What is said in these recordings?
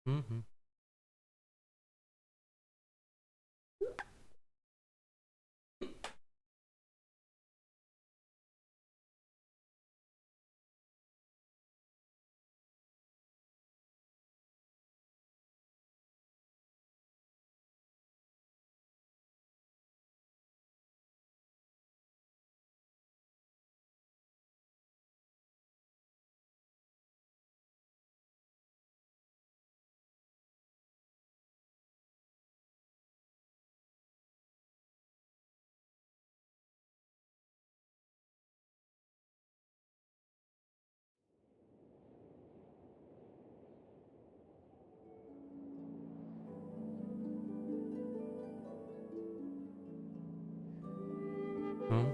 Мгм. М.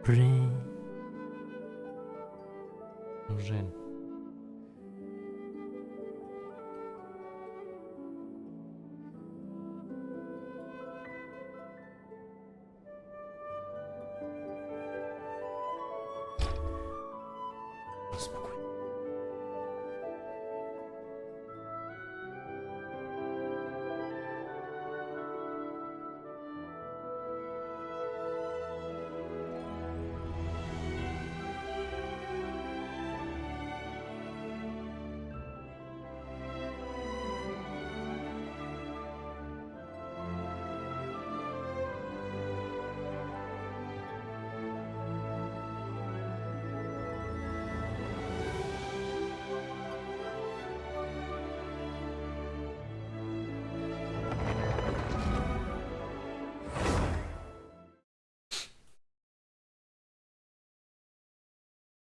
Блин. Неужели? Успокой.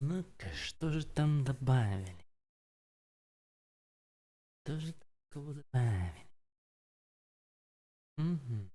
Ну-ка, что же там добавили? Что же такого добавили? Мгм.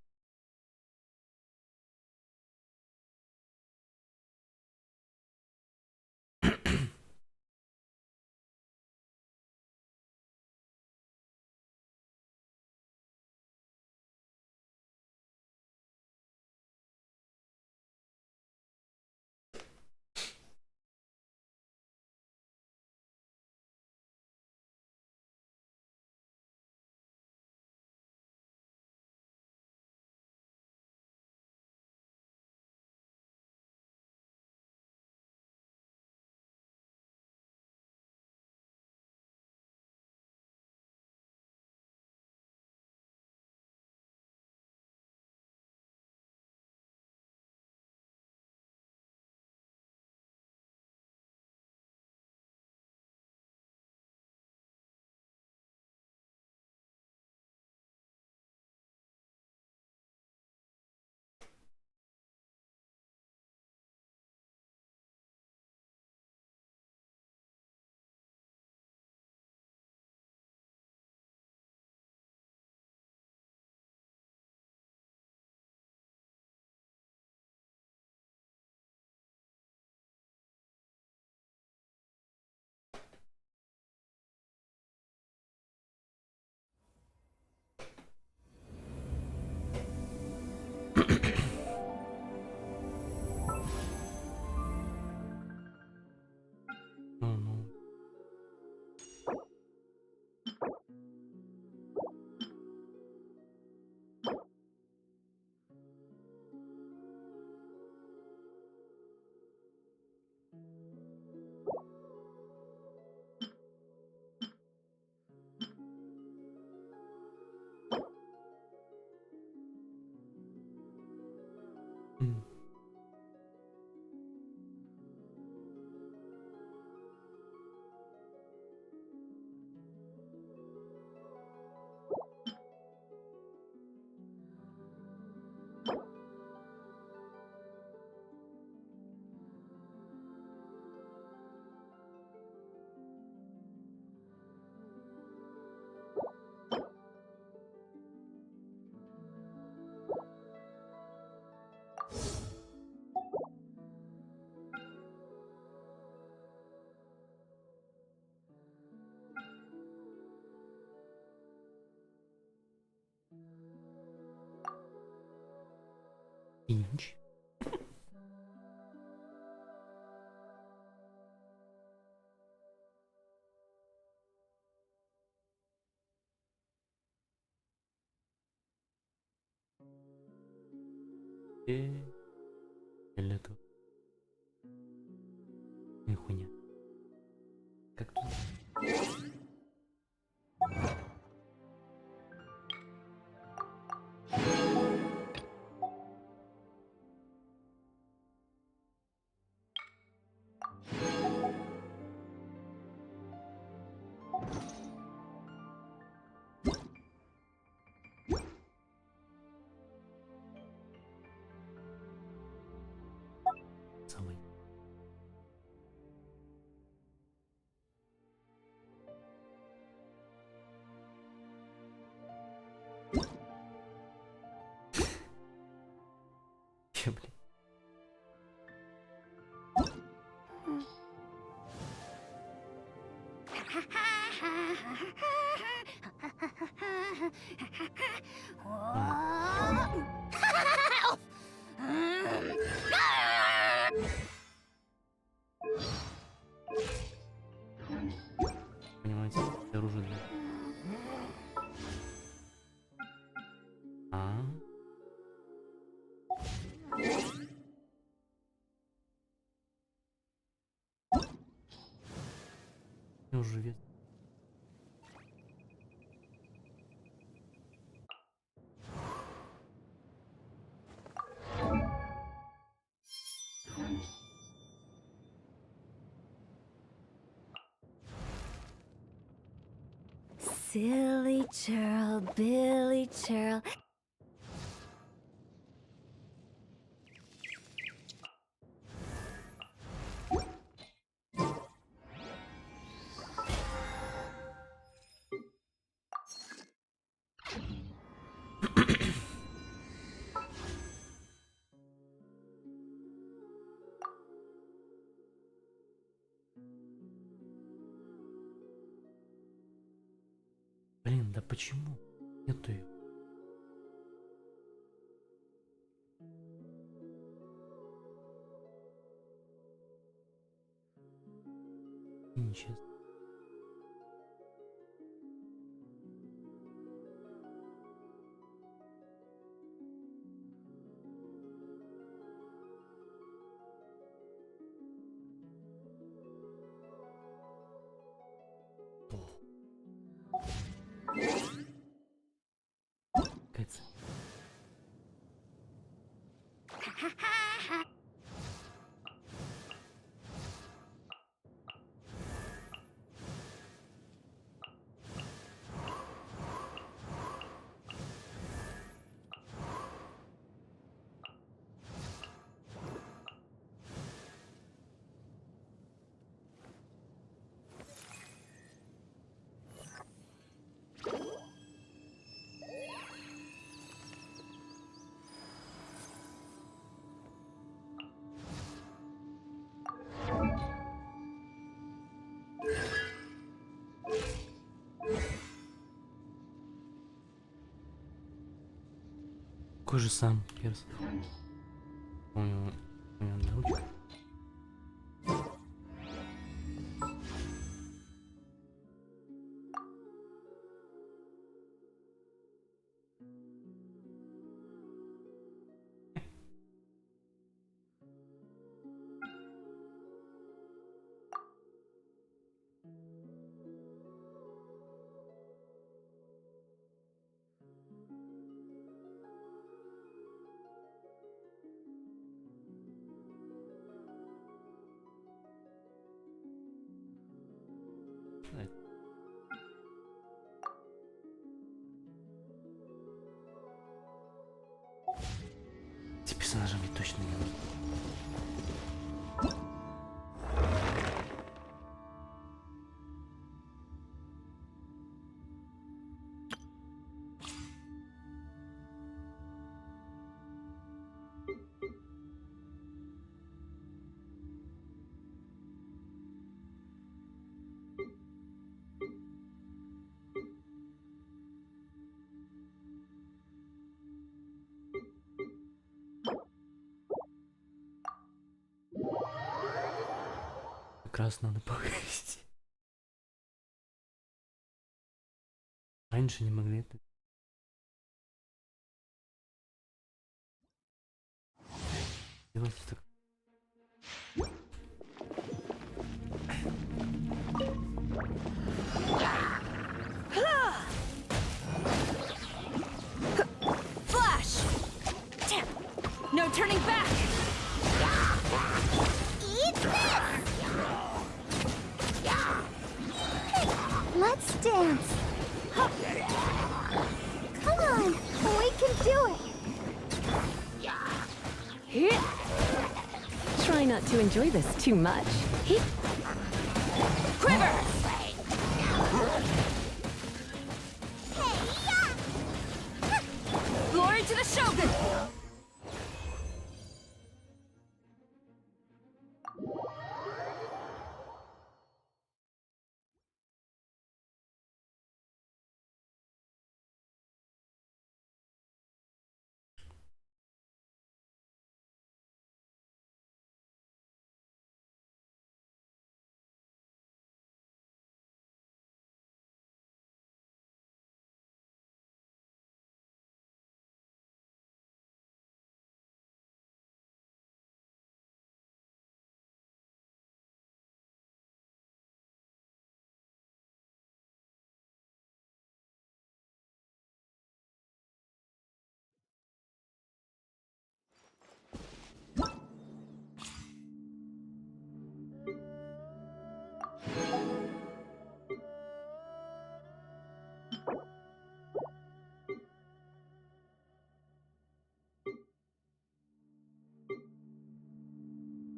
Ну-ну. М. Инч. Фиолетовый. Ну и хуйня. Как тут? Самый. Че, блин? Понимаете, оружие для... А? Я уже вес. Silly churl, Billy churl. Блин, да почему? Нету ее. Нечестно. Кэц. Какой же сам перс? У него ручка. Эти персонажи мне точно не нужны. Как раз надо повысить. Раньше не могли это. Издевательство. Flash! Damn! No turning back! Eat this! Let's dance! Come on! We can do it! Try not to enjoy this too much. Quiver! Glory to the Shogun!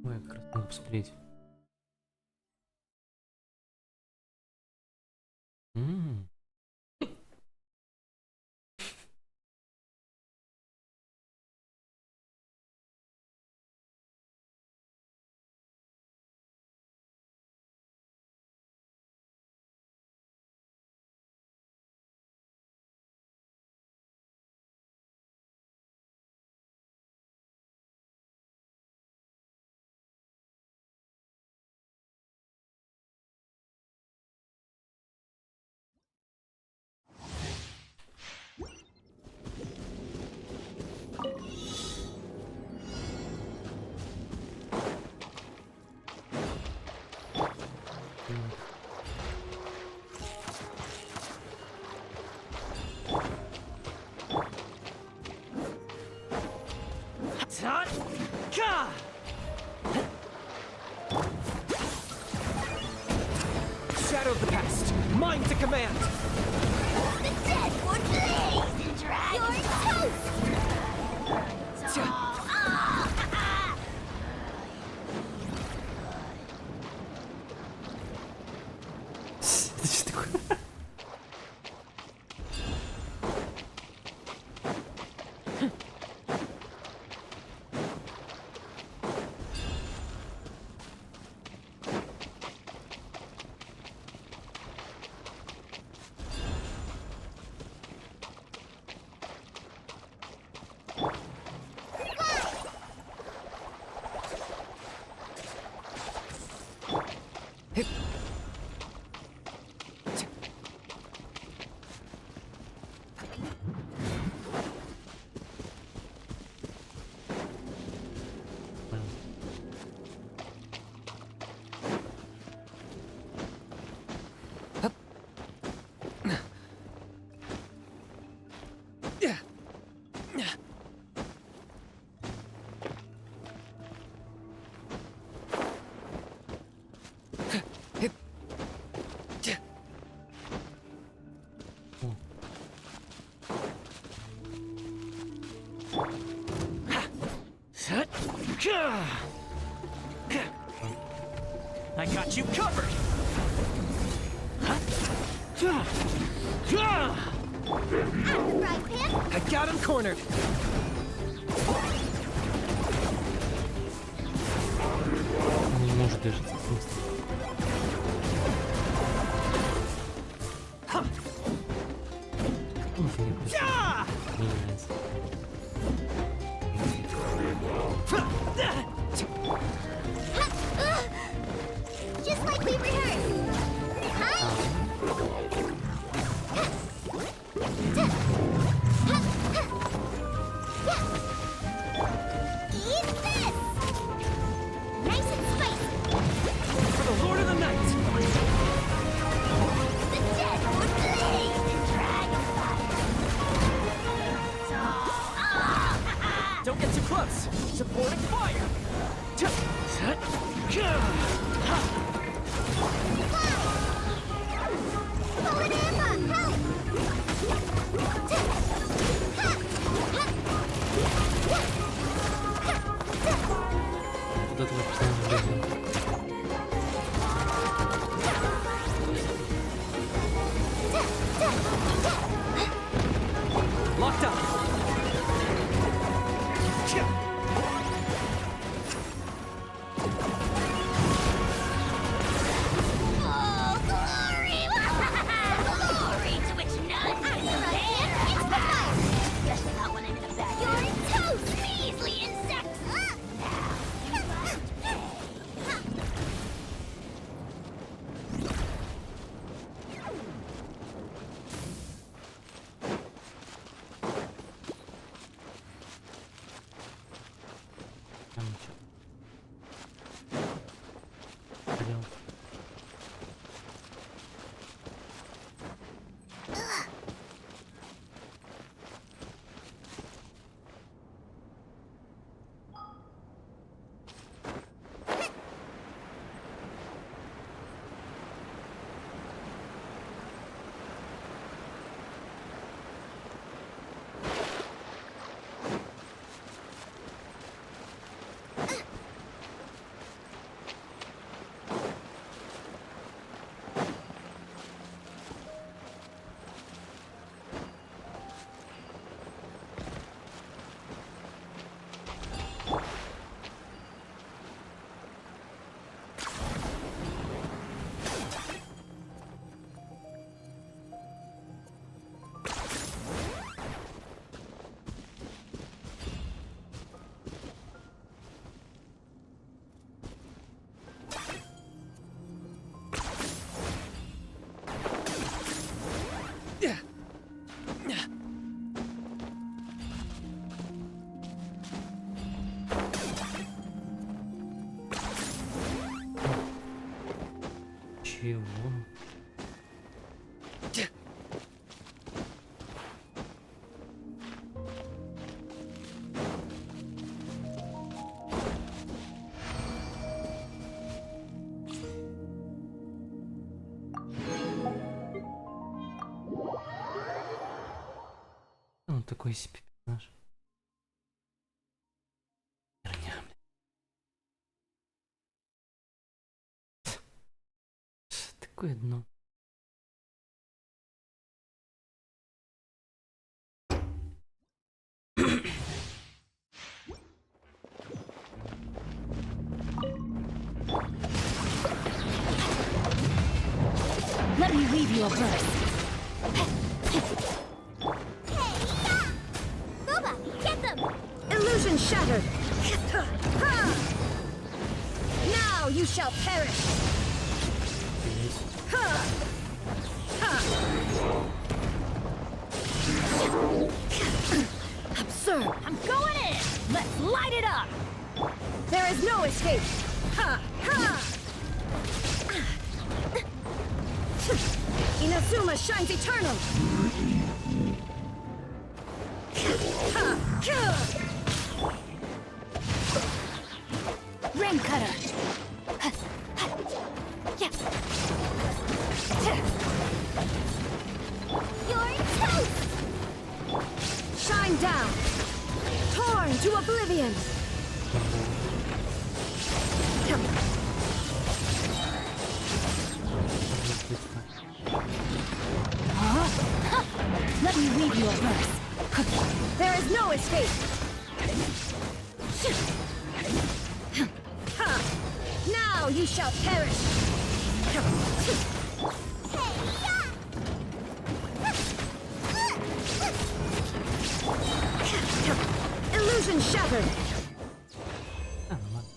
Ой, я как раз надо посмотреть. М. Shadow of the past, mine to command. The dead would blaze and drag your toast! Это что такое? I got you covered. Right, Pim? I got him cornered. Он не может держаться с места. Ну, мне просто не нравится. Just like we rehearsed! Eat this! Куда твой персонаж бежит? Locked up. Oh, glory! Glory to which none can compare! It's the fire! Especially not when I'm in a bad You're toast, measly insects! Now, you must pay! Там ничего. Пойдем. Чего? Он такой себе персонаж. Херня, блин. Такое дно. Let me leave you a verse. Boba, get them! Illusion shattered. Now you shall perish. Absurd. I'm going in! Let's light it up! There is no escape. Inazuma shines eternal. Ring cutter. You're toast! Shine down. Torn to oblivion. Let me read you a verse. There is no escape. Now you shall perish. Illusion shattered. А, ну ладно.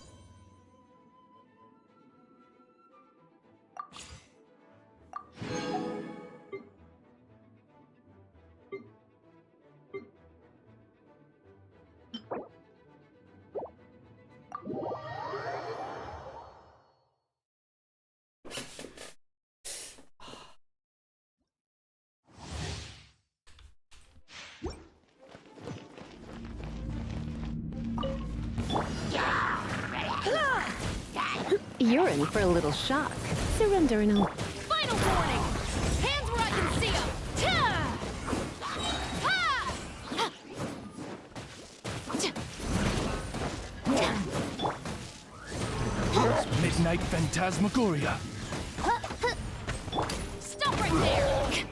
You're in for a little shock. Surrender and I'll... Final warning! Hands where I can see them! Midnight Phantasmagoria. Stop right there!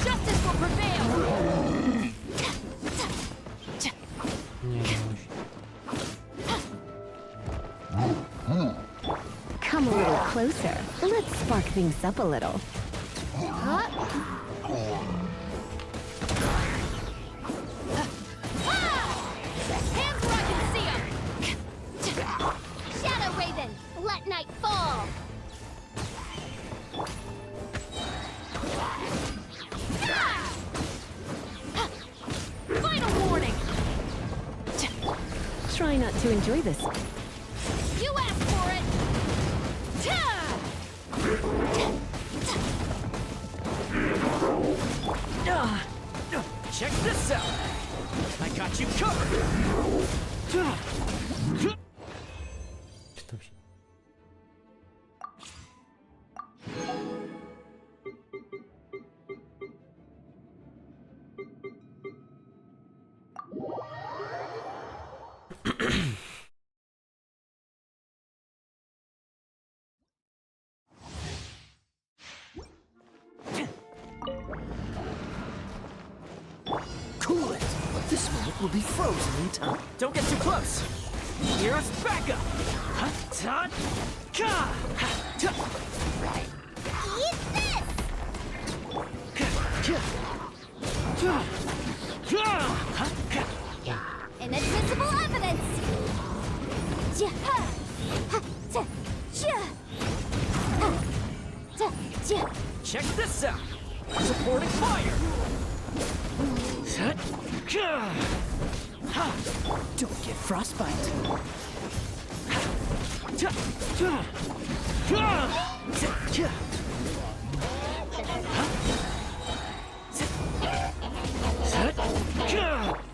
Justice will prevail! Не, не очень. Come a little closer. Let's spark things up a little. Hands where I can see them! Shadow Raven, let night fall! Final warning! Try not to enjoy this. You asked for it! Check this out. I got you covered. Что вообще? Cool it. This moment will be frozen in time. Don't get too close. Here's backup. Eat this! Inadmissible evidence! Check this out. Supporting fire. Don't get frostbite.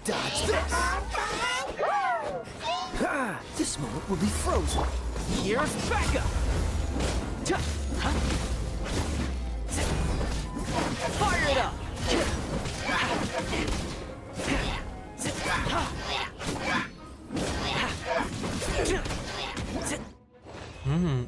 Dodge this. This moment will be frozen. Here's backup. Fire it up. Мгм.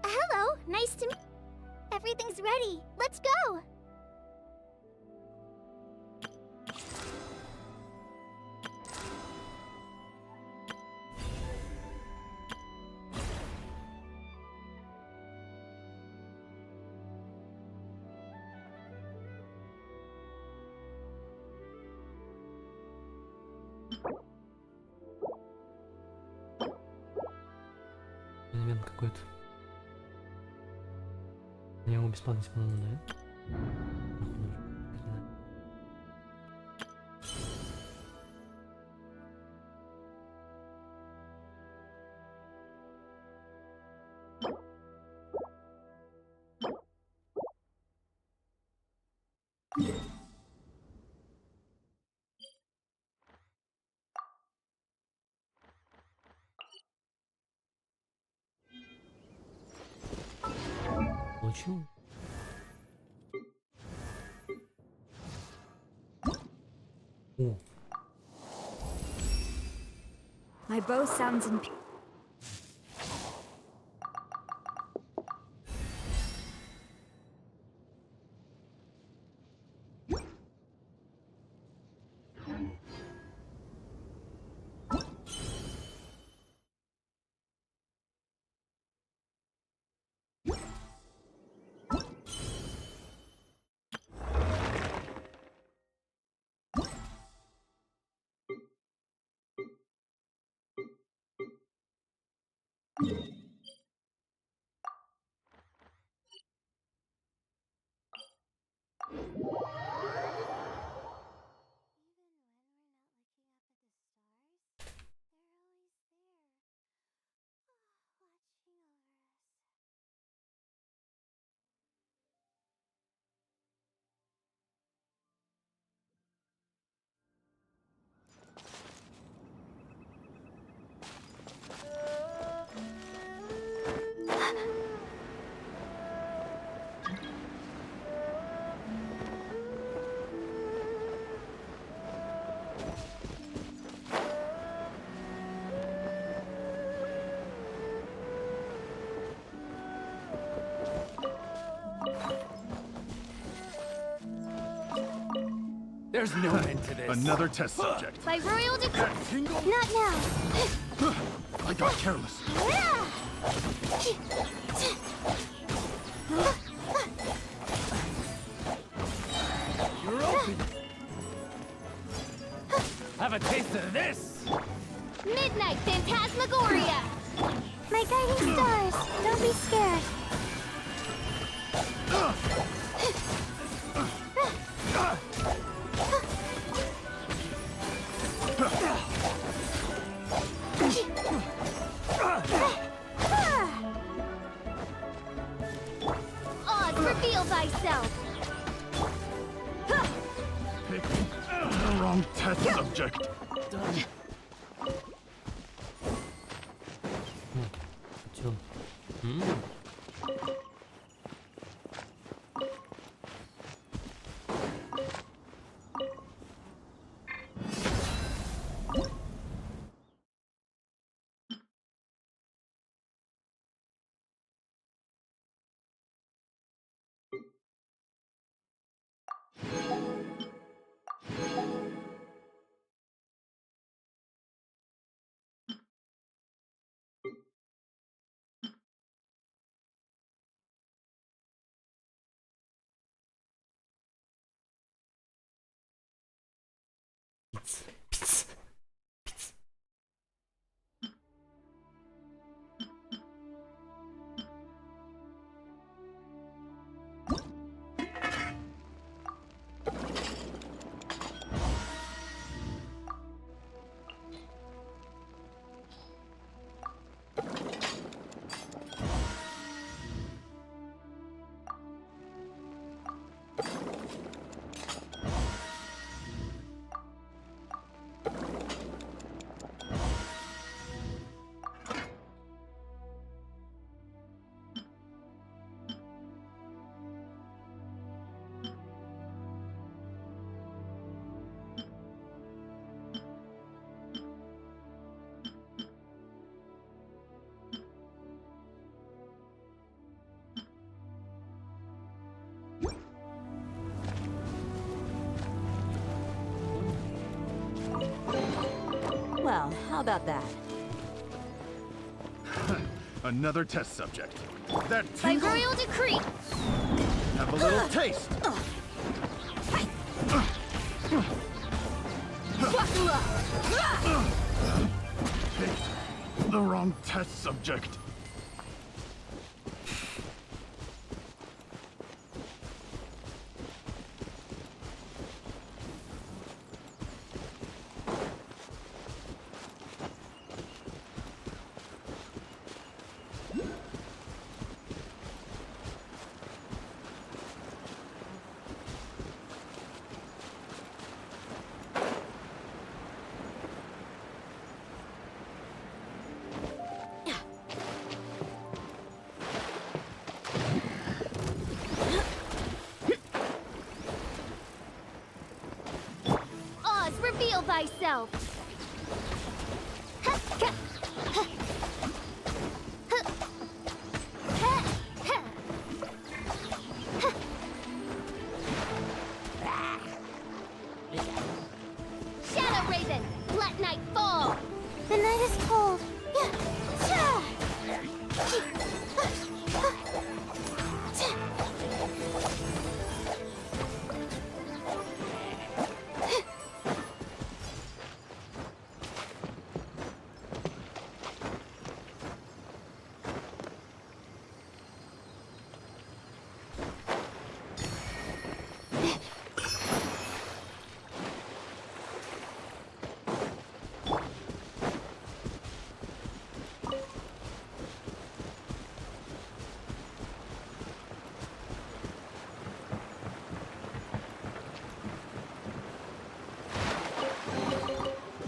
Hello, nice to meet. Everything's ready. Let's go. Элемент какой-то. Я его бесплатно смогу, да? получил. О, My bow sounds in. There's no end to this. Another test subject. By royal decree. That tingle? Not now. I got careless. You're open. Have a taste of this. Midnight Phantasmagoria. My guiding stars. Don't be scared. Oz, reveal thyself. Pick the wrong test subject. чё? Пиц. Well, how about that? Another test subject. That By tingle? royal decree. Have a little taste. Buckle up! Picked the wrong test subject. thyself. Shadow Raven, let night fall. The night is cold.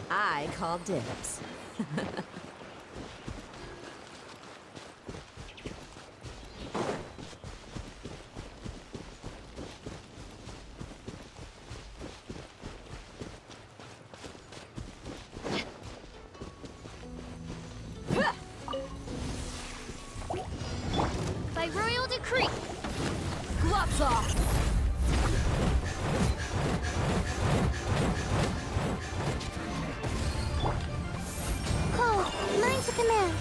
I call dibs. By royal decree. Gloves off! Call, mine to command.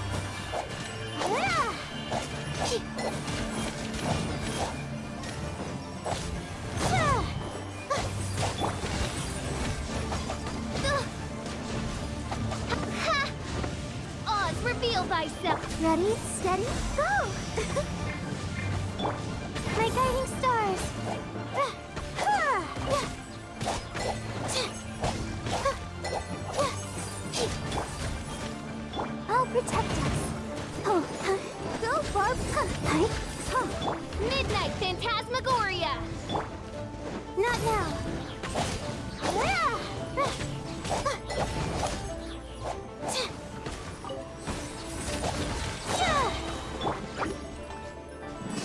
Oz, reveal thyself. Ready, steady, go! My guiding stars. I'll protect us. Go, Barb. Midnight Phantasmagoria. Not now.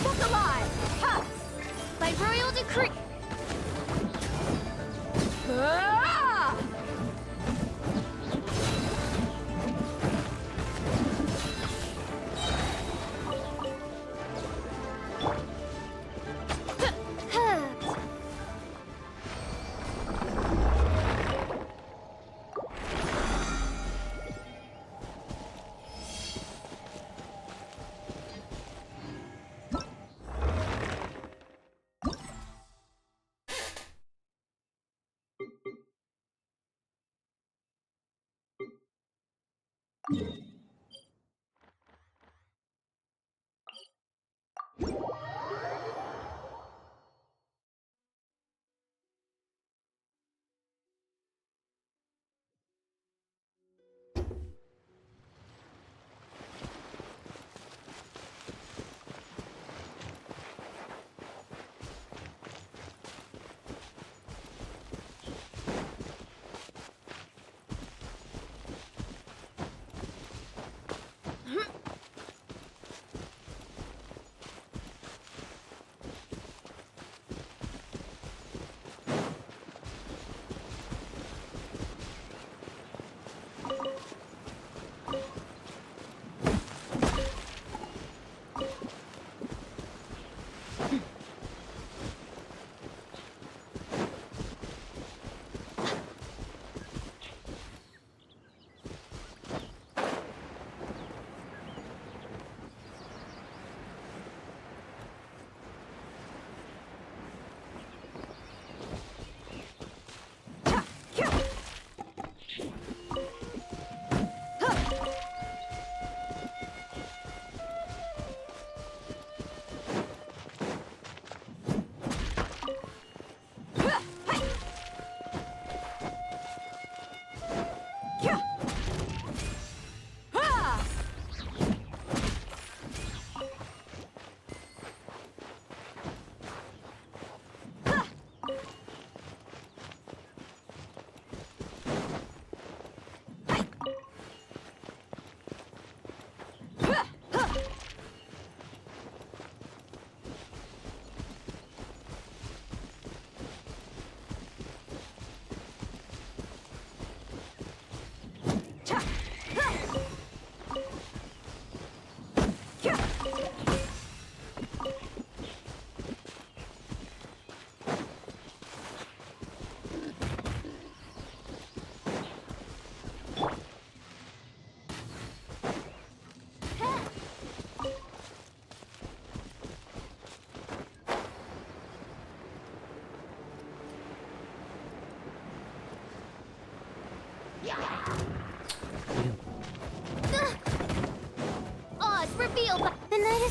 Look alive! Ha! By royal decree. Ah!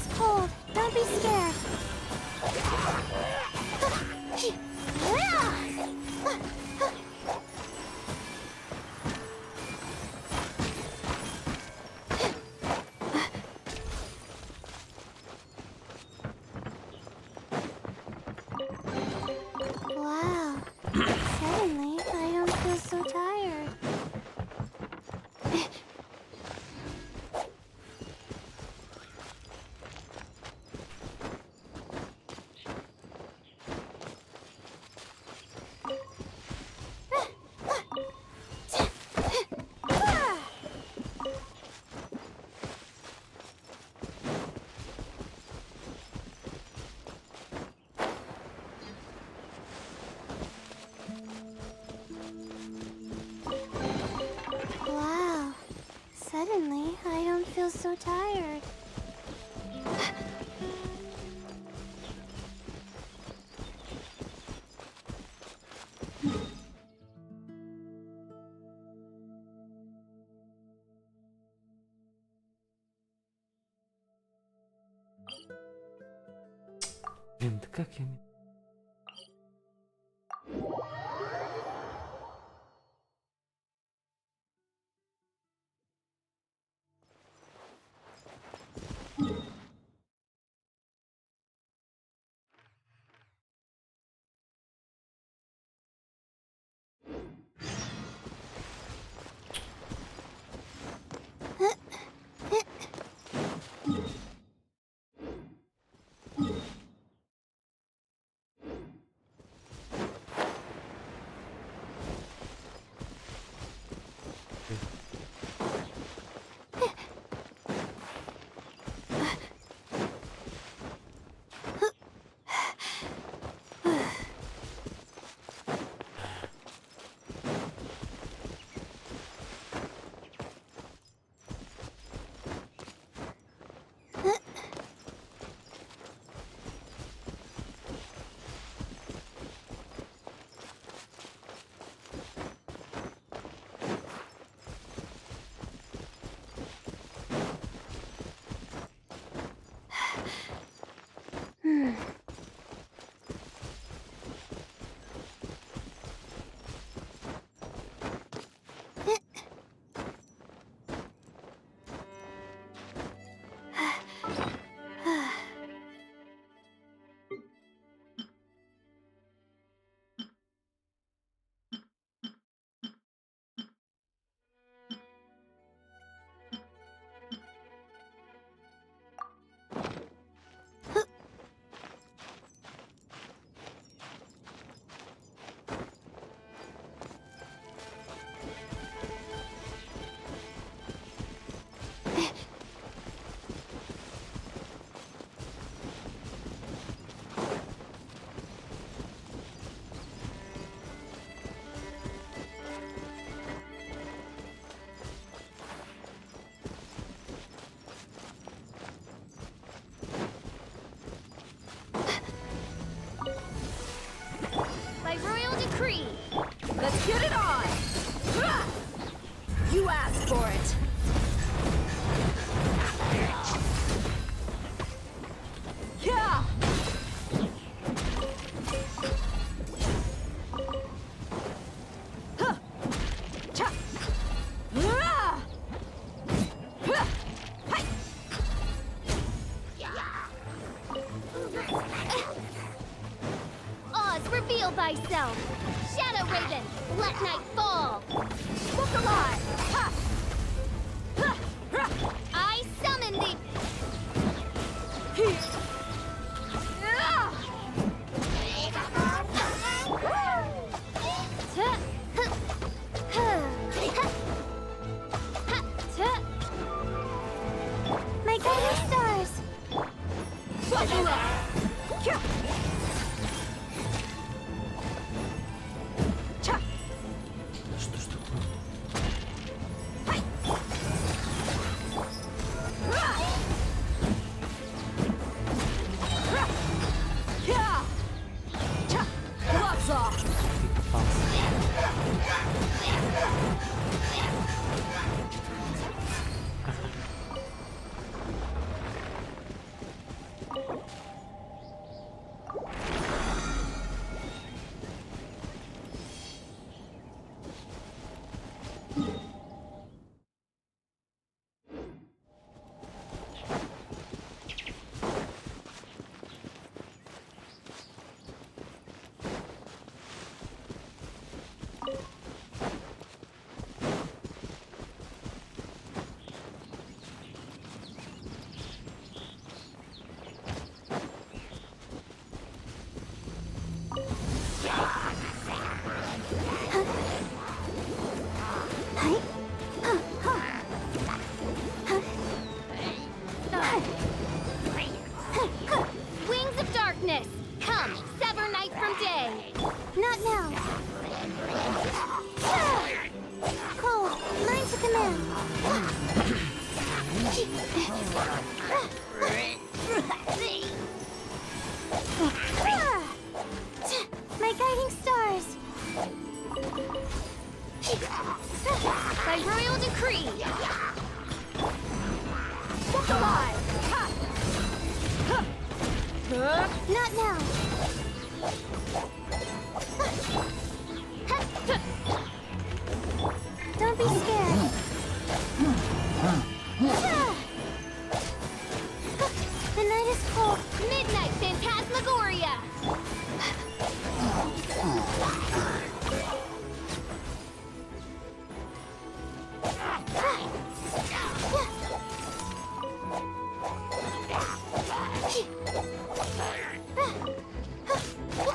is cold. Don't be scared. Wow. Suddenly, I don't feel so tired. Wow. Suddenly, I don't feel so tired. Блин, да как я... By royal decree. Let's get it on! Ha! You asked for it! Yeah! Huh! Cha! Ah! Huh! Hi! Oz, reveal thyself. Shadow Raven, let night fall. Look alive! Ha! My guiding stars. By royal decree. Step alive! Not now. Don't be scared. The night is cold. Midnight Phantasmagoria.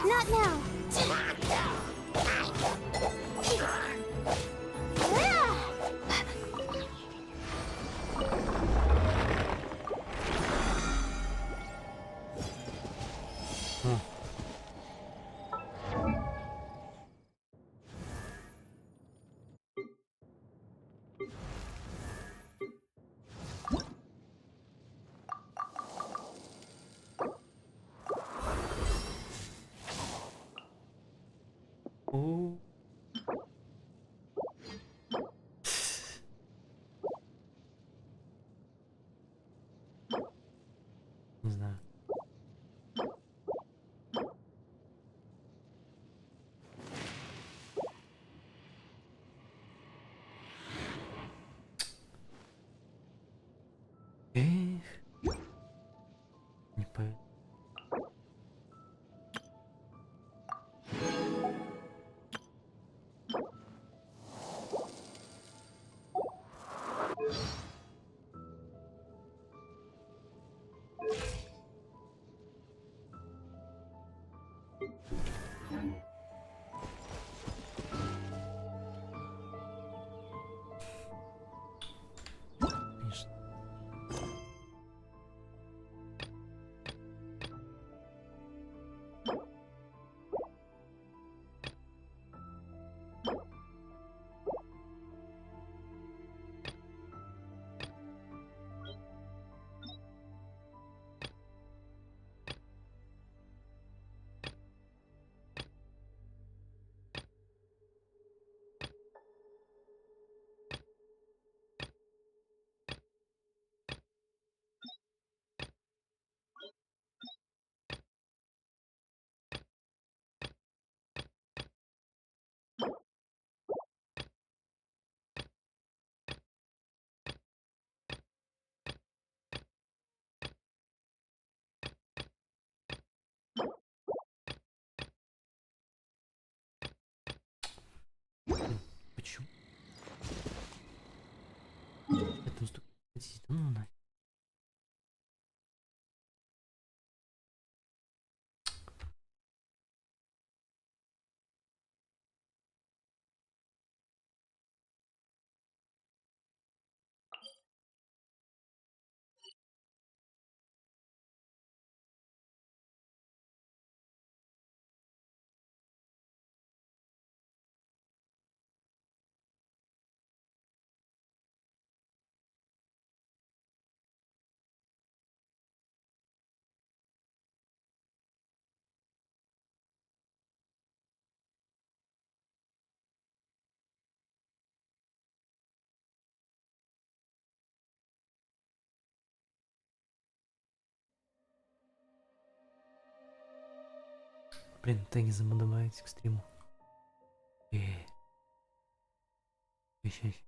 Not now. О. Не знаю. Эх. Не поверю. Конечно. Почему? Это настолько... Ну, нафиг. Блин, теги замодобавить к стриму. Вещай.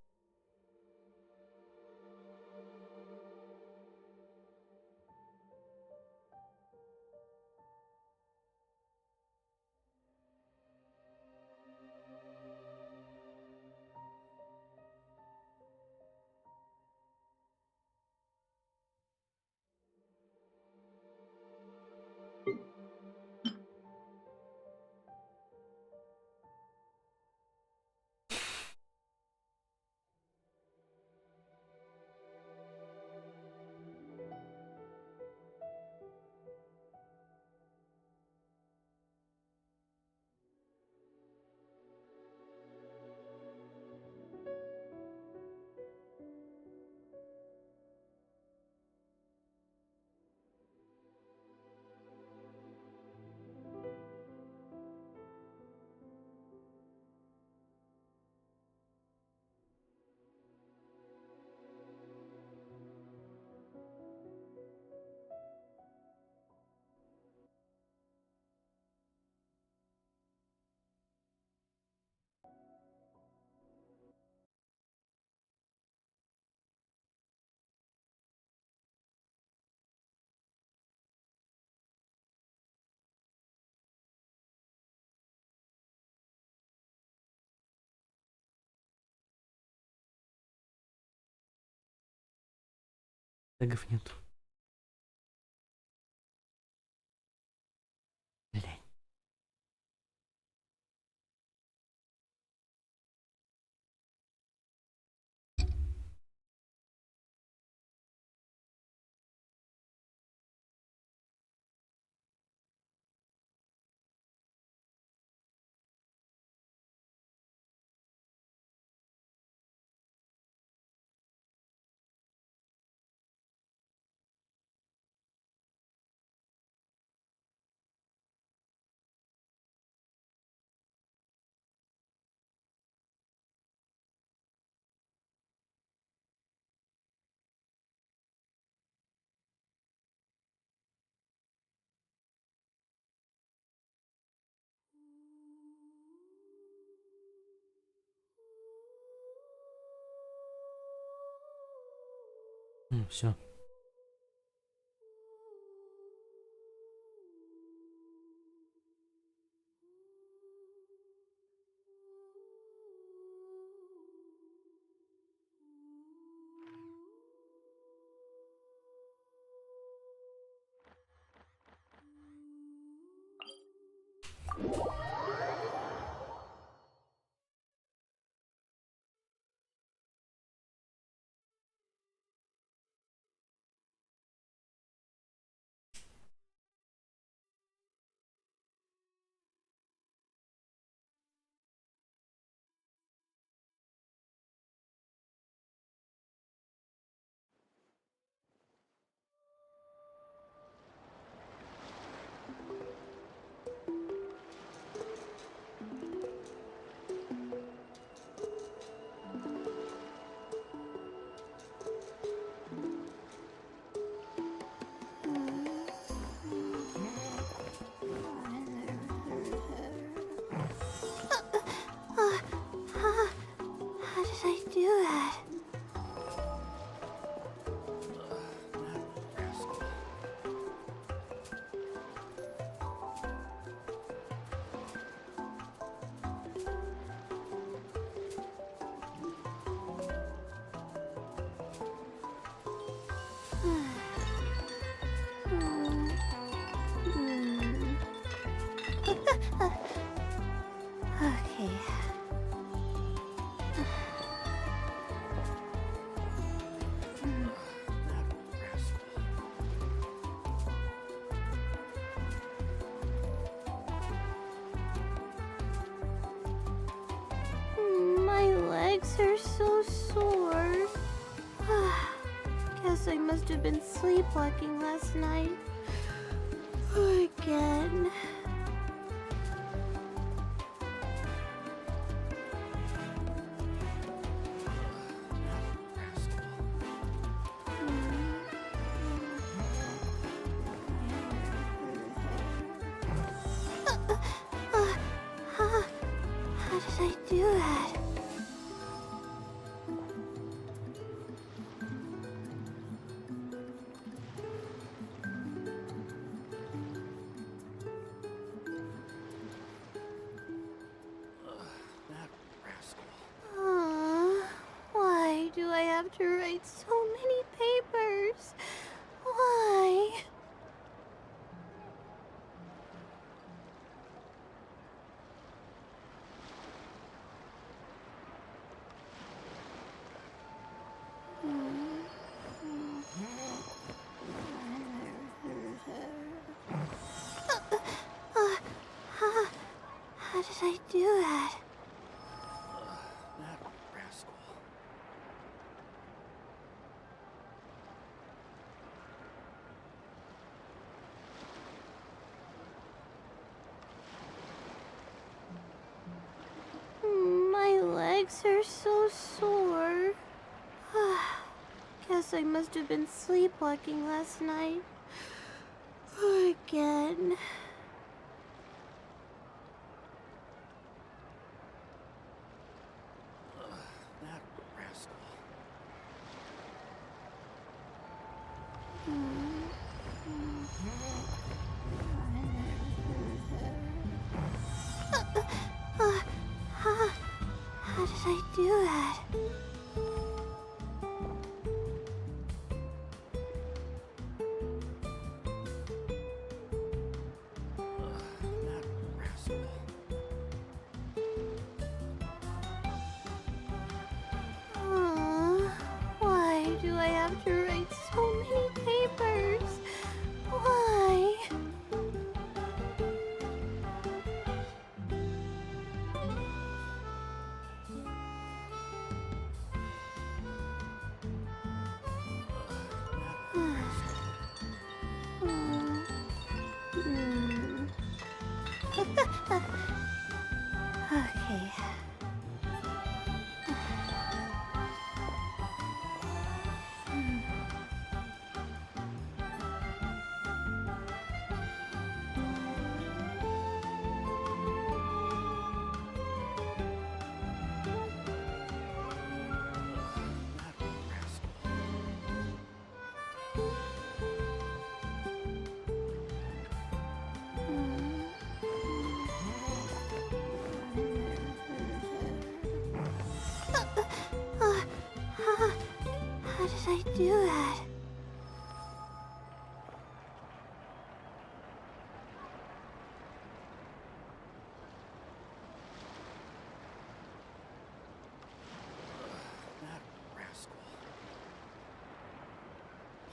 Тегов нету. Блядь. Все. How did I do that? Okay. My legs are so sore. Guess I must have been sleepwalking last night. Again. How did I do that? Why do I have to write so many papers? Why? How did I do that? That rascal. My legs are so sore. Guess I must have been sleepwalking last night. Again. That rascal. How did I do that? do that? That rascal.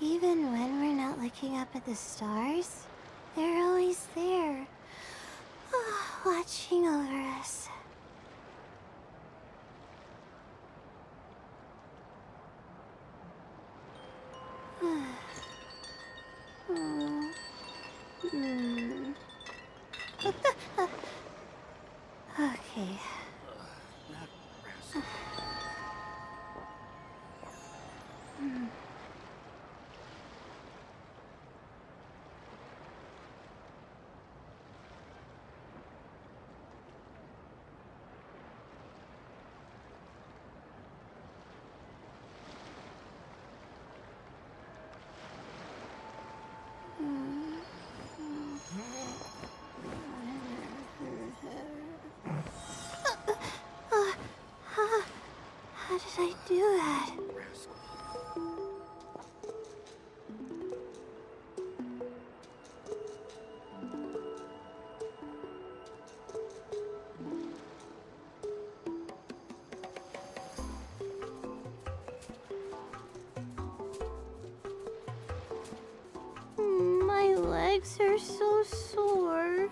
Even when we're not looking up at the stars, they're always there, watching over us. Okay. That rascal. How did I do that? Rascal. My legs are so sore.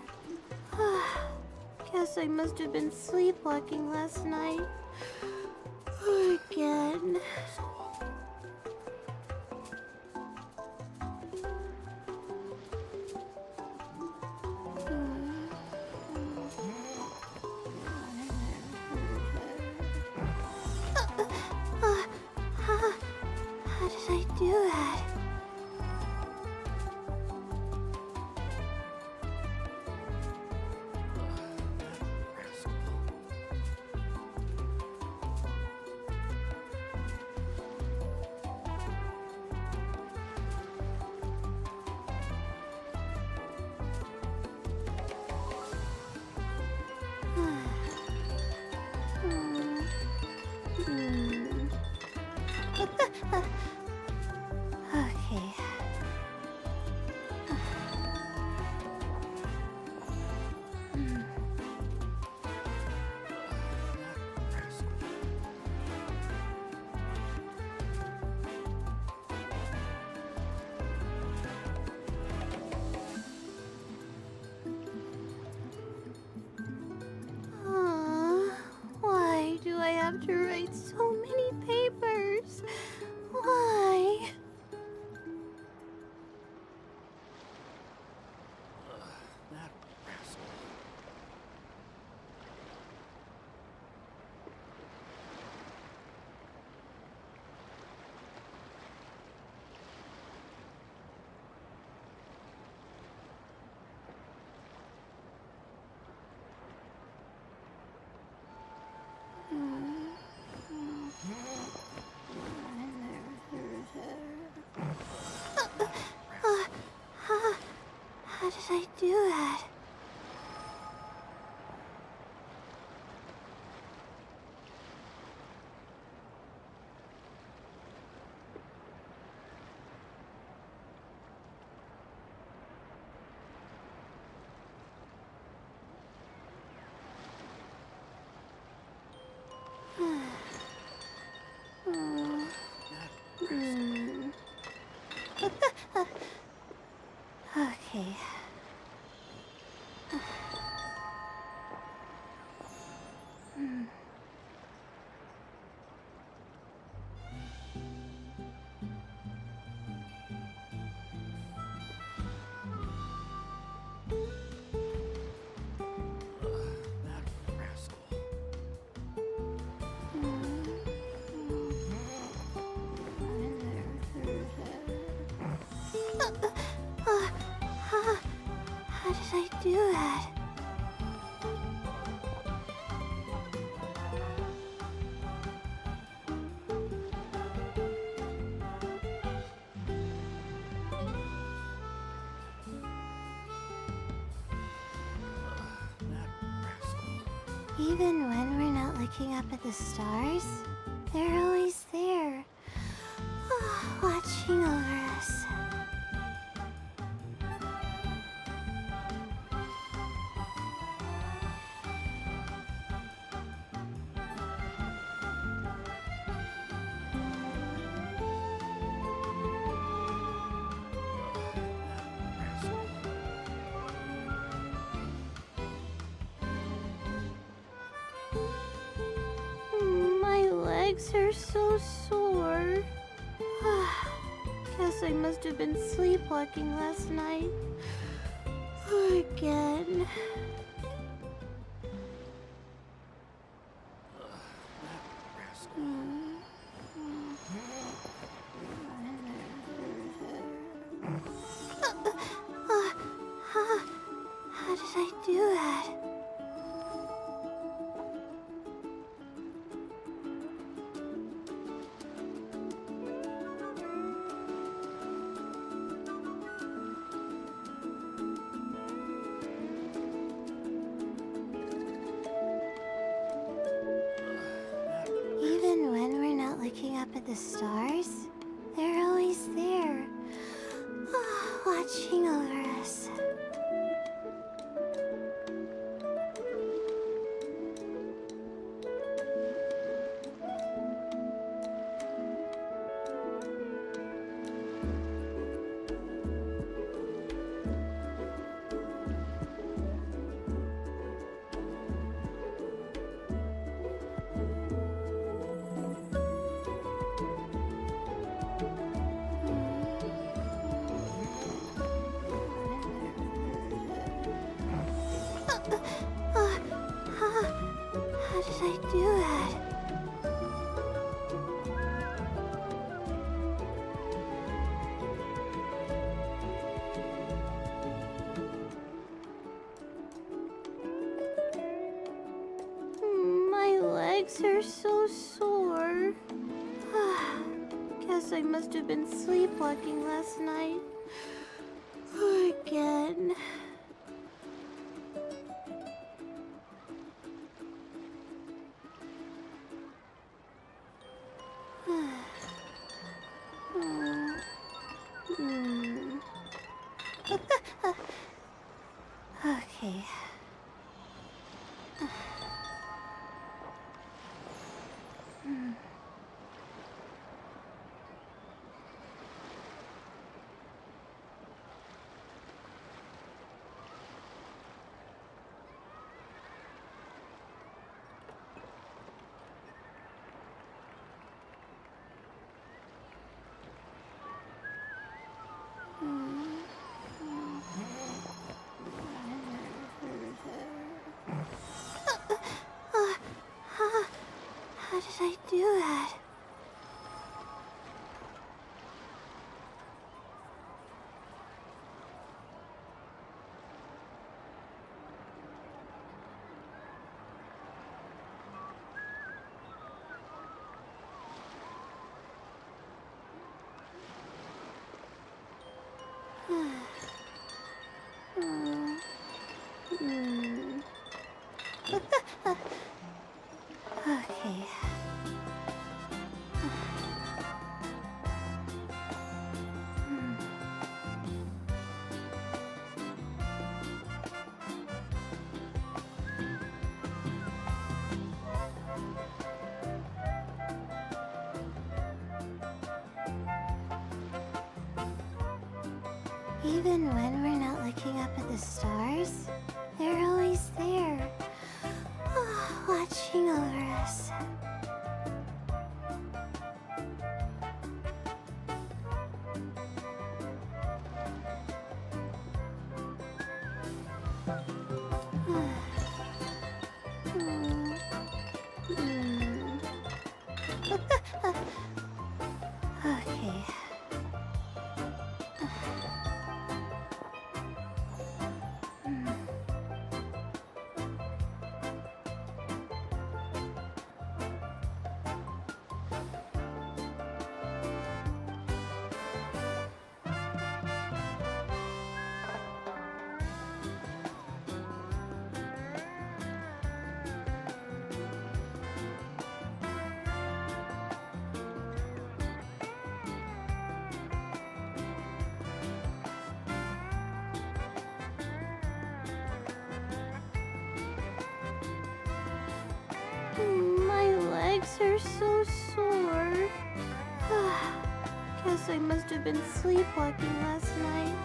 Guess I must have been sleepwalking last night. Again. How did I do that? Okay. Why do I have to write so many papers? Why? That rascal. How did I do that? Okay. That rascal. How did I do that? That rascal. Even when we're not looking up at the stars, they're always there, legs are so sore. Guess I must have been sleepwalking last night. Again. How did I do that? Even when we're not looking up at the stars, they're always there, watching over us. How did I do that? My legs are so sore. Guess I must have been sleepwalking last night. Again. Okay. How did I do that? Okay. Even when we're not looking up at the stars, they're always there, watching over us. Okay. My legs are so sore. Guess I must have been sleepwalking last night.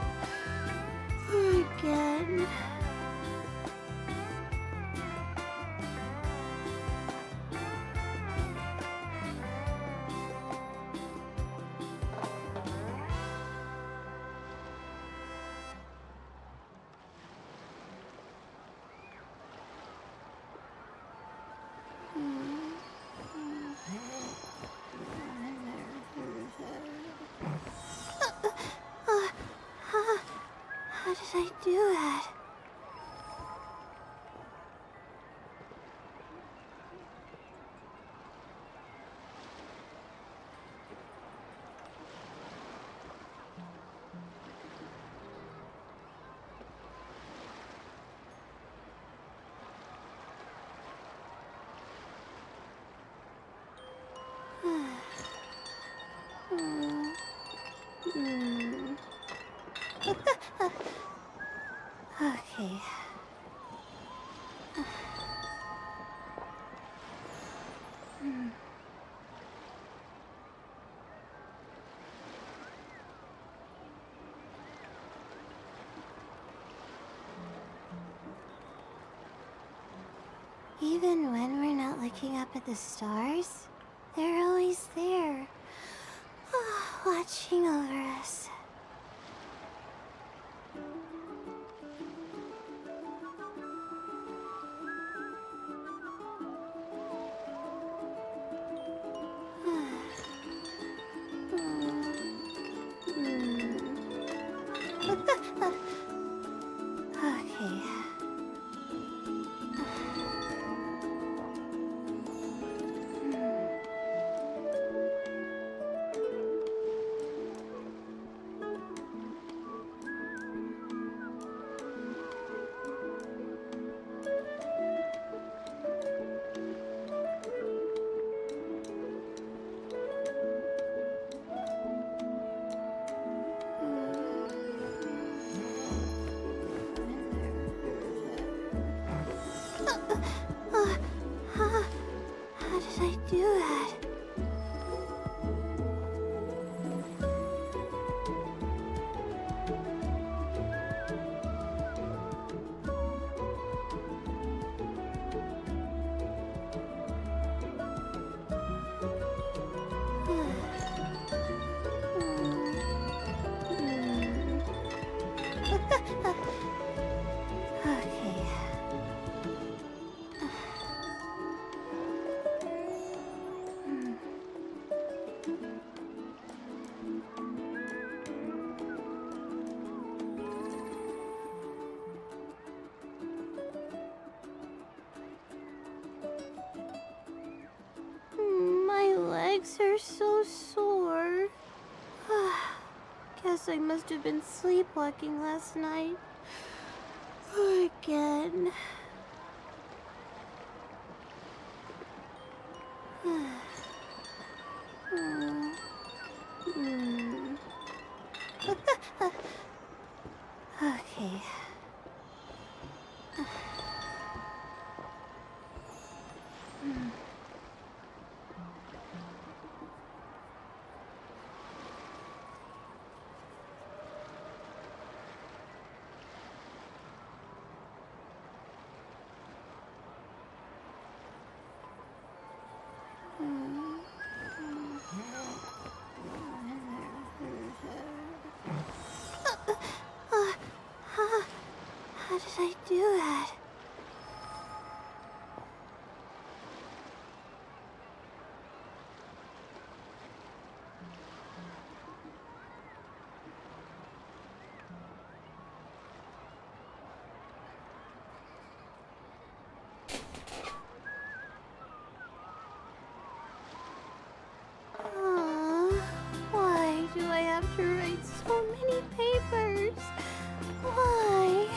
Again. do it? Okay. Even when we're not looking up at the stars, they're always there, watching over us. Okay. How did I do that? Okay. My legs are so sore. Guess I must have been sleepwalking last night. Again. Okay. How did I do that? Why do I have to write so many papers? Why?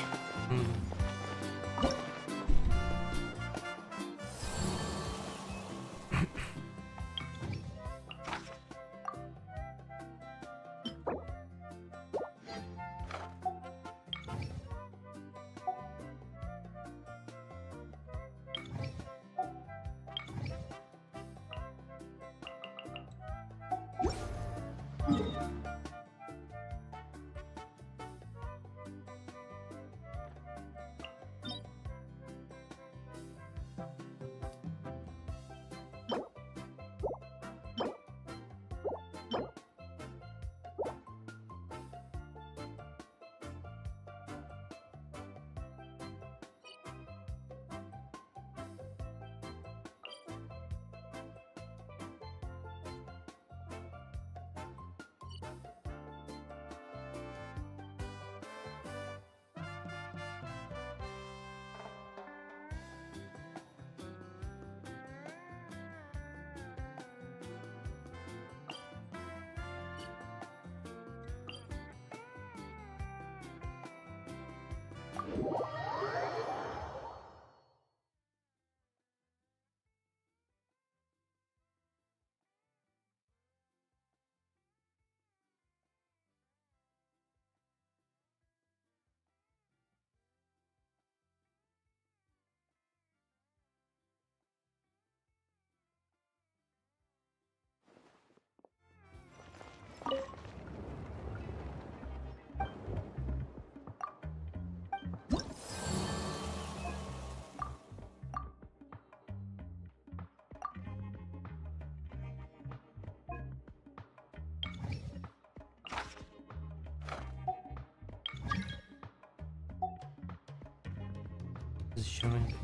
Зачем они?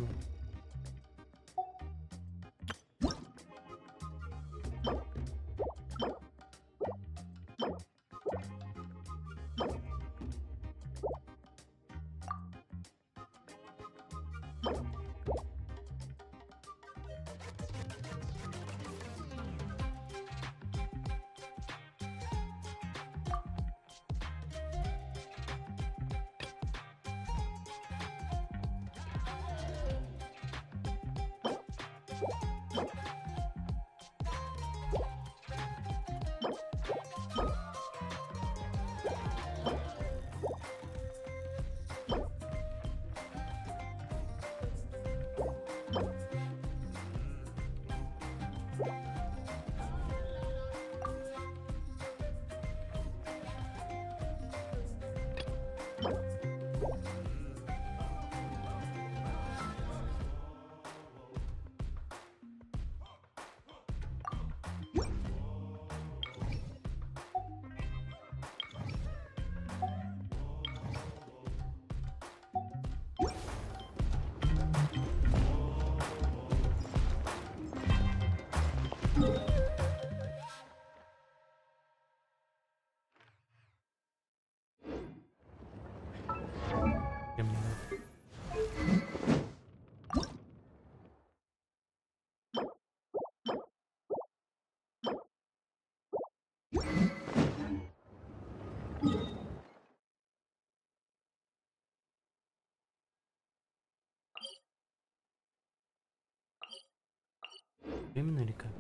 Именно или как?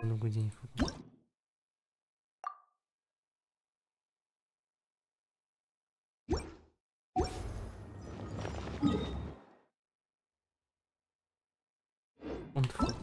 Много денег. Архонтов.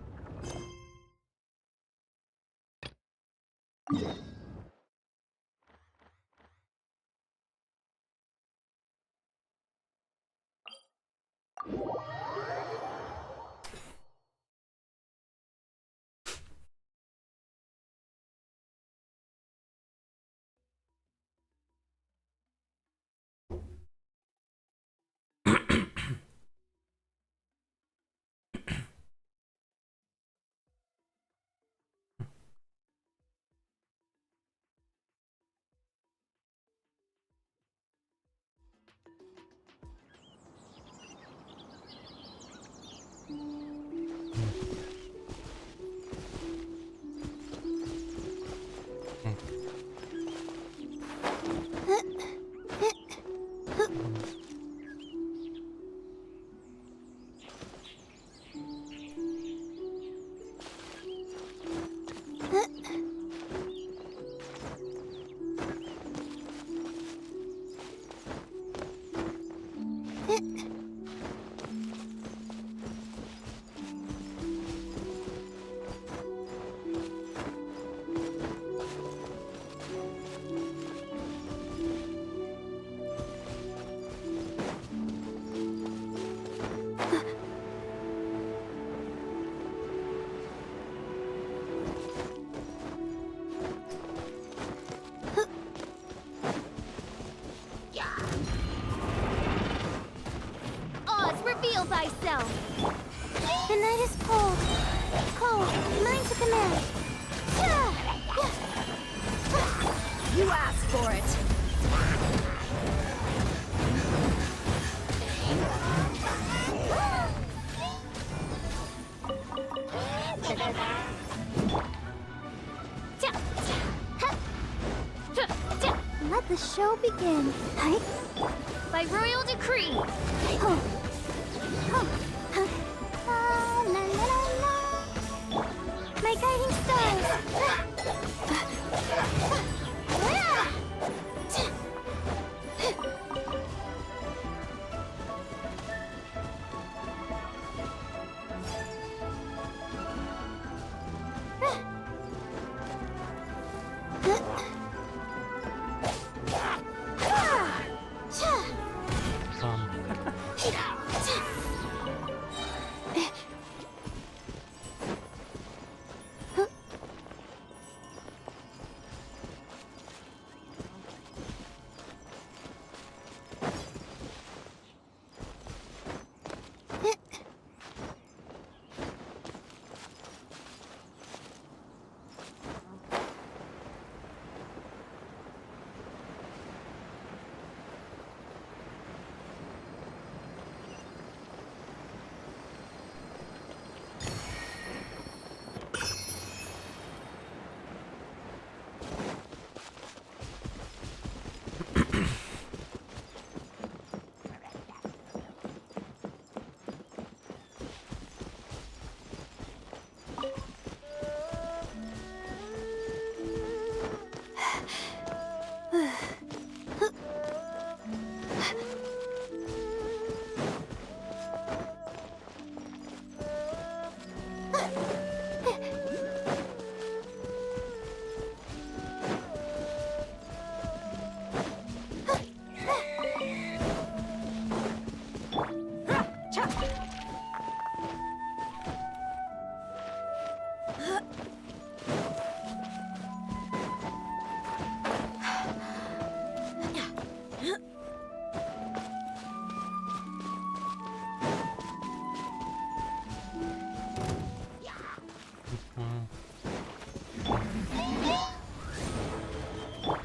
Reveal thyself. The night is cold. Cold. Mine to command. You asked for it. show begin? Hi. By royal decree. Oh. Oh. Huh. La la la la. My guiding stars.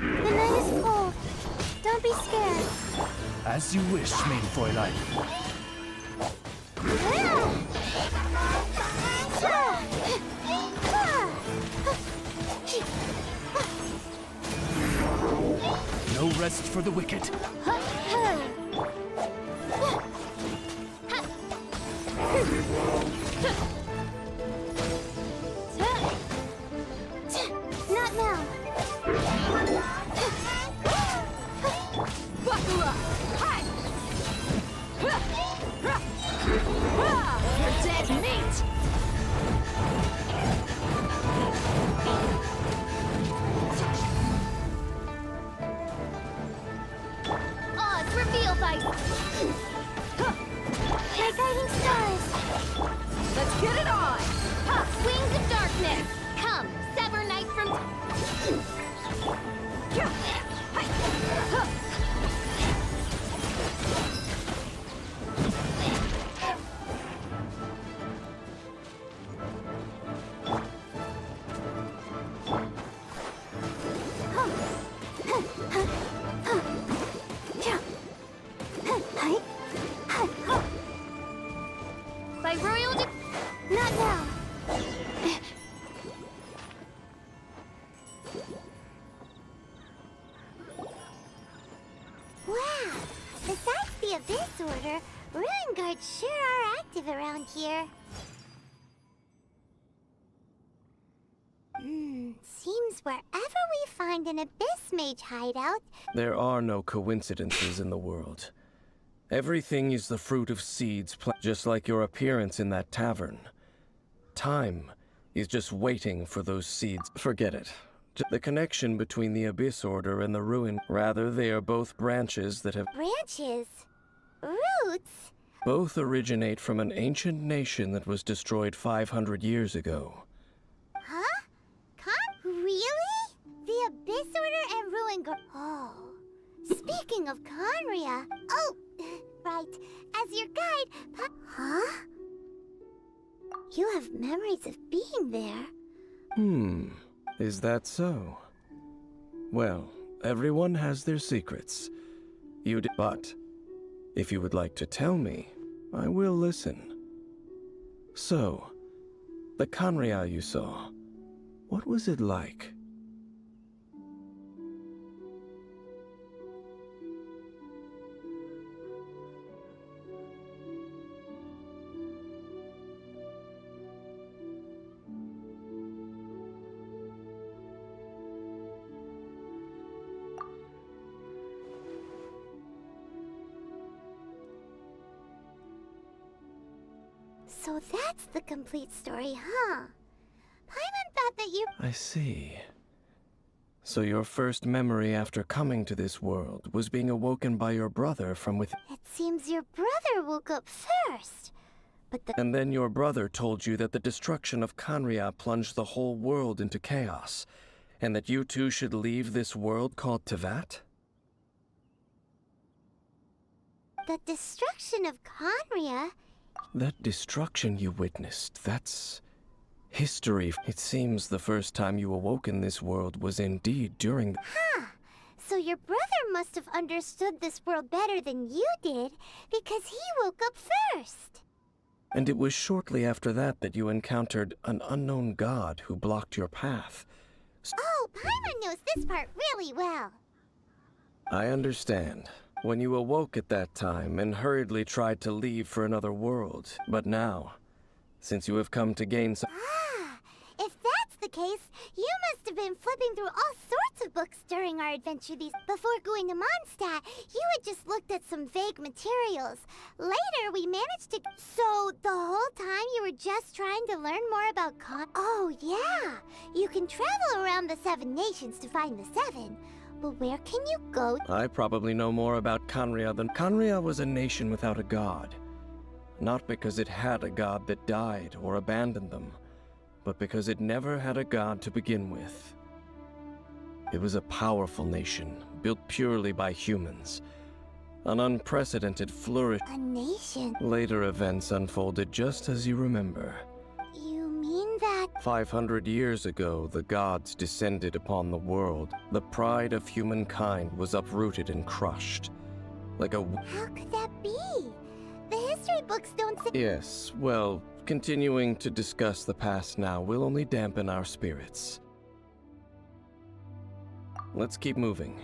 The night is cold. Don't be scared. As you wish, main Fräulein. No rest for the wicked. Not now. Buckle up! Hi! You're dead meat! Odds reveal by my guiding stars. Let's get it on! Wings of darkness. Come, sever night from. By royal not now. Wow! Besides the Abyss Order, Ruin Guards sure are active around here. Seems wherever we find an Abyss Mage hideout, There are no coincidences in the world. Everything is the fruit of seeds, just like your appearance in that tavern. Time is just waiting for those seeds. Forget it. The connection between the Abyss Order and the Ruin, rather, they are both branches that have branches, roots. both originate from an ancient nation that was destroyed 500 years ago. Huh? Really? The Abyss Order and Ruin Guard. Oh. Speaking of Conria. Oh, right. As your guide, huh? You have memories of being there. Is that so? Well, everyone has their secrets. But if you would like to tell me, I will listen. So, the Conria you saw, what was it like? So that's the complete story, huh? Paimon thought that you... I see. So your first memory after coming to this world was being awoken by your brother from within. It seems your brother woke up first. But the... And then your brother told you that the destruction of Kanria plunged the whole world into chaos, and that you two should leave this world called Tevat? The destruction of Kanria? That destruction you witnessed, that's history. It seems the first time you awoke in this world was indeed during the... Huh. So your brother must have understood this world better than you did, because he woke up first. And it was shortly after that that you encountered an unknown god who blocked your path. Oh, Paimon knows this part really well. I understand. When you awoke at that time and hurriedly tried to leave for another world. But now, since you have come to gain some... Ah, if that's the case, you must have been flipping through all sorts of books during our adventure before going to Mondstadt, you had just looked at some vague materials. Later, we managed to... So, the whole time you were just trying to learn more about Oh, yeah! You can travel around the 7 nations to find the 7. But where can you go? I probably know more about Kanria than... Kanria was a nation without a god. Not because it had a god that died or abandoned them, but because it never had a god to begin with. It was a powerful nation, built purely by humans. An unprecedented flourish... A nation? Later events unfolded just as you remember. You mean that... 500 years ago, the gods descended upon the world. The pride of humankind was uprooted and crushed. Like a... How could that be? The history books don't say... Yes, well, continuing to discuss the past now will only dampen our spirits. Let's keep moving.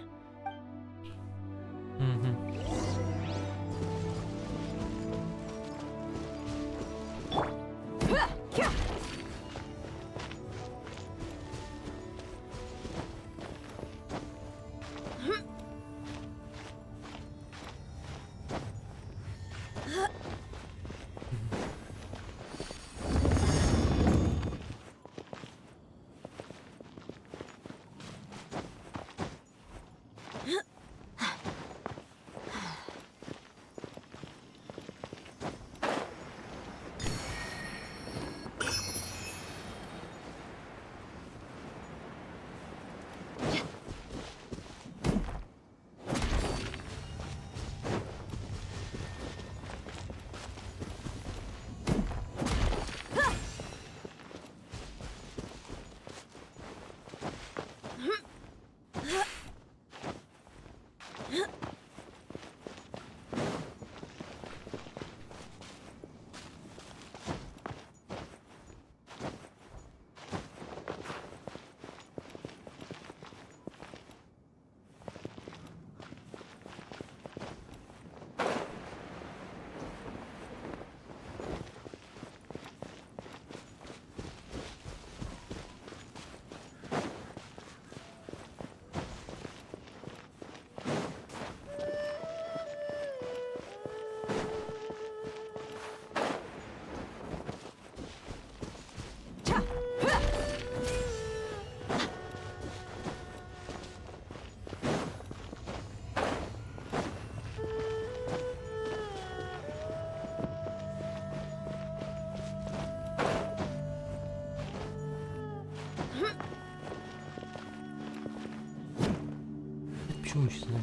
Почему не знаю?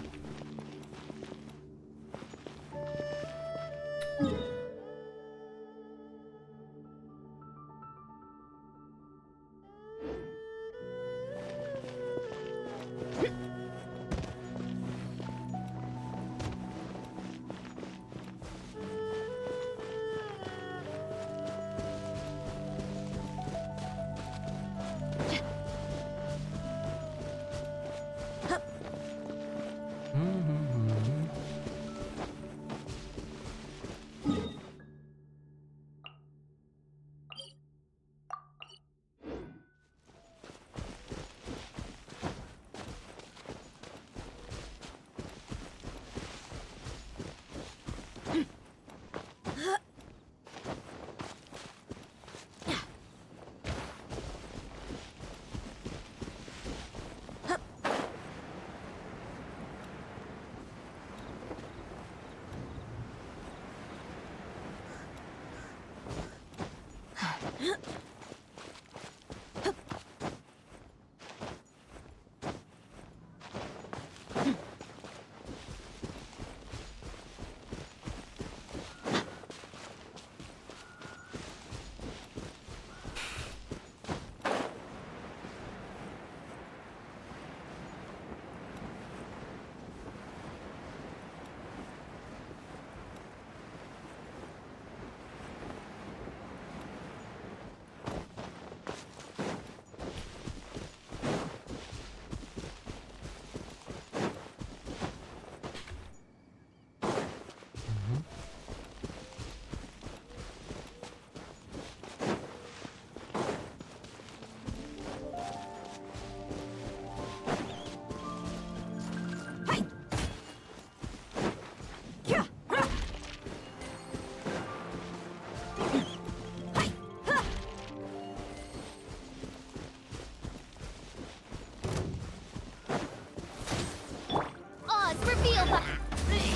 Oz, reveal the...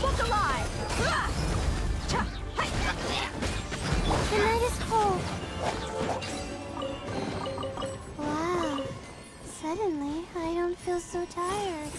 Look alive! The night is cold. Wow. Suddenly, I don't feel so tired.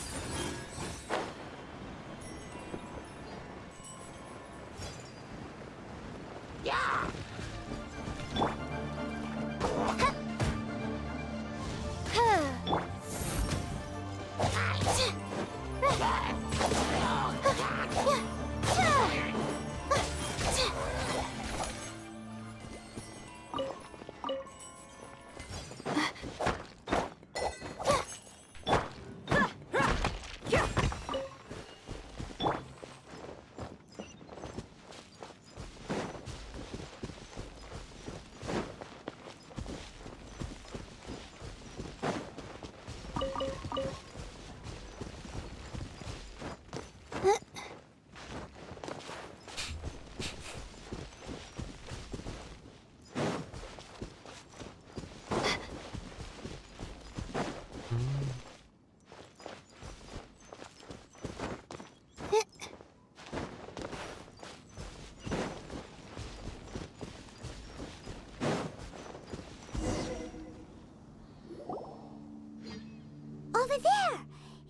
Over there!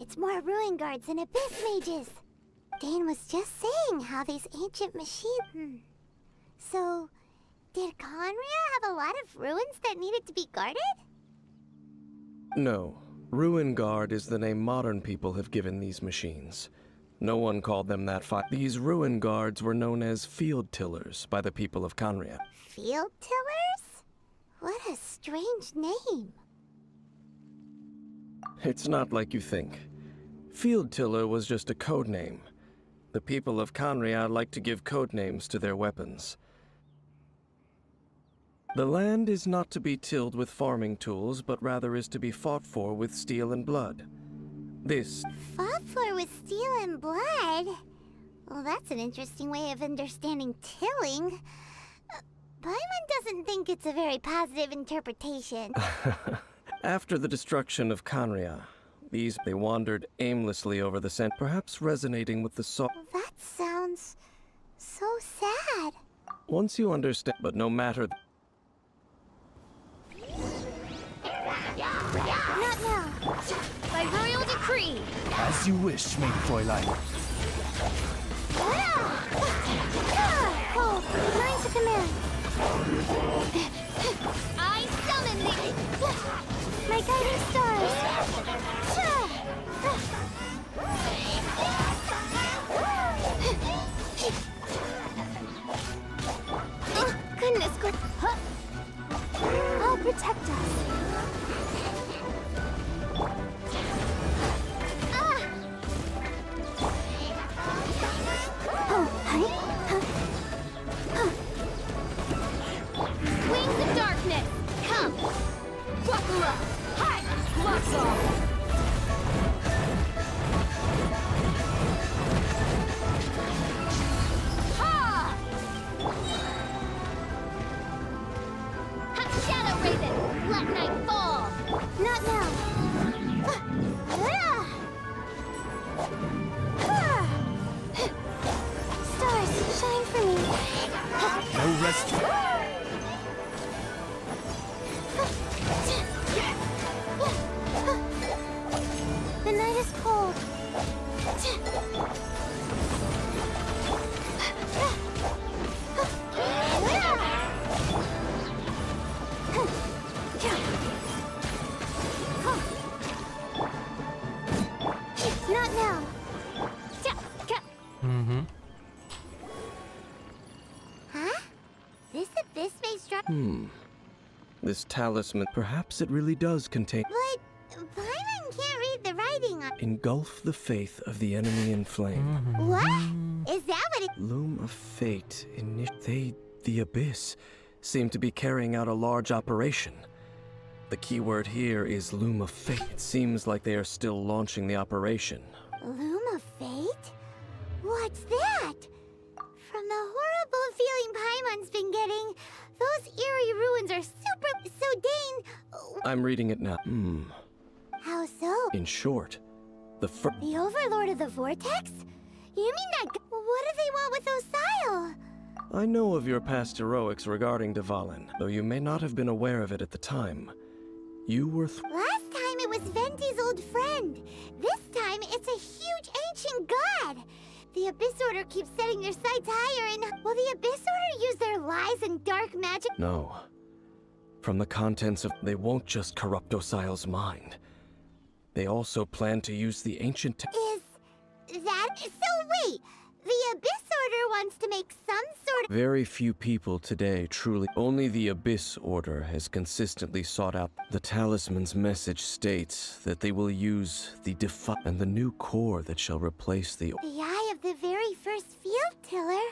It's more ruin guards and abyss mages. Dane was just saying how these ancient machines... So, did Conria have a lot of ruins that needed to be guarded? No. Ruin Guard is the name modern people have given these machines. No one called them that. These Ruin Guards were known as Field Tillers by the people of Conria. Field tillers? What a strange name. It's not like you think. Field Tiller was just a code name. The people of Conria like to give code names to their weapons. The land is not to be tilled with farming tools, but rather is to be fought for with steel and blood. This... Fought for with steel and blood? Well, that's an interesting way of understanding tilling. Paimon doesn't think it's a very positive interpretation. After the destruction of Conria, they wandered aimlessly over the scent, perhaps resonating with the song. That sounds so sad. Once you understand, but no matter... Not now. By royal decree! As you wish, maid Fräulein. Oh, mine to command. I summon thee! My guiding stars. Oh, goodness, good. I'll protect us. Wings of darkness! Come! Buckle up! Hi! Locks off! Ha! Shadow Raven! Let night fall! Not now. Stars, shine for me. No rest. they struck. This talisman, perhaps it really does contain. But Paimon can't read the writing on. Engulf the faith of the enemy in flame. What? Is that what it? Loom of fate. The abyss, seem to be carrying out a large operation. The key word here is Loom of Fate. It seems like they are still launching the operation. Loom of Fate? What's that? From the horrible feeling Paimon's been getting, those eerie ruins are super. So, Dane. I'm reading it now. How so? In short, the Overlord of the Vortex? You mean that? What do they want with Osile? I know of your past heroics regarding Dvalin, though you may not have been aware of it at the time. You were Last time it was Venti's old friend. This time it's a huge ancient god. The Abyss Order keeps setting their sights higher and... Will the Abyss Order use their lies and dark magic? No. From the contents of... They won't just corrupt Osile's mind. They also plan to use the ancient... Is that... So wait! The Abyss Order wants to make some sort of... Very few people today truly... Only the Abyss Order has consistently sought out... The talisman's message states that they will use the and the new core that shall replace the... The eye of the very first field tiller?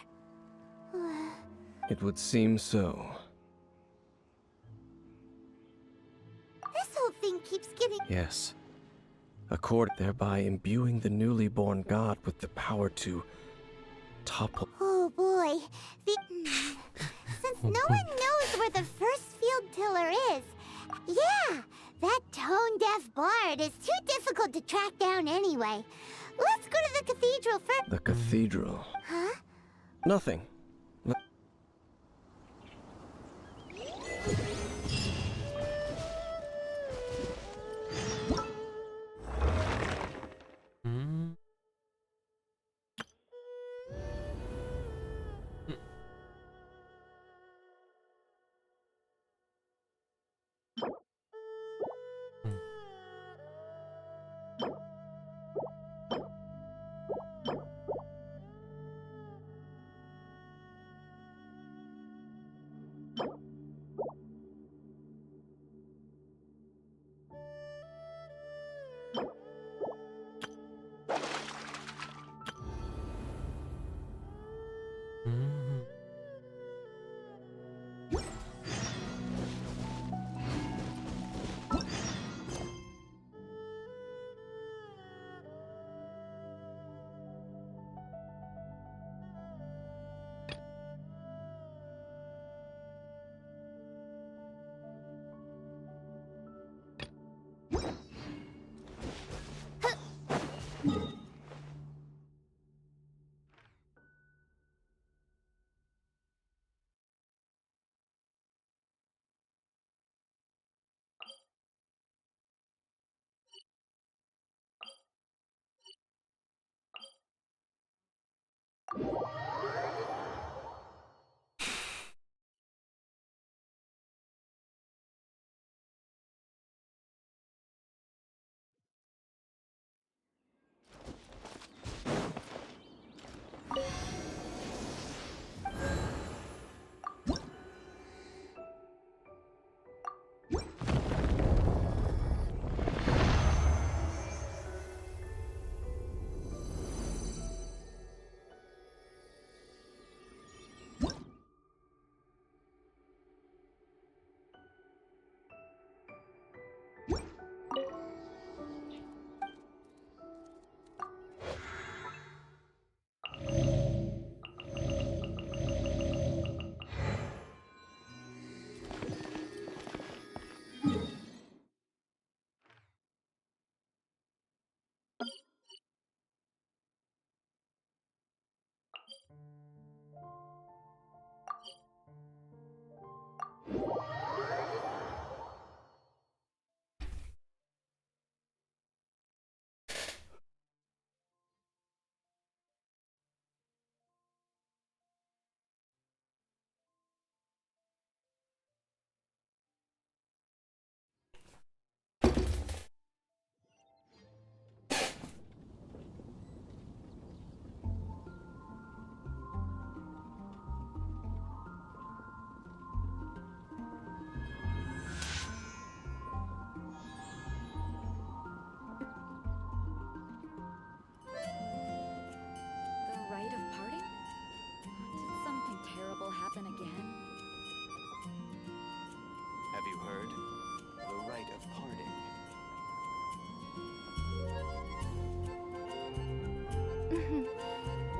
It would seem so. This whole thing keeps getting... Yes. Thereby imbuing the newly born god with the power to... topple... Oh boy. Since no one knows where the first field tiller is, yeah, that tone-deaf bard is too difficult to track down anyway. Let's go to the cathedral first. The cathedral. Huh? Nothing.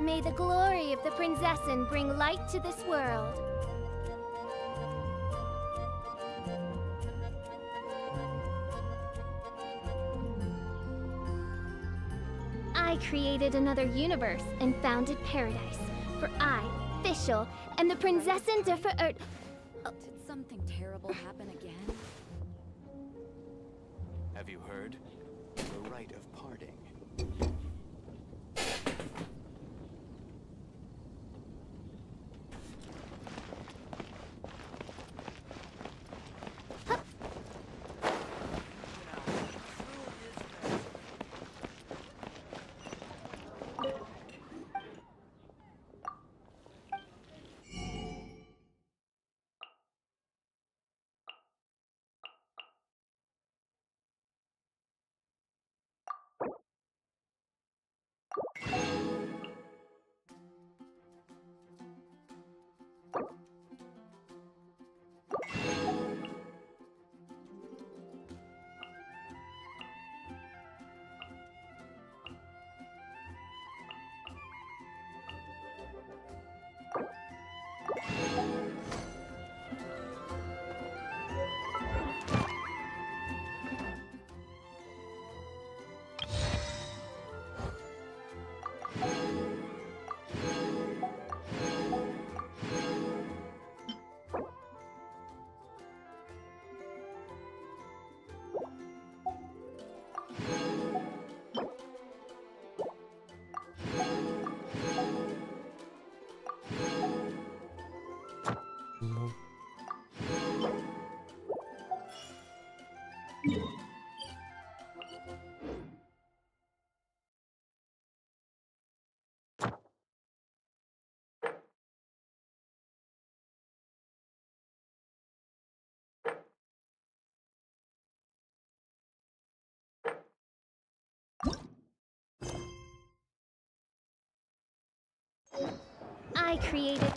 May the glory of the Prinzessin bring light to this world. I created another universe and founded paradise. For I, Fischl, and the Prinzessin de Ver... Did something terrible happen again? Have you heard? The rite of parting. Ну, I created...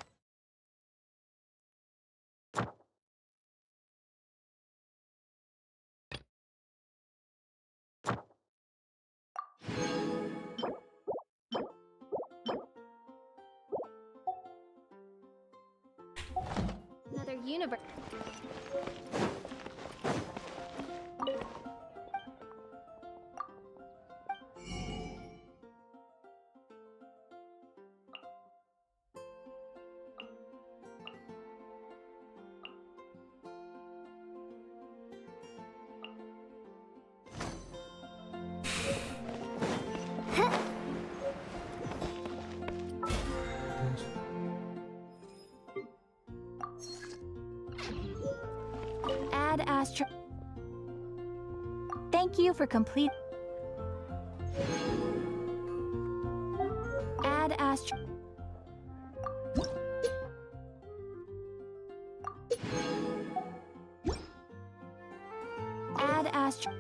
another universe. Add astro... Thank you for complete. Add astro... Add astro...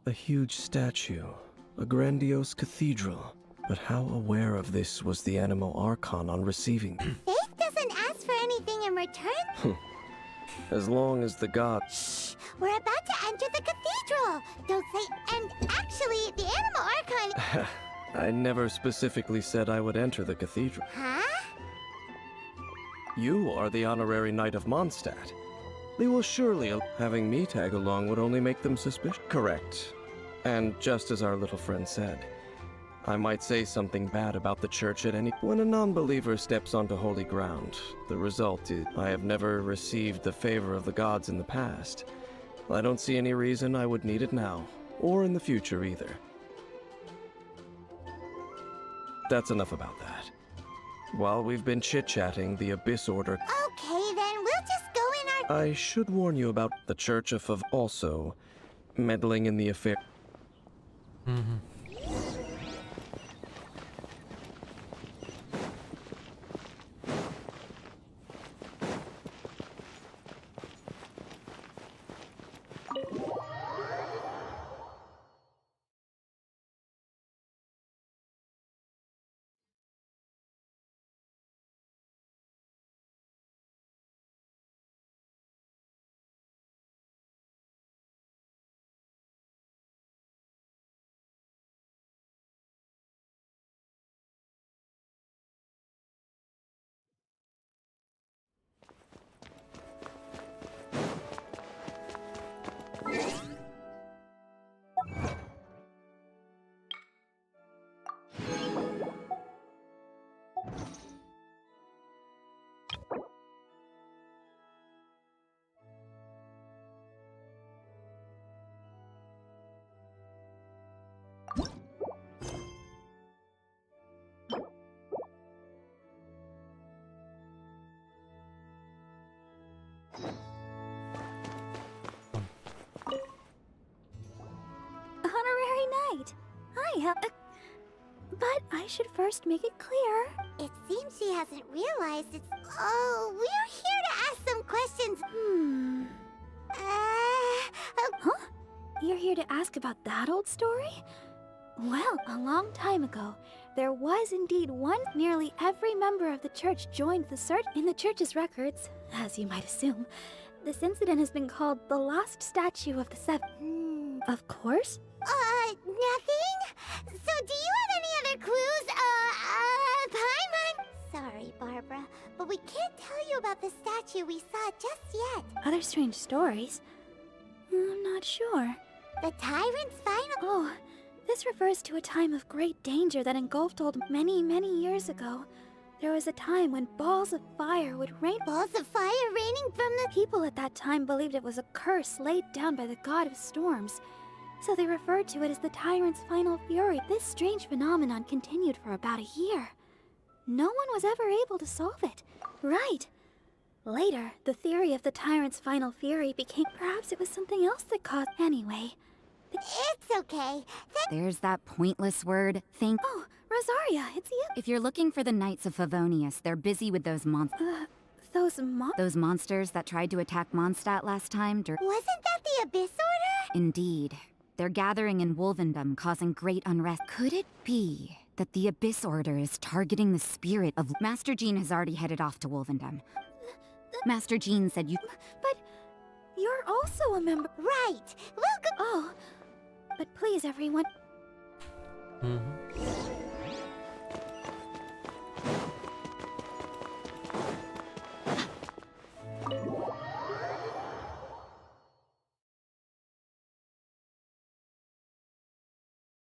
A huge statue, a grandiose cathedral. But how aware of this was the Animo Archon on receiving? Faith doesn't ask for anything in return. As long as the gods... Shh! We're about to enter the cathedral! Don't say... And actually, the Animo Archon... I never specifically said I would enter the cathedral. Huh? You are the honorary Knight of Mondstadt. They will surely... Having me tag along would only make them suspicious. Correct. And just as our little friend said, I might say something bad about the church at any... When a non-believer steps onto holy ground, the result is... I have never received the favor of the gods in the past. I don't see any reason I would need it now, or in the future either. That's enough about that. While we've been chit-chatting, the Abyss Order... Okay, then we'll just go in our... I should warn you about the Church of also meddling in the affair. Honorary Knight. Hi, but I should first make it clear. It seems she hasn't realized it's... Oh, we're here to ask some questions. Huh? You're here to ask about that old story? Well, a long time ago, there was indeed one. Nearly every member of the church joined the search. In the church's records, as you might assume, this incident has been called the Lost Statue of the Seven. Of course. Nothing? So do you have any other clues? Paimon? Sorry, Barbara, but we can't tell you about the statue we saw just yet. Other strange stories? I'm not sure. The Tyrant's final... Oh, this refers to a time of great danger that engulfed old many years ago. There was a time when balls of fire would rain. Balls of fire raining from the... People at that time believed it was a curse laid down by the god of storms. So they referred to it as the Tyrant's final fury. This strange phenomenon continued for about a year. No one was ever able to solve it. Right. Later, the theory of the Tyrant's final fury became... Perhaps it was something else that caused... Anyway. It's okay. There's that pointless word, think. Oh, Rosaria, it's you. If you're looking for the Knights of Favonius, they're busy with those Those monsters that tried to attack Mondstadt last time. Wasn't that the Abyss Order? Indeed. They're gathering in Wolvendom, causing great unrest. Could it be that the Abyss Order is targeting the spirit of... Master Jean has already headed off to Wolvendom. Master Jean said you... But you're also a member. Right! Welcome! Oh, but please, everyone.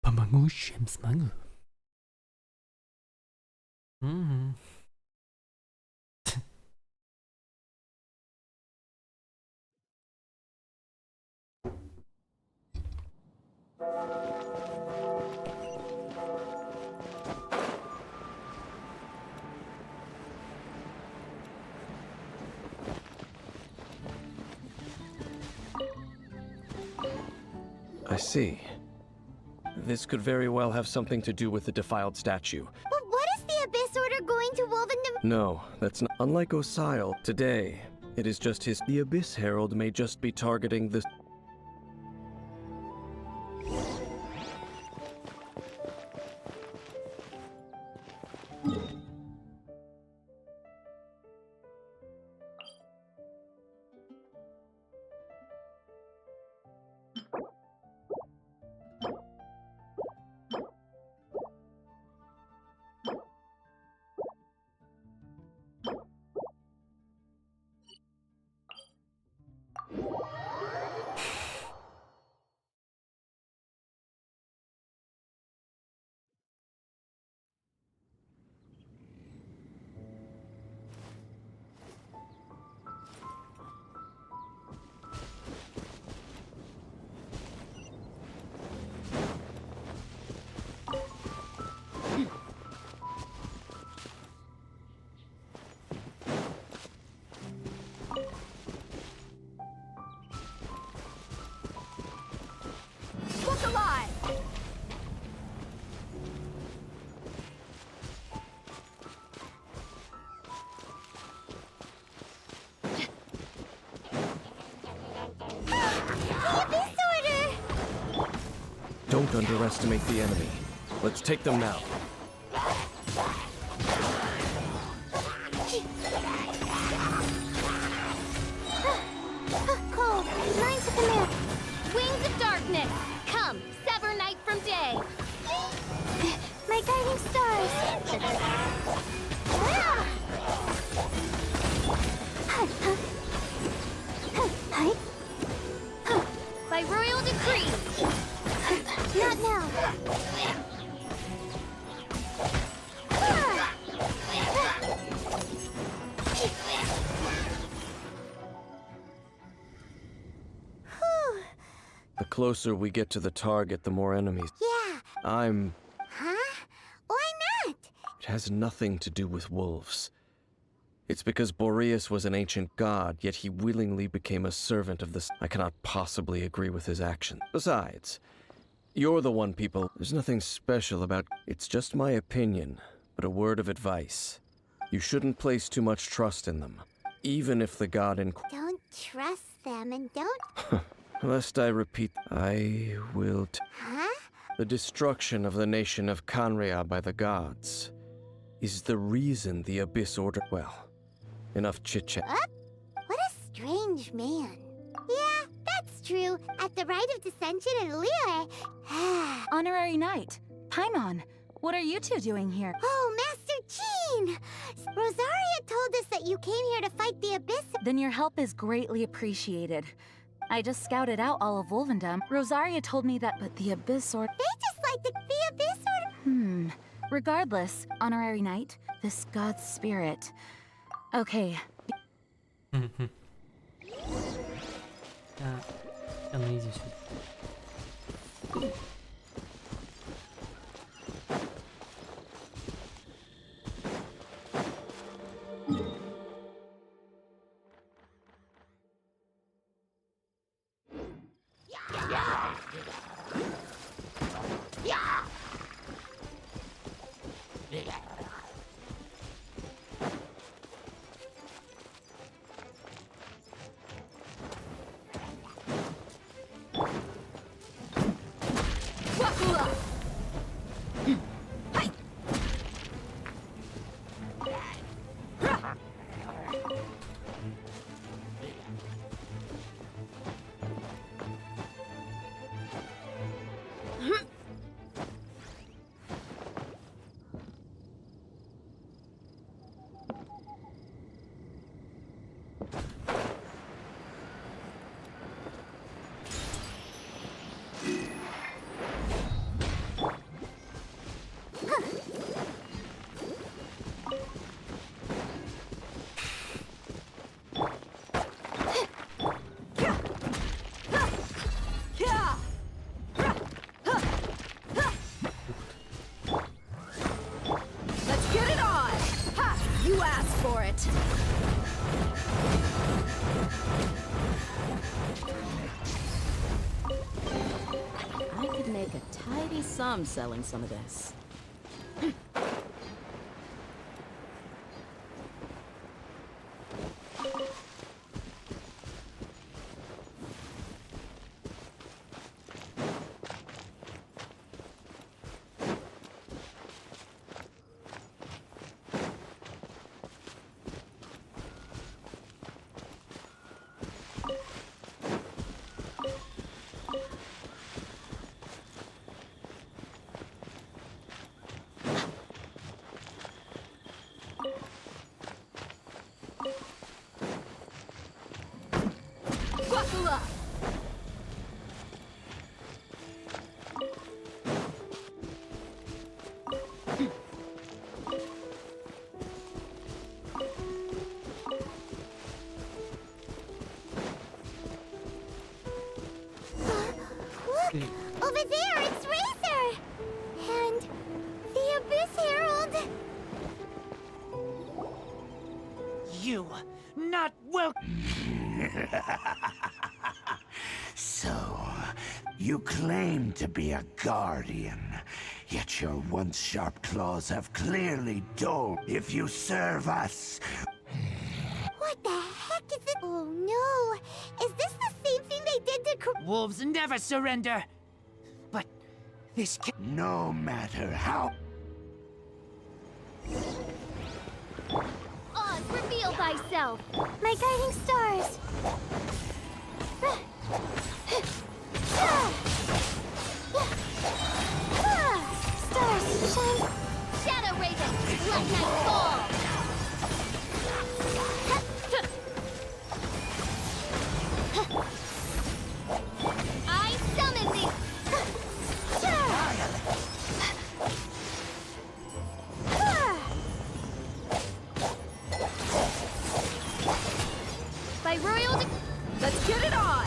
Помогу, чем смогу. I see. This could very well have something to do with the defiled statue. But what is the Abyss Order going to Wolvendom? No, that's not. Unlike Osile, today, it is just his. The Abyss Herald may just be targeting the. Look alive! The Abyss Order! Don't underestimate the enemy. Let's take them now. Cold, lines of command. Wings of darkness, come, sever night from day. My guiding stars. By royal decree. Not now. The closer we get to the target, the more enemies. Yeah. Huh? Why not? It has nothing to do with wolves. It's because Boreas was an ancient god, yet he willingly became a servant of the... I cannot possibly agree with his actions. Besides, you're the one people... There's nothing special about... It's just my opinion, but a word of advice. You shouldn't place too much trust in them, even if the god in... Don't trust them and don't... Lest I repeat, I will... Huh? The destruction of the nation of Canria by the gods is the reason the Abyss Order... Well, enough chit-chat. What a strange man. Yeah, that's true. At the rite of dissension in Liyue... Honorary Knight, Paimon, what are you two doing here? Oh, Master Jean! Rosaria told us that you came here to fight the Abyss... Then your help is greatly appreciated. I just scouted out all of Wolvendom. Rosaria told me that, but the Abyss Order... They just like the Abyss Order... Regardless, Honorary Knight, this god's spirit... Okay. Она иди сюда. it. I could make a tidy sum selling some of this. Buckle up! Look! Over there, it's Razor! And the Abyss Herald! You, not well. So, you claim to be a guardian, yet your once sharp claws have clearly dulled. If you serve us, What the heck is it? Oh no! Is this the same thing they did to Wolves never surrender. But this can no matter how. Oz, reveal thyself! My guiding stars! Stars, shine! Shadow Raven, let night fall! I summon thee! By royal Let's get it on!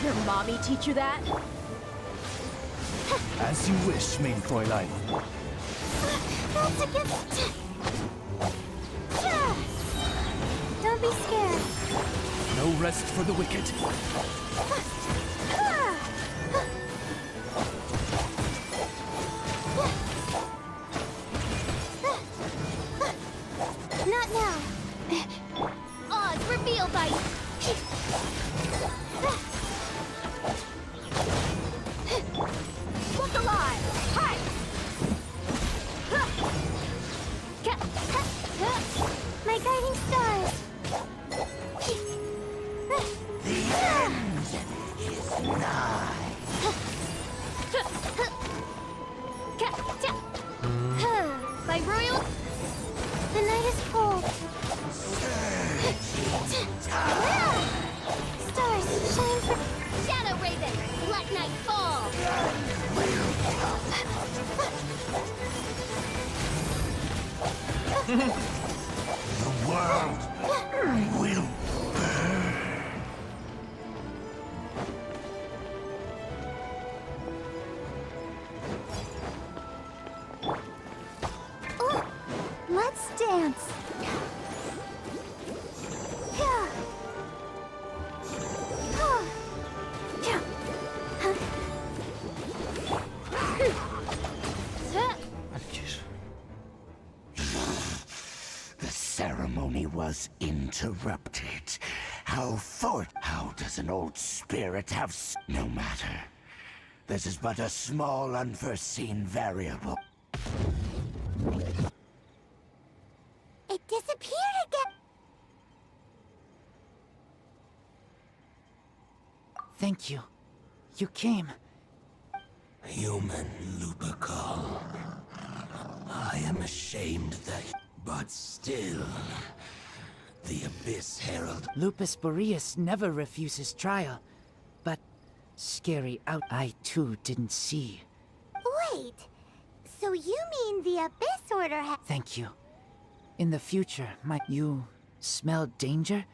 Your mommy teach you that? As you wish, main Fräulein. That's a gift! Don't be scared. No rest for the wicked. Not now. Oz, reveal thy... Look alive! Hi! My guiding stars! The end is nigh. By royal... The night is cold. Stars, shine for... Shadow Raven, let night fall! The world will burn. Oh, let's dance. Yeah. Oh. Yeah. The ceremony was interrupted. How does an old spirit have no matter. This is but a small unforeseen variable. It disappeared again. Thank you. You came. Human Lupercal. I am ashamed that... But still... The Abyss Herald... Lupus Boreas never refuses trial. But... scary out... I too didn't see. Wait. So you mean the Abyss Order Thank you. In the future, you smell danger?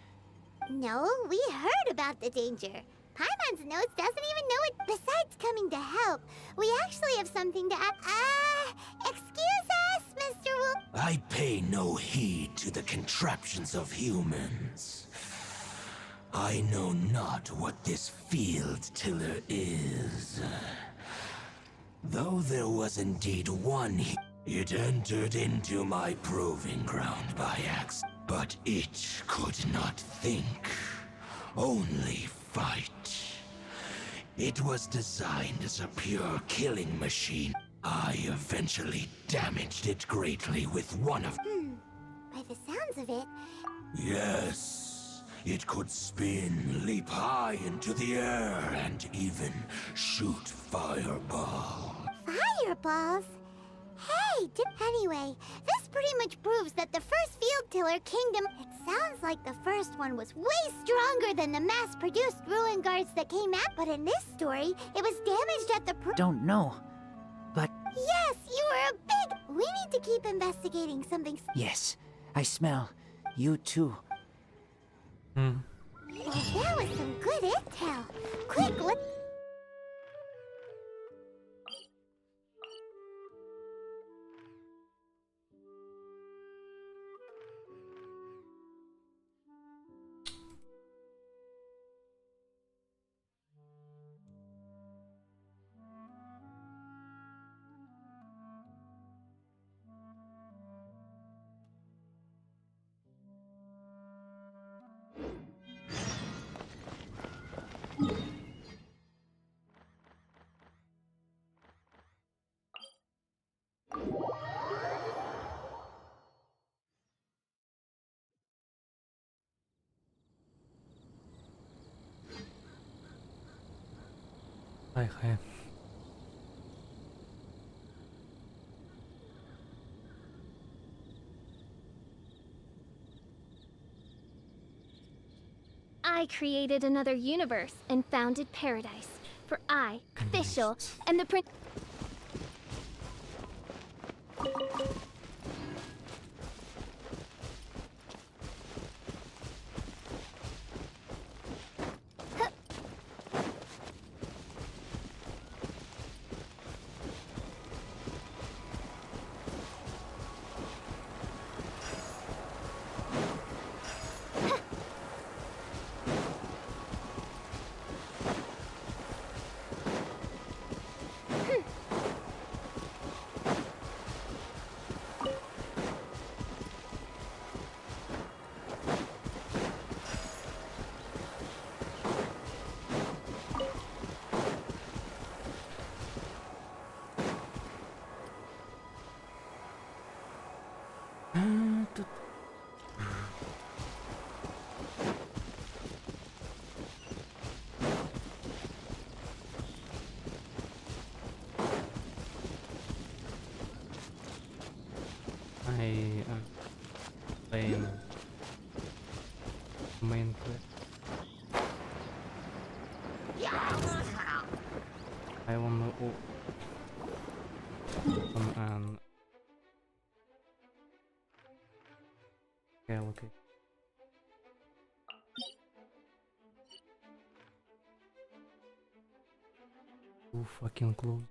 No, we heard about the danger. Paimon's notes doesn't even know it. Besides coming to help, we actually have something to excuse us, Mr. Wolf. I pay no heed to the contraptions of humans. I know not what this field tiller is. Though there was indeed one, it entered into my proving ground by accident. But it could not think, only fight. It was designed as a pure killing machine. I eventually damaged it greatly with one of... By the sounds of it... Yes, it could spin, leap high into the air, and even shoot fireballs. Fireballs? Hey, anyway, this pretty much proves that the first field tiller kingdom... It sounds like the first one was way stronger than the mass-produced ruin guards that came out. But in this story, it was damaged at the... Don't know, but... Yes, you were a big... We need to keep investigating something... Yes, I smell you too. Well, that was some good intel. Quick, let's... Hi. I created another universe and founded paradise. For I, official, and the prince. I playing main quest. I wanna open an okay. Too fucking close.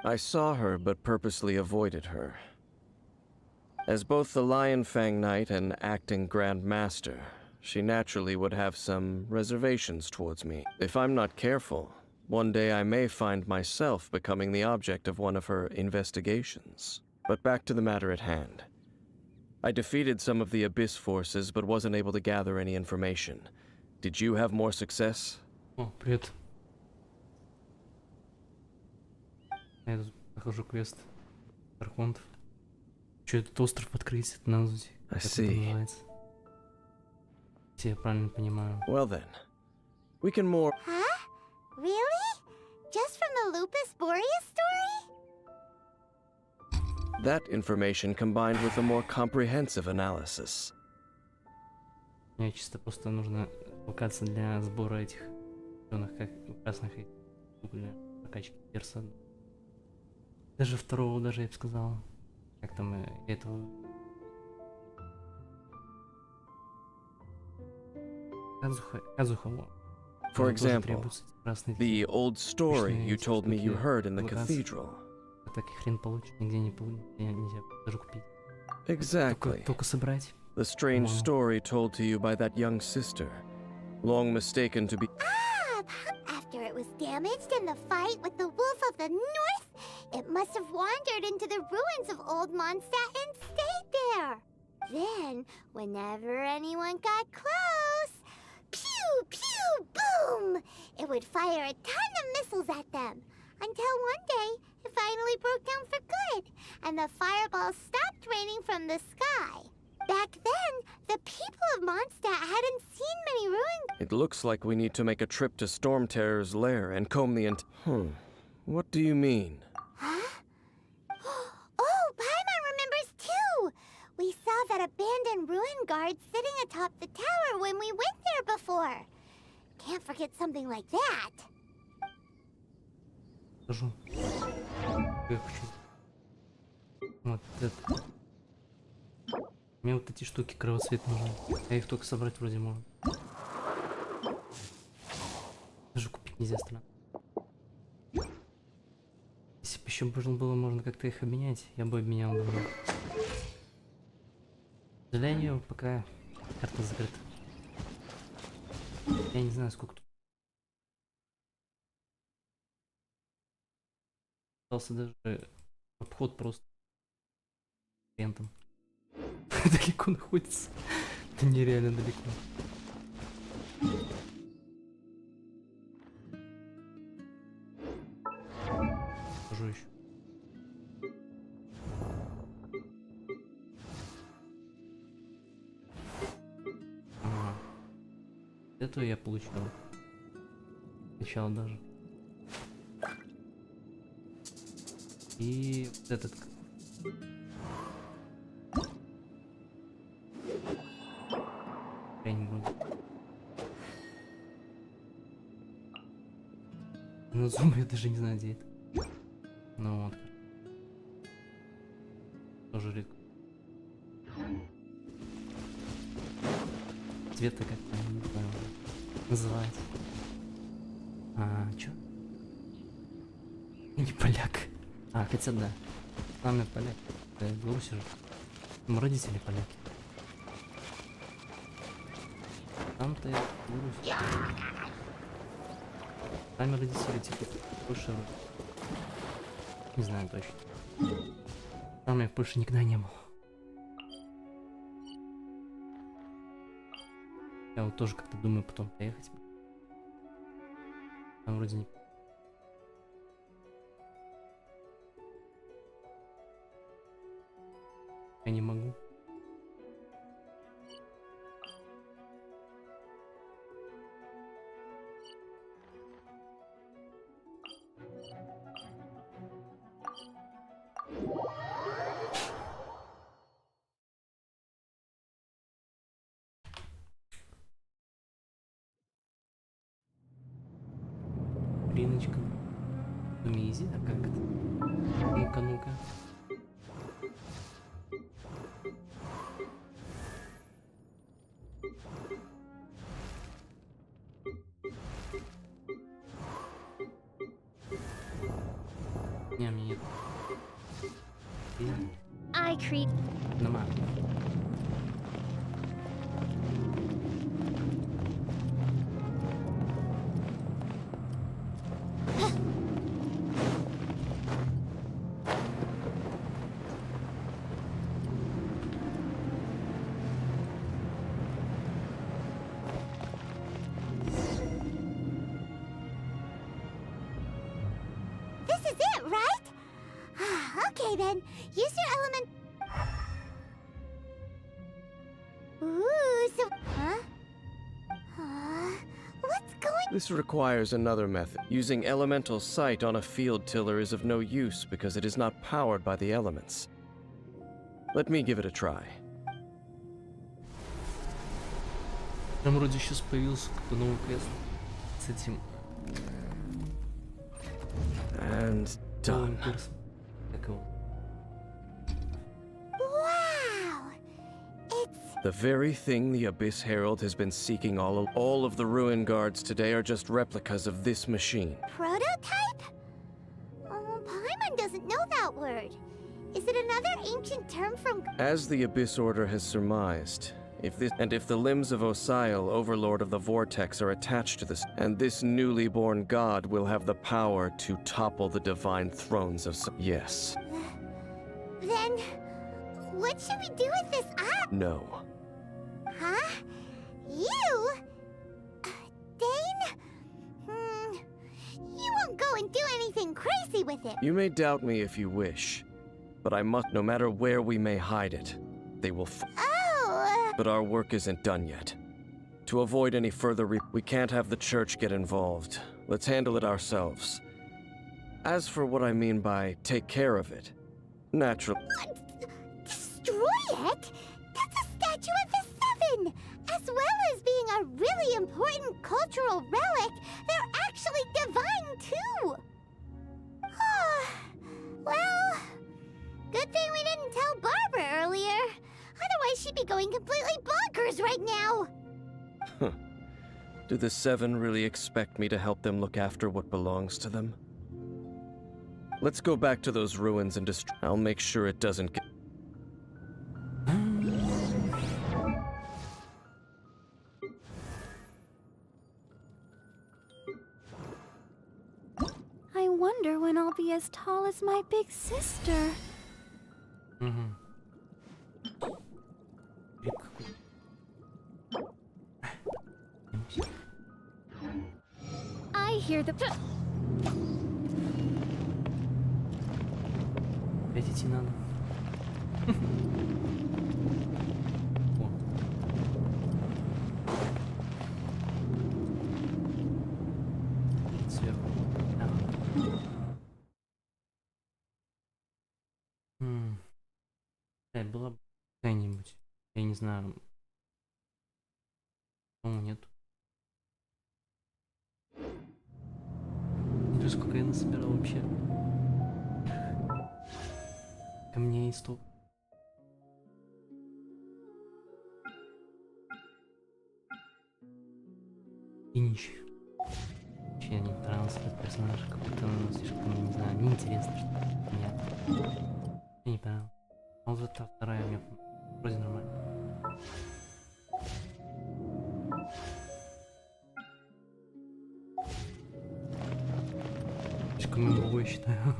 I saw her, but purposely avoided her. As both the Lion Fang Knight and acting Grand Master, she naturally would have some reservations towards me. If I'm not careful, one day I may find myself becoming the object of one of her investigations. But back to the matter at hand. I defeated some of the Abyss forces, but wasn't able to gather any information. Did you have more success? О, привет. Я тут прохожу квест Архонтов. Че этот остров открыть, это назвать? I see. Если я правильно понимаю. Well then, we can more... Huh? Really? Just from the Lupus Boreas story? That information combined with a more comprehensive analysis. Мне чисто просто нужно локация для сбора этих зеленых, как красных для прокачки перса. Даже второго, даже я бы сказал. Как там этого. Казуха. For example, the old story you told me you heard in the cathedral. Такой хрен получишь, нигде не нельзя даже купить. Exactly. Только собрать. The strange story told to you by that young sister, long mistaken to be... After it was damaged in the fight with the Wolf of the North, it must have wandered into the ruins of Old Mondstadt and stayed there. Then, whenever anyone got close, pew, pew, boom! It would fire a ton of missiles at them. Until one day, it finally broke down for good, and the fireballs stopped raining from the sky. Back then, the people of Mondstadt hadn't seen many ruins. It looks like we need to make a trip to Storm Terror's lair and comb the What do you mean? Huh? Oh, Paimon remembers too! We saw that abandoned ruin guard sitting atop the tower when we went there before. Can't forget something like that. Скажу. Я хочу. Вот это. Мне вот эти штуки кровоцвет нужны. А их только собрать вроде можно. Даже купить нельзя странно. Если бы еще было можно как-то их обменять, я бы обменял. К сожалению, пока карта закрыта. Я не знаю, сколько тут. Остался даже обход просто клиентом. Далеко находится. Это нереально далеко. Скажу еще. Ага. Это я получил. Сначала даже. И вот этот. На зум я даже не знаю, где это. Ну вот. Тоже редко. Цвета как-то не знаю называть. Чё? Не поляк. Хотя да. Сам я поляк. Я в Беларуси же. Там родители поляки. Там-то я в Беларуси. Сами родители типа Польши. Не знаю точно. Там я в Польше никогда не был. Я вот тоже как-то думаю потом поехать. Там вроде не... Я не могу. Риночка. Мизи, а как это? Ну-ка, ну-ка. Не, мне нет. I creep. Нормально. This is it, right? Okay then, use your element. Ooh, so... Huh? This requires another method. Using elemental sight on a field tiller is of no use because it is not powered by the elements. Let me give it a try. Там вроде сейчас появился какой-то новый квест с этим And новым done. персом. Как его? Wow! It's The very thing the Abyss Herald has been seeking all of the ruin guards today are just replicas of this machine. prototype? Oh, Paimon doesn't know that word. Is it another ancient term from... As the Abyss Order has surmised, if the limbs of Osial, Overlord of the Vortex, are attached to this, and this newly born god will have the power to topple the divine thrones of yes. Then... what should we do with this app? No. Huh? You? Dane? You won't go and do anything crazy with it. You may doubt me if you wish, but I must, no matter where we may hide it, they will But our work isn't done yet. To avoid any further we can't have the church get involved. Let's handle it ourselves. As for what I mean by take care of it, naturally. Destroy it? That's a statue of the Seven! As well as being a really important cultural relic, they're actually divine too! Well, good thing we didn't tell Barbara earlier. Otherwise she'd be going completely bonkers right now! Do the Seven really expect me to help them look after what belongs to them? Let's go back to those ruins and I'll make sure it doesn't get... I wonder when I'll be as tall as my big sister. I hear the... Опять идти надо. О. Сверху. Была бы какая-нибудь, я не знаю. По-моему, нет. Не знаю, сколько я насобирал вообще. Камней стоп. И ничего. Вообще не понравился этот персонаж, какой-то он слишком, не знаю, неинтересно, что ли. Нет. Мне не понравилось. А вот эта вторая мне вроде нормально. Слишком имбовой, считаю.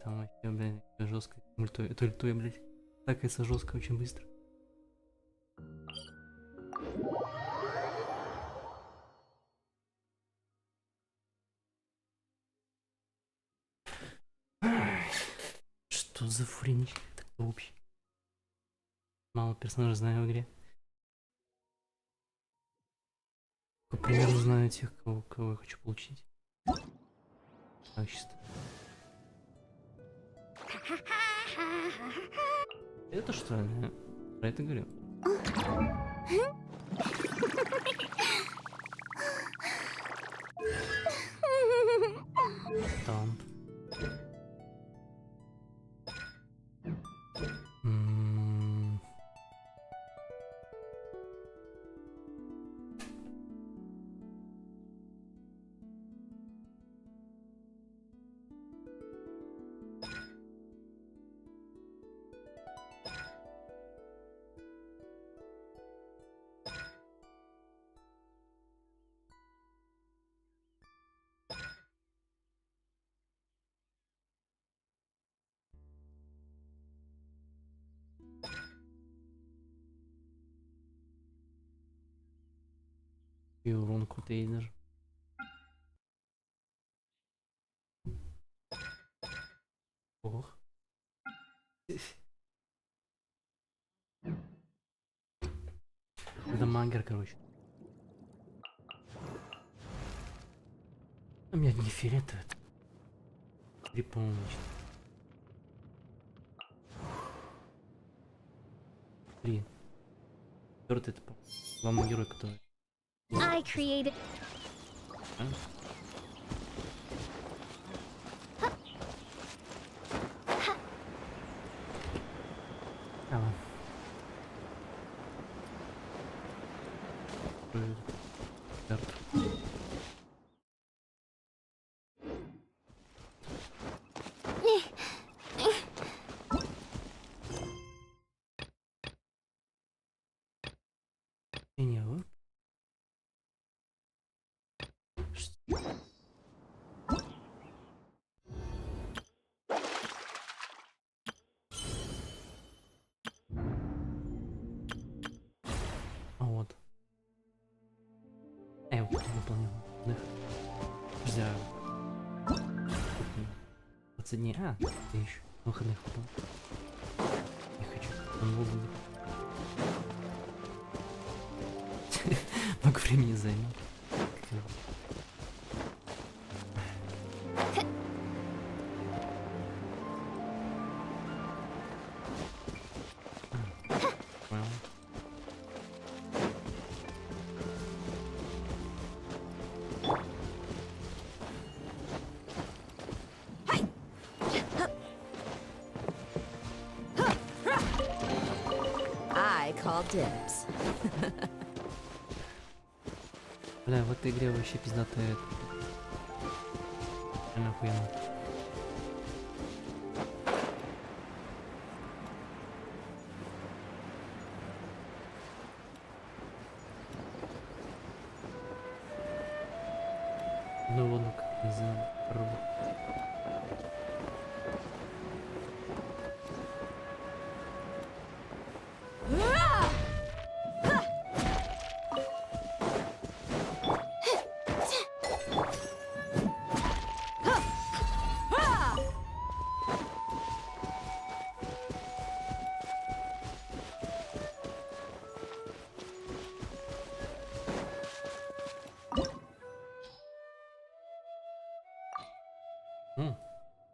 Там вообще, блядь, жестко. Ультой, блядь. Такается жестко, очень быстро. Что за фуриничка такая вообще? Мало персонажей знаю в игре. Только примерно знаю тех, кого я хочу получить. Качество. Это что ли? Я про это говорю. Талант. И урон крутый даже. Ох. Дамагер, короче. У меня не фиолетовый. Три, по-моему. Три. Четвертый это главный герой, который... I created. А? А, ладно. Карту. Не, вот. А вот. Я вот выполнил. Нельзя. 20 дней. А, ты еще выходных потом. Не хочу. Он выглядит. Много времени займет. I call dibs. Бля, в этой игре вообще пиздатая. Охуенно. Ну вот, как не знаю, пробую.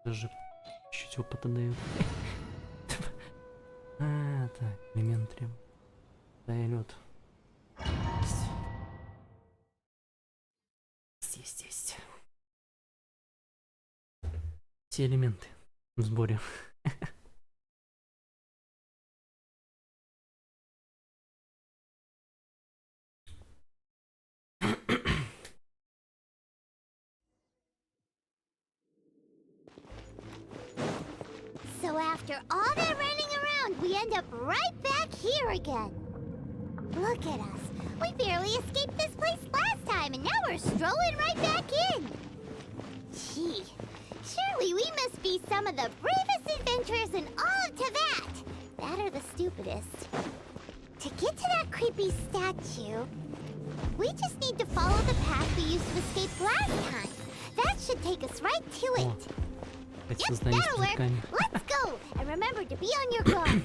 Даже чуть опыта дают. А, так, элемент требует. Да, и лед. Есть. Все элементы в сборе. So after all that running around, we end up right back here again. Look at us. We barely escaped this place last time, and now we're strolling right back in. Gee, surely we must be some of the bravest adventurers in all of Teyvat. That or the stupidest. To get to that creepy statue, we just need to follow the path we used to escape last time. That should take us right to it. Yep, that'll work. Let's go, and remember to be on your guard.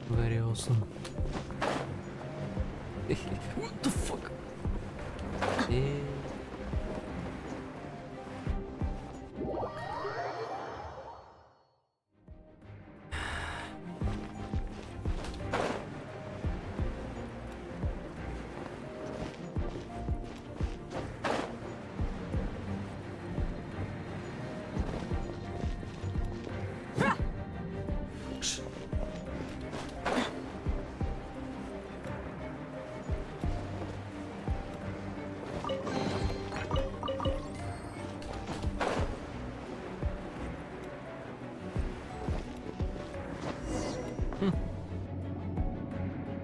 Very awesome. What the fuck?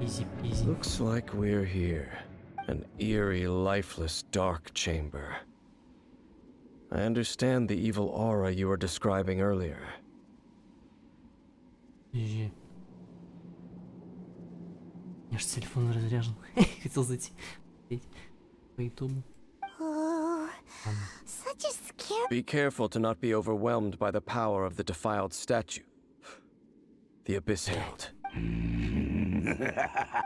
Easy peasy. Looks like we're here. An eerie, lifeless, dark chamber. I understand the evil aura you were describing earlier. Подожди. У меня же телефон разряжен. Хотел зайти по ютубу. Oh, such a scare. Be careful to not be overwhelmed by the power of the defiled statue. The Abyss Herald.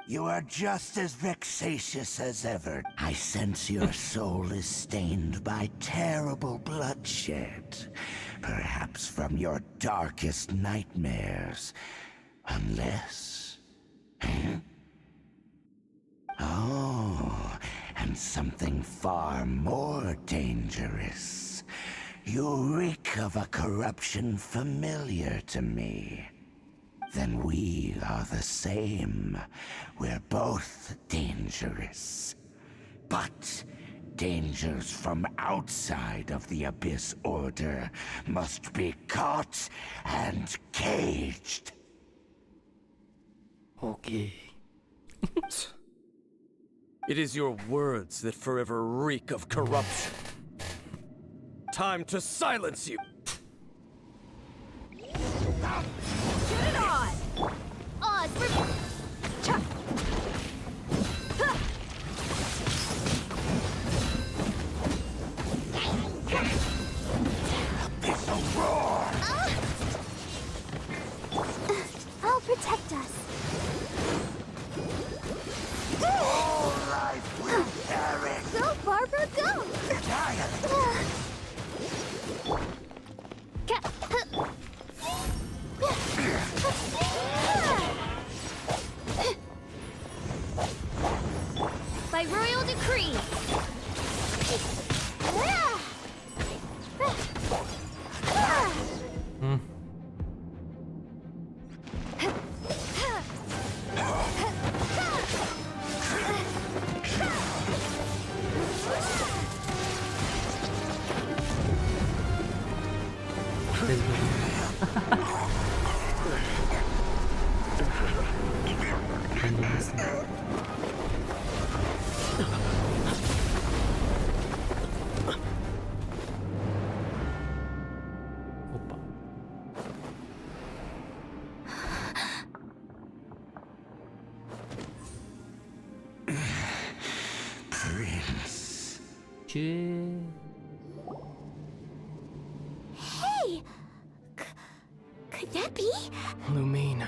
You are just as vexatious as ever. I sense your soul is stained by terrible bloodshed. Perhaps from your darkest nightmares. Unless... Huh? Oh, and something far more dangerous. You reek of a corruption familiar to me. Then we are the same. We're both dangerous. But dangers from outside of the Abyss Order must be caught and caged. Okay. It is your words that forever reek of corruption. Time to silence you! Get it on! Oz, Cha! Abyssal roar! I'll protect us. All life will perish! Go, Barbara, go! By royal decree. Опа. Prince. Че? Hey! Could that be? Lumine.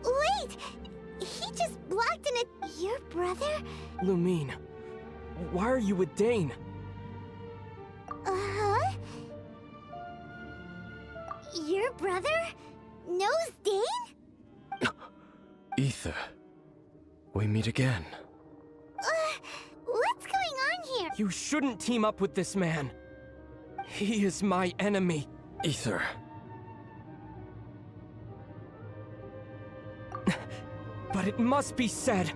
Wait! He just blocked in a... Your brother? Lumine. Why are you with Dane? Uh-huh? Your brother knows Dane? Ether. We meet again. What's going on here? You shouldn't team up with this man. He is my enemy. Ether. But it must be said.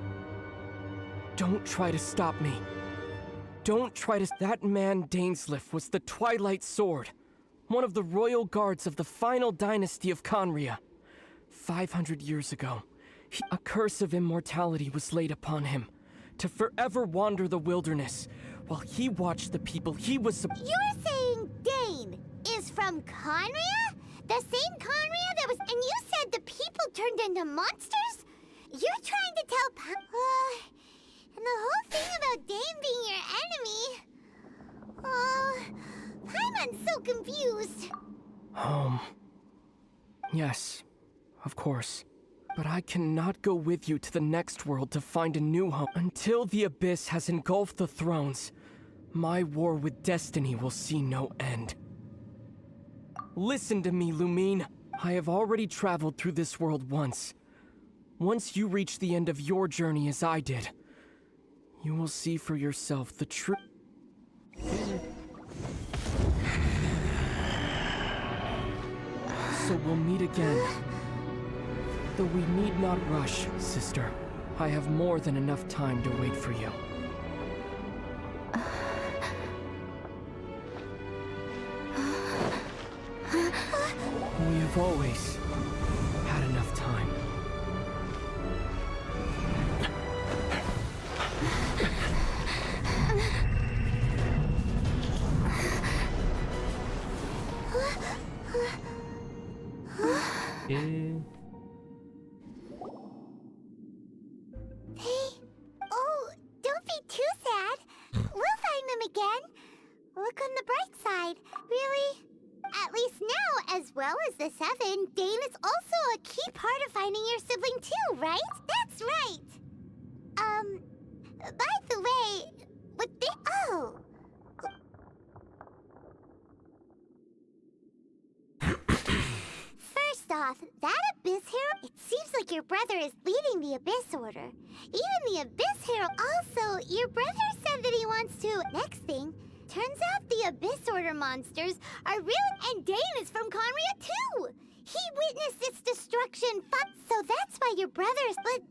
Don't try to stop me. Don't try to... That man Dainsleif was the Twilight Sword. One of the royal guards of the final dynasty of Conria. 500 years ago, a curse of immortality was laid upon him. To forever wander the wilderness, while he watched the people he was... You're saying Dane is from Conria? The same Conria that was... And you said the people turned into monsters? You're trying to tell and the whole thing about Dane being your enemy... I'm so confused. Yes, of course. But I cannot go with you to the next world to find a new home. Until the Abyss has engulfed the thrones, my war with destiny will see no end. Listen to me, Lumine. I have already traveled through this world once. Once you reach the end of your journey as I did, you will see for yourself the truth. So we'll meet again. Though we need not rush, sister. I have more than enough time to wait for you. We have always had enough time. Э, Oh, don't be too sad. We'll find them again. Look on the bright side. Really? At least now, as well as the Seven, Dane is also a key part of finding your sibling too, right? That's right. By the way, what they... Oh! First off, that Abyss Hero, it seems like your brother is leading the Abyss Order. Even the Abyss Hero, also, your brother said that he wants to... Next thing, turns out the Abyss Order monsters are real, and Dane is from Conria too! He witnessed its destruction, so that's why your brothers... But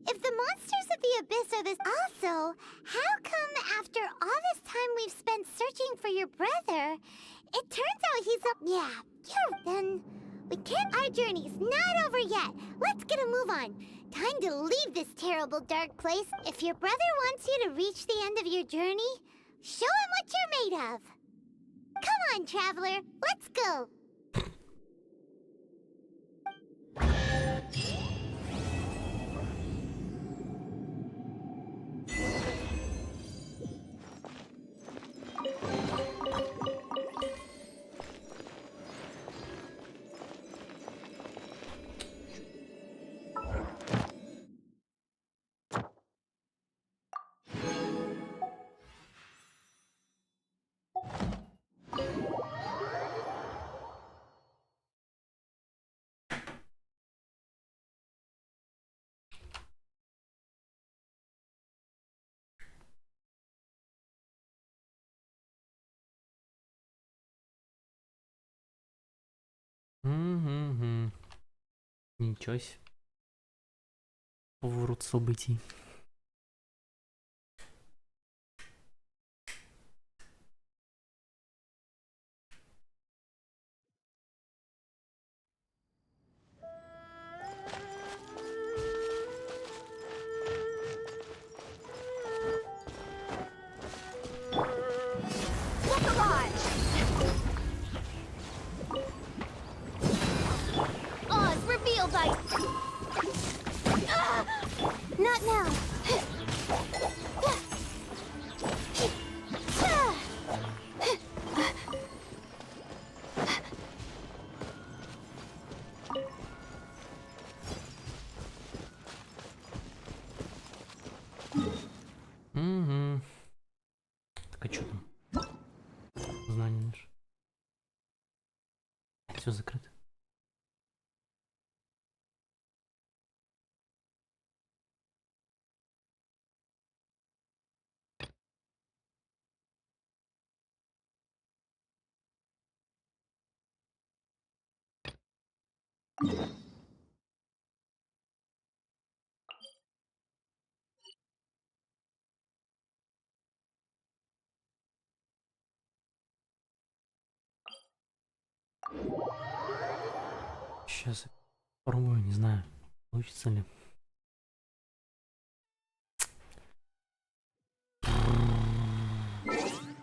if the monsters of the Abyss are this... Also, how come after all this time we've spent searching for your brother, it turns out he's up... Yeah, then... We can't... Our journey's not over yet. Let's get a move on. Time to leave this terrible dark place. If your brother wants you to reach the end of your journey, show him what you're made of. Come on, traveler. Let's go. Угу. Ничего себе. Поворот событий. Oz, reveal by... Not now. Угу. Так, а что там? Знание наше. Все закрыто. Сейчас попробую, не знаю, получится ли.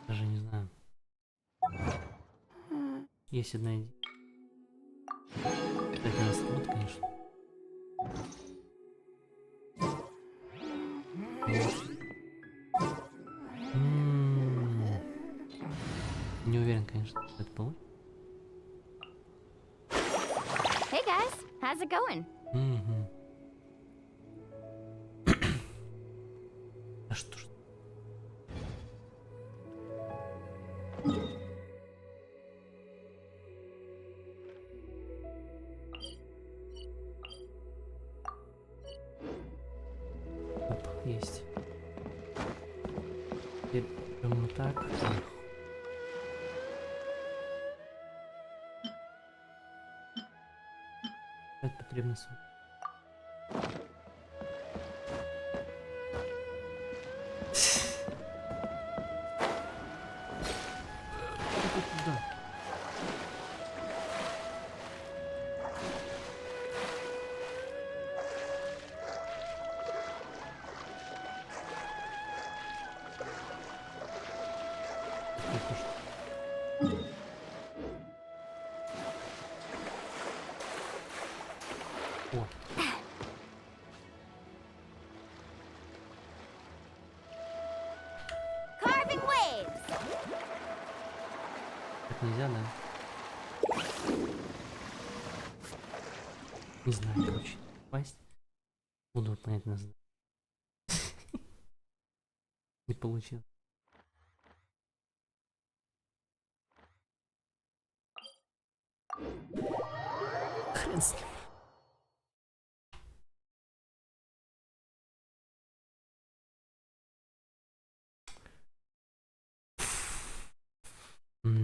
Даже не знаю. Есть одна идея. Кстати, нас вот, конечно. Не уверен, конечно, что это получится. Hey guys, how's it going? А что ж? Оп, есть. Теперь прямо так. Опять потребно свой. О, Carving waves. так нельзя, да? Не знаю, короче, попасть. Буду понятно знать. Не получил. Хрен с ним.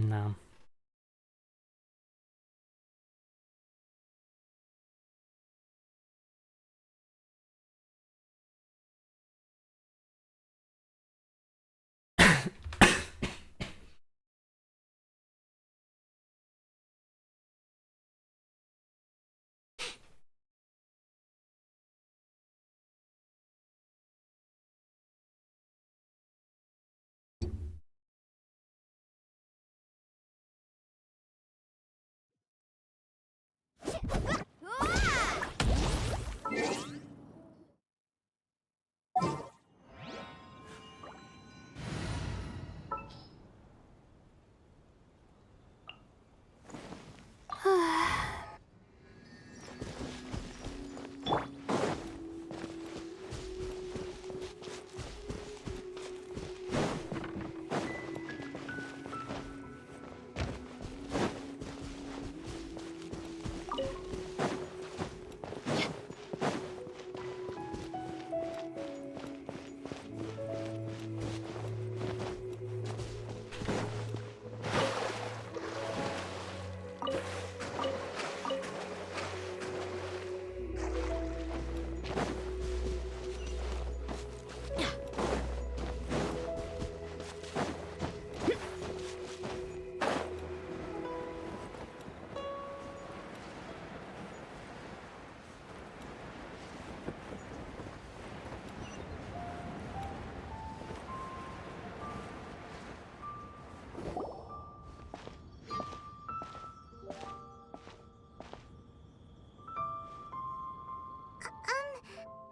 Да.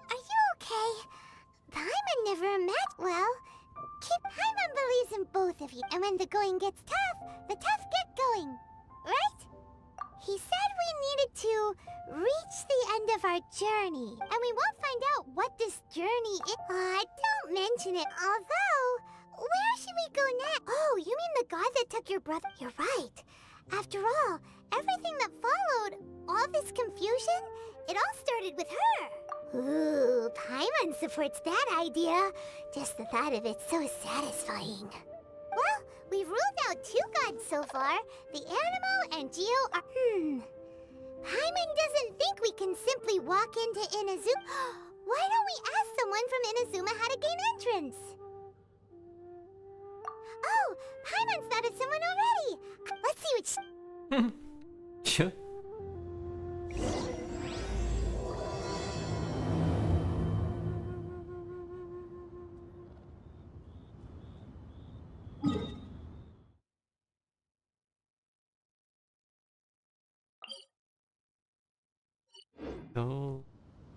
Are you okay? Paimon never met well. Paimon believes in both of you, and when the going gets tough, the tough get going. Right? He said we needed to reach the end of our journey, and we won't find out what this journey is. Don't mention it. Although, where should we go next? Oh, you mean the god that took your brother? You're right. After all, everything that followed, all this confusion, it all started with her. Ooh, Paimon supports that idea. Just the thought of it's so satisfying. Well, we've ruled out 2 gods so far. The Animo and Geo are... Paimon doesn't think we can simply walk into Inazuma. Why don't we ask someone from Inazuma how to gain entrance? Oh, Paimon's thought of someone already. Let's see what she... Чё? Чё?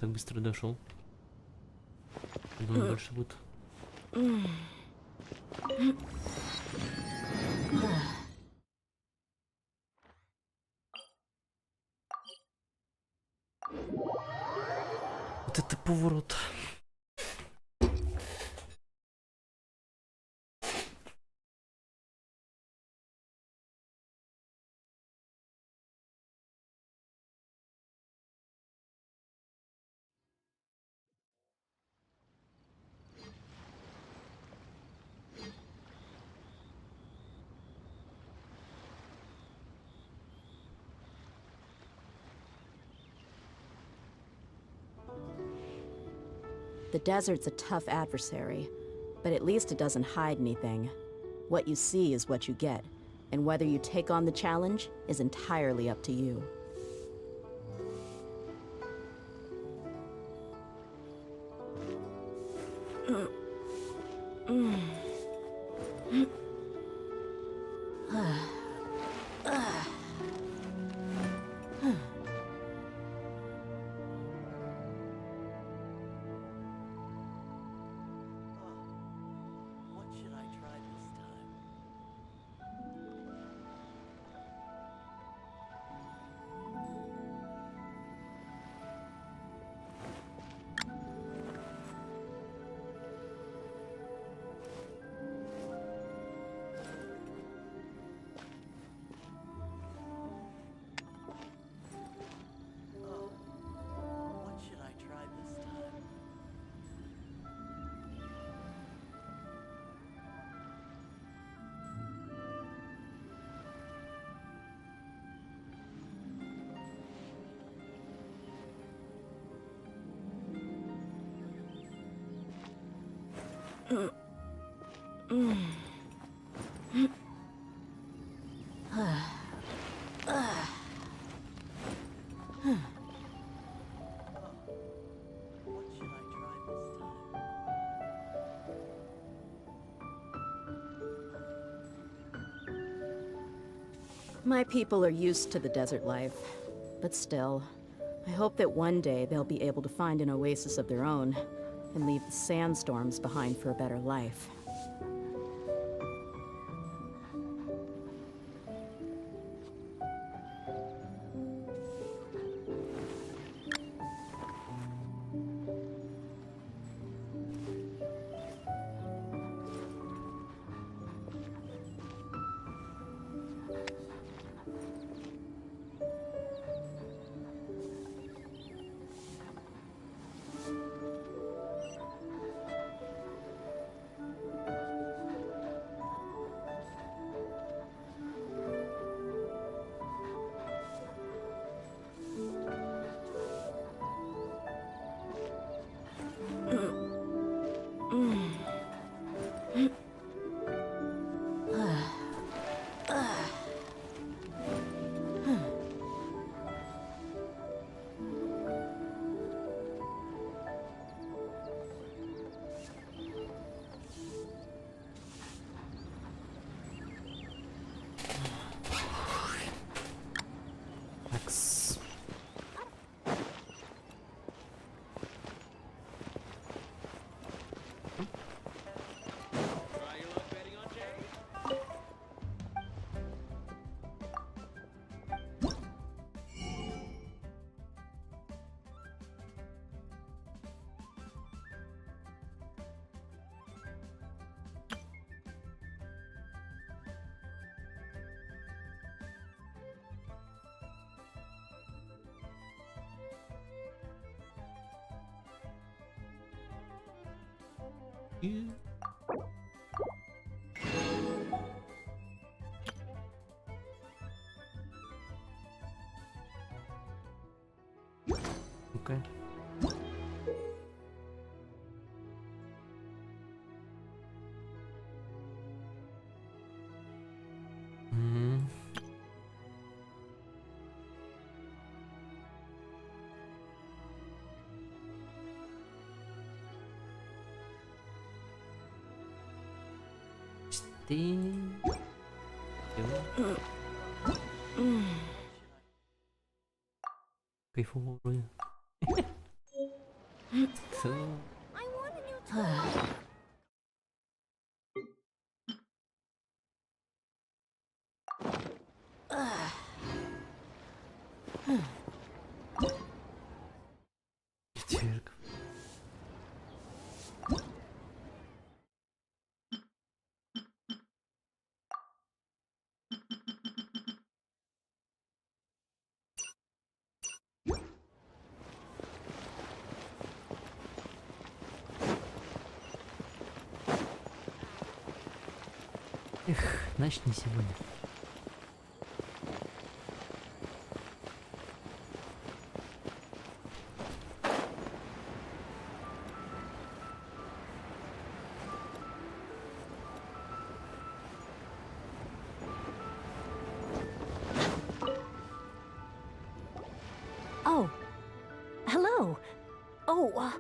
Так быстро дошел. Думаю, больше будет. Вот это поворот. The desert's a tough adversary, but at least it doesn't hide anything. What you see is what you get, and whether you take on the challenge is entirely up to you. My people are used to the desert life, but still, I hope that one day they'll be able to find an oasis of their own and leave the sandstorms behind for a better life. X. You. Okay. Hmm. Cây phố rồi. So. I want a new toy. Черк. Эх, значит не сегодня. Oh. Hello. Oh,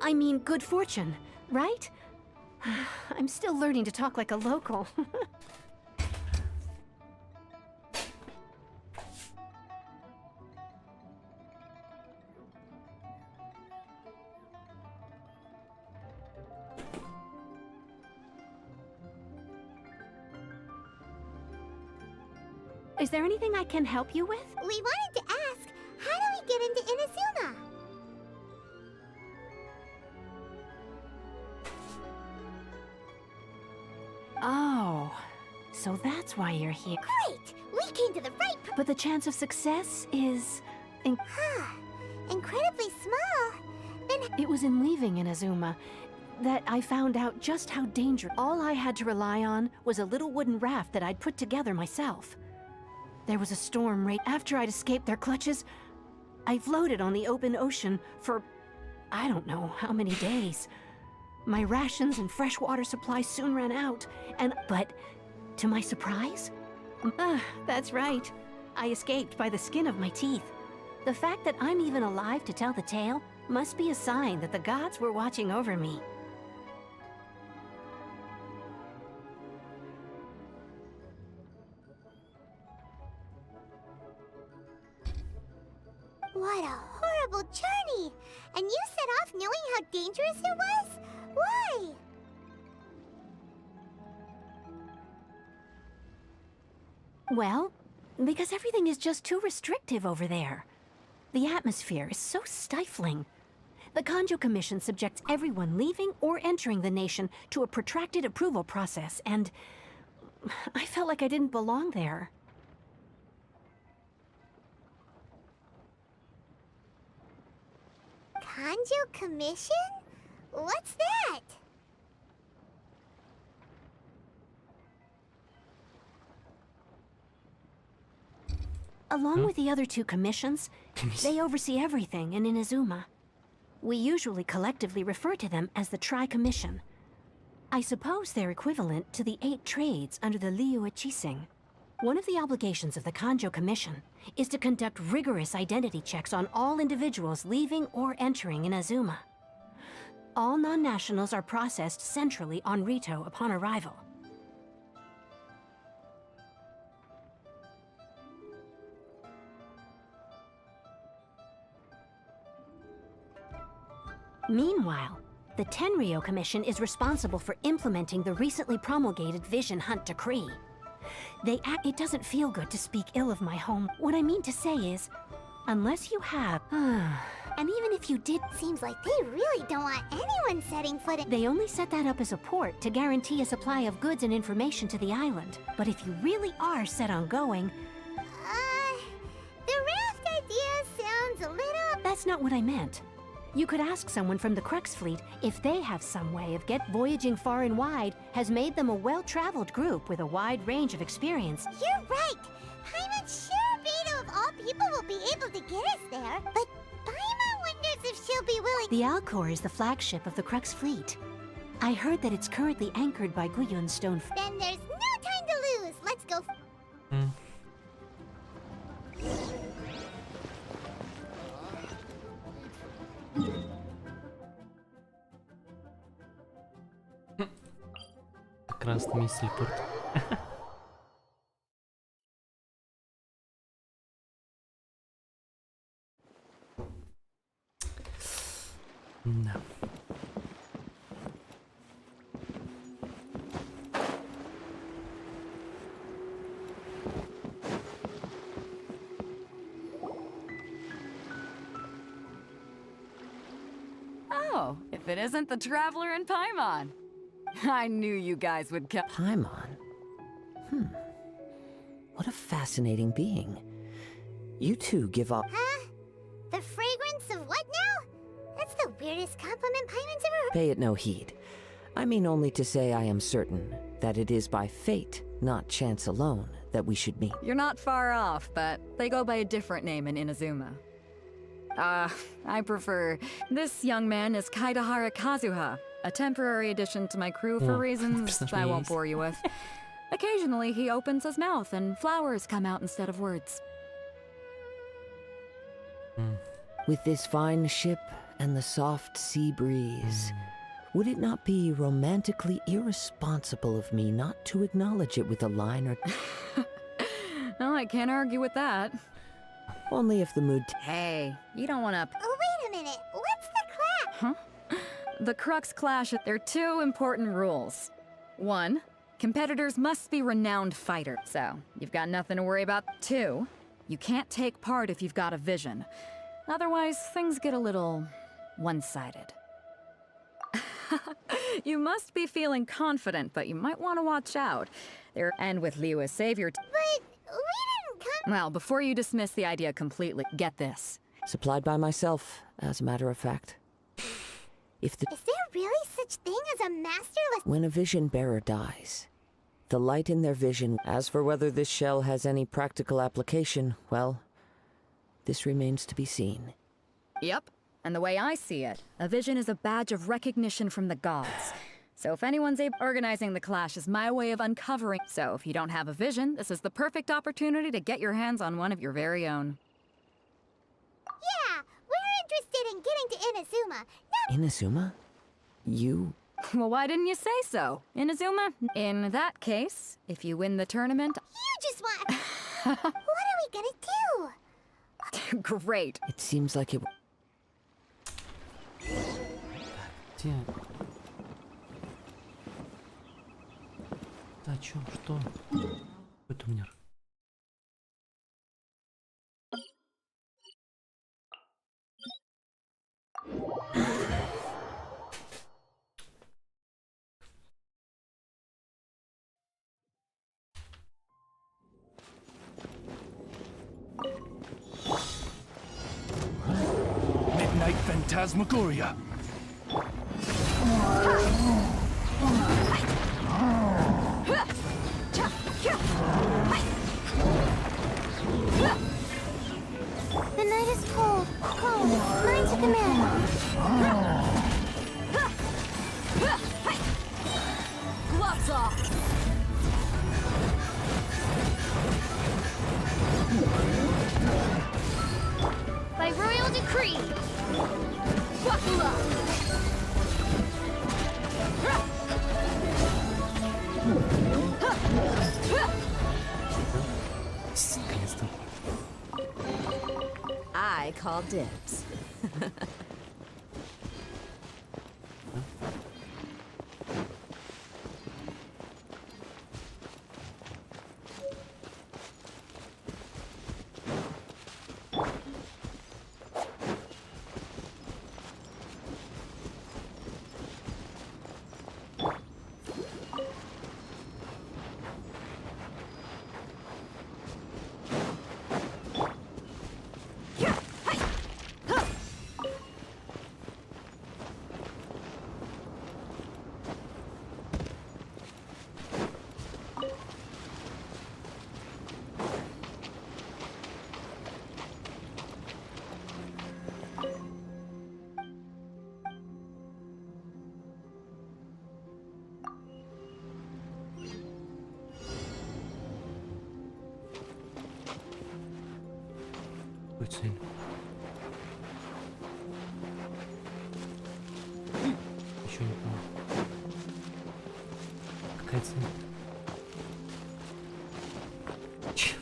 I mean good fortune, right? I'm still learning to talk like a local. Is there anything I can help you with? We wanted to ask, how do we get into Inazuma? Oh, so that's why you're here. Great! We came to the right But the chance of success is... incredibly small. Then It was in leaving Inazuma that I found out just how dangerous. All I had to rely on was a little wooden raft that I'd put together myself. There was a storm right after I'd escaped their clutches. I floated on the open ocean for I don't know how many days. My rations and fresh water supply soon ran out, but to my surprise, that's right. I escaped by the skin of my teeth. The fact that I'm even alive to tell the tale must be a sign that the gods were watching over me. What a horrible journey! And you set off knowing how dangerous it was? Why? Well, because everything is just too restrictive over there. The atmosphere is so stifling. The Kanjo Commission subjects everyone leaving or entering the nation to a protracted approval process, and I felt like I didn't belong there. Kanjo Commission? What's that? Along with the other two commissions, they oversee everything in Inazuma. We usually collectively refer to them as the Tri-Commission. I suppose they're equivalent to the 8 trades under the Liu Ichising. One of the obligations of the Kanjo Commission is to conduct rigorous identity checks on all individuals leaving or entering Inazuma. All non-nationals are processed centrally on Rito upon arrival. Meanwhile, the Tenryo Commission is responsible for implementing the recently promulgated Vision Hunt Decree. It doesn't feel good to speak ill of my home. What I mean to say is, unless you have, and even if you did, Seems like they really don't want anyone setting foot in. they only set that up as a port to guarantee a supply of goods and information to the island. But if you really are set on going, The raft idea sounds a little... that's not what I meant. You could ask someone from the Crux Fleet if they have some way of voyaging far and wide has made them a well-traveled group with a wide range of experience. You're right! Paimon's sure Beto of all people will be able to get us there, but Paimon wonders if she'll be willing... The Alcor is the flagship of the Crux Fleet. I heard that it's currently anchored by Guyun Stone. Then there's no time to lose! Let's go... Как раз на месте телепорта. Да. Oh, if it isn't the Traveler in Paimon. I knew you guys would come. Paimon? What a fascinating being. You two give off... Huh? The fragrance of what now? That's the weirdest compliment Paimon's ever heard. Pay it no heed. I mean only to say I am certain that it is by fate, not chance alone, that we should meet. You're not far off, but they go by a different name in Inazuma. I prefer... This young man is Kaidahara Kazuha, a temporary addition to my crew for reasons I won't bore you with. Occasionally, he opens his mouth and flowers come out instead of words. With this fine ship and the soft sea breeze, would it not be romantically irresponsible of me not to acknowledge it with a line or... Oh, I can't argue with that. Only if the mood... Hey, you don't want to... Oh, wait a minute. What's the clap? Huh? The Crux Clash, there are 2 important rules. 1, competitors must be renowned fighters, so you've got nothing to worry about. 2, you can't take part if you've got a vision. Otherwise, things get a little one-sided. You must be feeling confident, but you might want to watch out. And with Liu as savior... But we didn't come... Well, before you dismiss the idea completely, get this. Supplied by myself, as a matter of fact. If the... Is there really such thing as a masterless... When a vision bearer dies, the light in their vision... As for whether this shell has any practical application, well, this remains to be seen. Yep, And the way I see it, a vision is a badge of recognition from the gods. So if anyone's organizing the clash is my way of uncovering. So if you don't have a vision, this is the perfect opportunity to get your hands on one of your very own. Yeah, we're interested in getting to Inazuma. Inazuma? You? Well, why didn't you say so? Inazuma? In that case, if you win the tournament... You just want... What are we gonna do? Great. It seems like it... Где? Да, чё, что? Какой тумнер? Midnight Phantasmagoria. The night is cold, cold. Mine to command. Gloves off! By royal decree. Buckle up! Наконец-то. I call dibs. Какой цель? Еще не понял. Какая цель? Чё?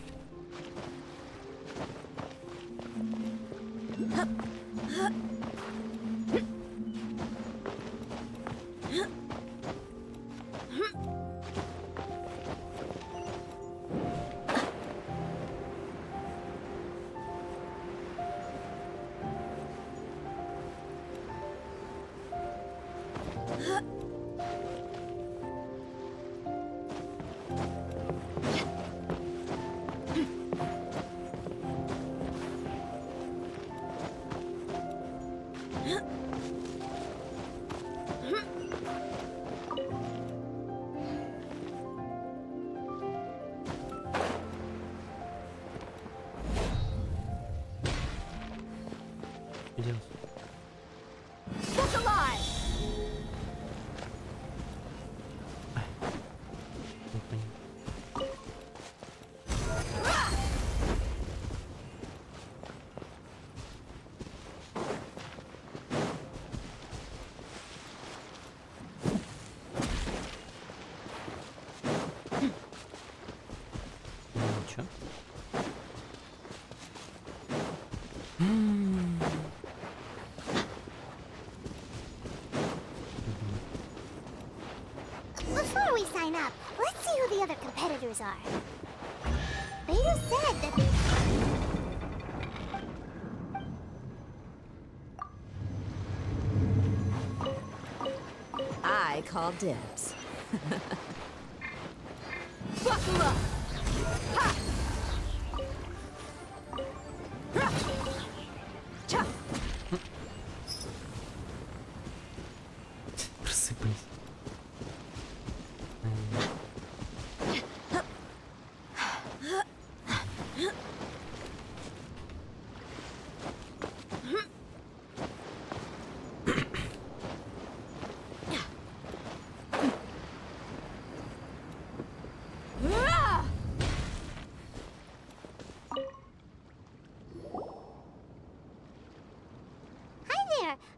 Что делать? Look alive! Не понял. Чё? Before we sign up, let's see who the other competitors are. Beta said that... I call dibs. Buckle up! Ha! Ha! Cha! Просыпались.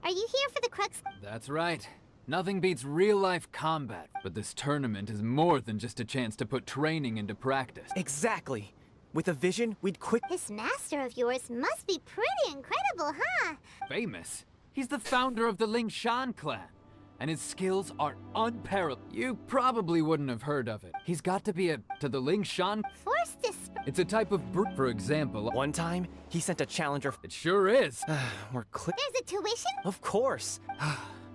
Are you here for the crux? That's right. Nothing beats real-life combat, but this tournament is more than just a chance to put training into practice. Exactly. With a vision, we'd quick— This master of yours must be pretty incredible, huh? Famous? He's the founder of the Ling Shan clan, and his skills are unparalleled. You probably wouldn't have heard of it. He's got to be to the Ling Shan. Forced to It's a type of brute, for example. One time, he sent a challenger— It sure is. We're There's a tuition? Of course.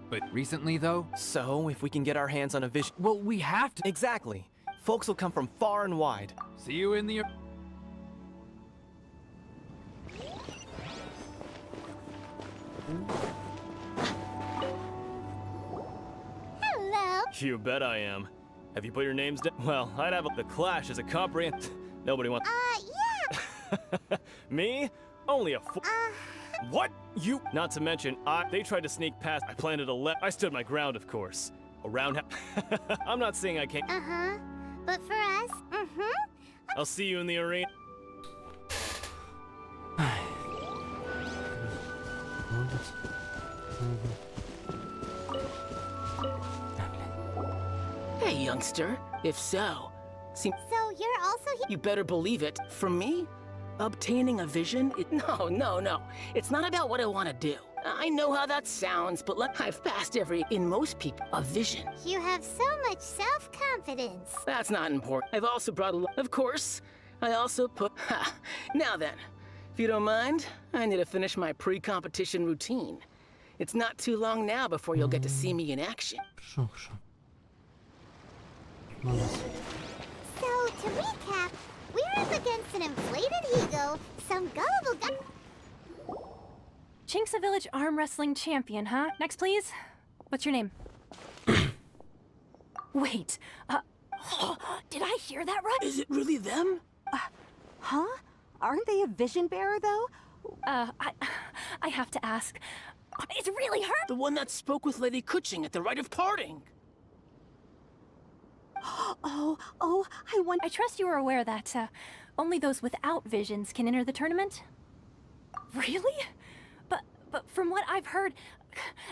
But recently, though? So, if we can get our hands on a vision— Well, we have to. Exactly. Folks will come from far and wide. See you in the... Hello. You bet I am. Have you put your names down? Well, I'd have the Clash as a comprehend. Nobody wants. Yeah. Me? Only a What? You? Not to mention, they tried to sneak past. I planted a I stood my ground, of course. Around. I'm not saying I can't. Uh-huh. But for us, I'll see you in the arena. Hey, youngster. If so, So you're also here? you better believe it. For me, obtaining a vision? No. It's not about what I want to do. I know how that sounds, but I've passed in most people, a vision. You have so much self-confidence. That's not important. I've also brought of course, I also put, now then, if you don't mind, I need to finish my pre-competition routine. It's not too long now before you'll get to see me in action. So, to recap, we're up against an inflated ego, some gullible guy. Chinksa Village arm wrestling champion, huh? Next, please. What's your name? Wait, did I hear that right? Is it really them? Huh? Aren't they a vision bearer, though? I have to ask. It's really her? The one that spoke with Lady Kuching at the rite of parting. Oh, I want— I trust you are aware that, only those without visions can enter the tournament? Really? But from what I've heard,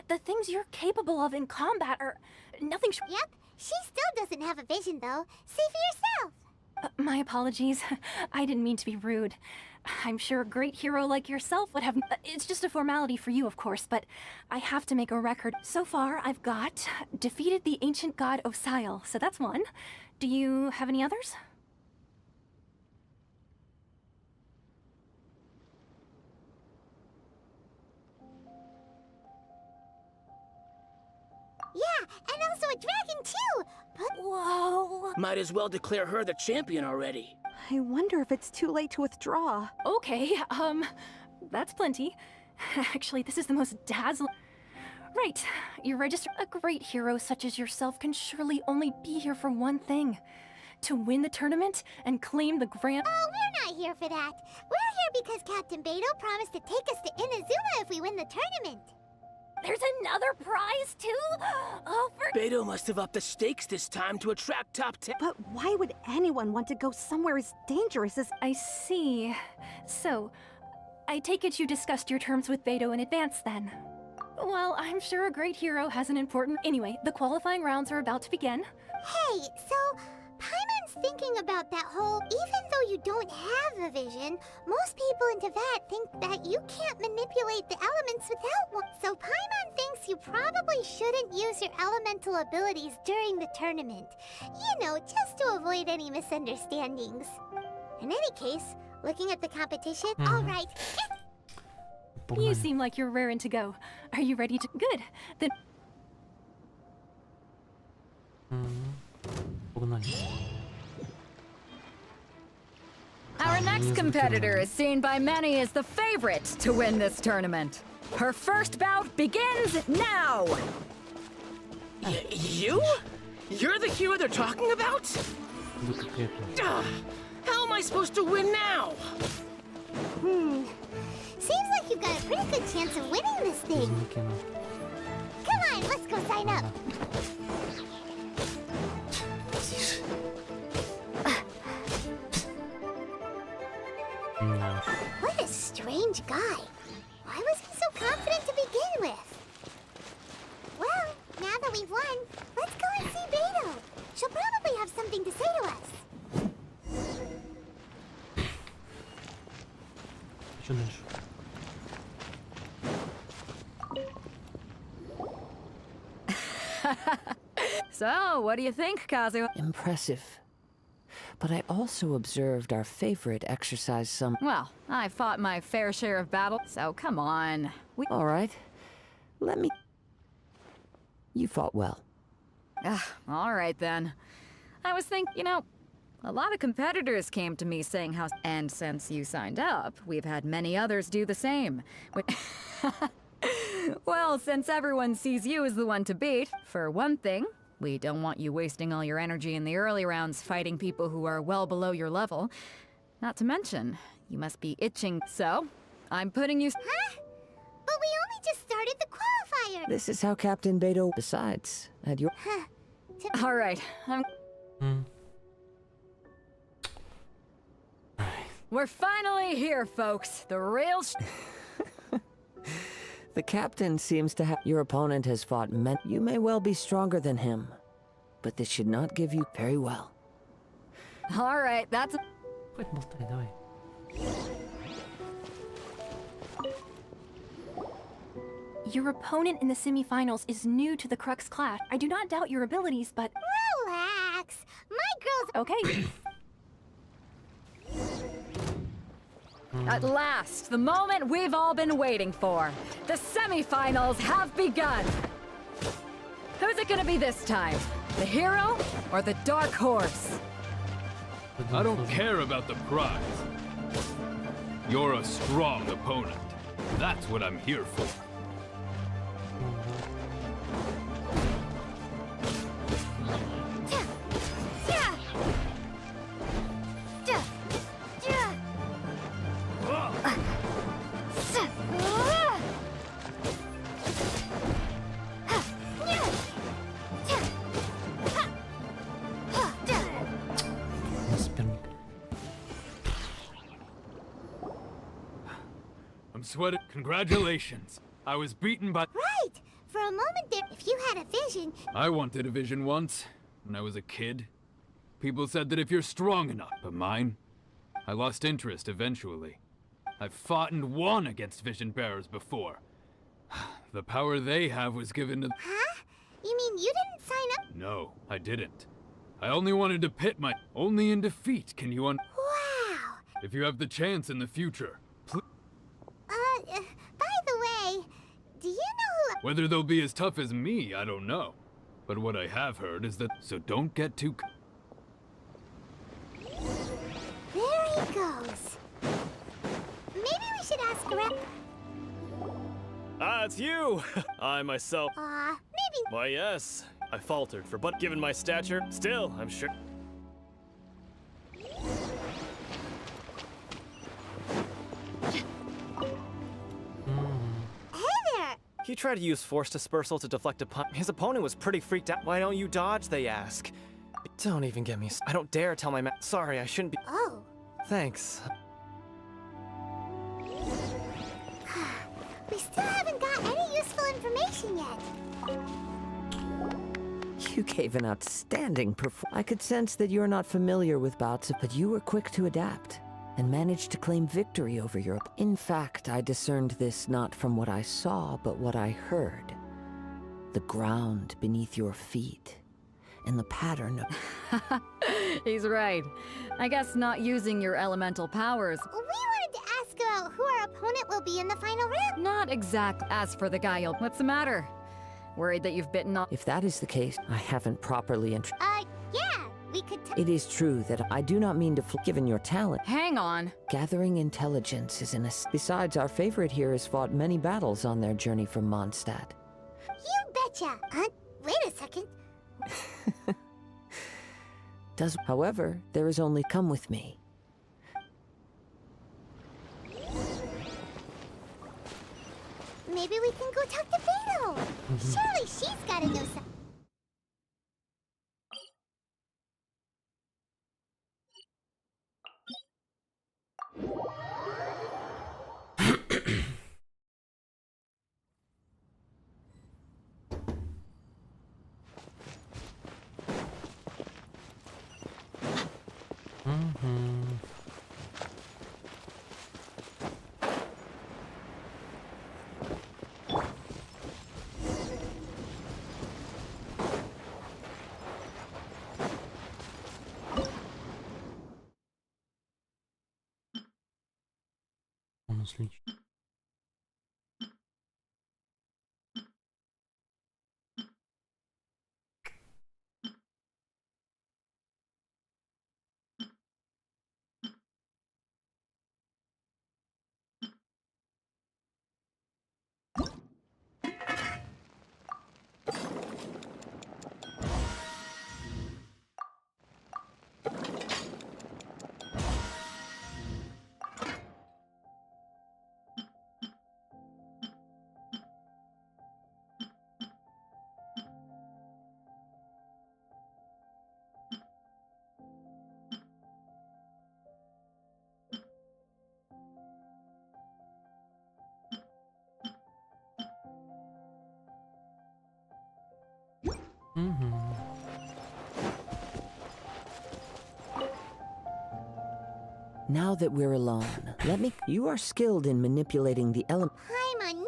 the things you're capable of in combat are nothing Yep, she still doesn't have a vision, though. See for yourself. My apologies. I didn't mean to be rude. I'm sure a great hero like yourself would have— It's just a formality for you, of course, but I have to make a record. So far, I've got defeated the ancient god Osile, so that's one. Do you have any others? Yeah, and also a dragon, too! But whoa! Might as well declare her the champion already. I wonder if it's too late to withdraw. Okay, that's plenty. Actually, this is the most dazzling— Right, you register— A great hero such as yourself can surely only be here for one thing. To win the tournament and claim the grand— Oh, we're not here for that. We're here because Captain Beto promised to take us to Inazuma if we win the tournament. There's another prize, too? Oh, for— Beto must have upped the stakes this time to attract top 10. But why would anyone want to go somewhere as dangerous as— I see. So, I take it you discussed your terms with Beto in advance, then? Well, I'm sure a great hero has an important— Anyway, the qualifying rounds are about to begin. Hey, so Paimon's thinking about that whole— Even though you don't have a vision, most people in Teyvat think that you can't manipulate the elements without one. So Paimon thinks you probably shouldn't use your elemental abilities during the tournament. You know, just to avoid any misunderstandings. In any case, looking at the competition, all right. You seem like you're raring to go. Are you ready to— Good. Then— Our next competitor is seen by many as the favorite to win this tournament. Her first bout begins now! You? You're the hero they're talking about? How am I supposed to win now? Seems like you've got a pretty good chance of winning this thing. Come on, let's go sign up. What a strange guy. Why was he so confident to begin with? So, what do you think, Kazu? Impressive. But I also observed our favorite exercise some. Well, I fought my fair share of battles, so come on. All right. Let me. You fought well. All right then. I was thinking, you know, a lot of competitors came to me saying how. And since you signed up, we've had many others do the same. Well, since everyone sees you as the one to beat, for one thing, we don't want you wasting all your energy in the early rounds fighting people who are well below your level. Not to mention, you must be itching, so I'm putting you. Huh? But we only just started the qualifier. This is how Captain Beto. Besides, at your. All right, We're finally here, folks. The real. The captain seems to have. Your opponent has fought men. You may well be stronger than him, but this should not give you very well. All right, that's. Your opponent in the semifinals is new to the Crux class. I do not doubt your abilities, but... Relax. My girl's... Okay. At last, the moment we've all been waiting for. The semifinals have begun. Who's it gonna be this time? The hero or the dark horse? I don't care about the prize. You're a strong opponent. That's what I'm here for. I'm sweating. Congratulations. I was beaten by... Right! For a moment there, if you had a vision... I wanted a vision once, when I was a kid. People said that if you're strong enough, but mine, I lost interest eventually. I've fought and won against vision bearers before. The power they have was given to... Huh? You mean you didn't sign up? No, I didn't. I only wanted to pit my... Only in defeat can you Wow! If you have the chance in the future, please... by the way, do you know who... Whether they'll be as tough as me, I don't know. But what I have heard is that... So don't get too... There he goes. Maybe we should ask around... Ah, it's you! I myself... maybe... Why, yes. I faltered for but given my stature, still, I'm sure... He tried to use force dispersal to deflect a punch. His opponent was pretty freaked out. Why don't you dodge, they ask. Don't even get me I don't dare tell my Sorry, I shouldn't be- Oh. Thanks. We still haven't got any useful information yet. You gave an outstanding performance. I could sense that you're not familiar with bouts of, but you were quick to adapt and managed to claim victory over your... In fact, I discerned this not from what I saw, but what I heard. The ground beneath your feet, and the pattern of... He's right. I guess not using your elemental powers. We wanted to ask about who our opponent will be in the final round. Not exact. As for the guy you'll... What's the matter? Worried that you've bitten off... If that is the case, I haven't properly Yeah, we could... It is true that I do not mean to given your talent. Hang on. Gathering intelligence is Besides, our favorite here has fought many battles on their journey from Mondstadt. You betcha. Wait a second. However, there is only come with me. Maybe we can go talk to Beto. Surely she's gotta know something. Now that we're alone, let me. You are skilled in manipulating the element. Paimon knew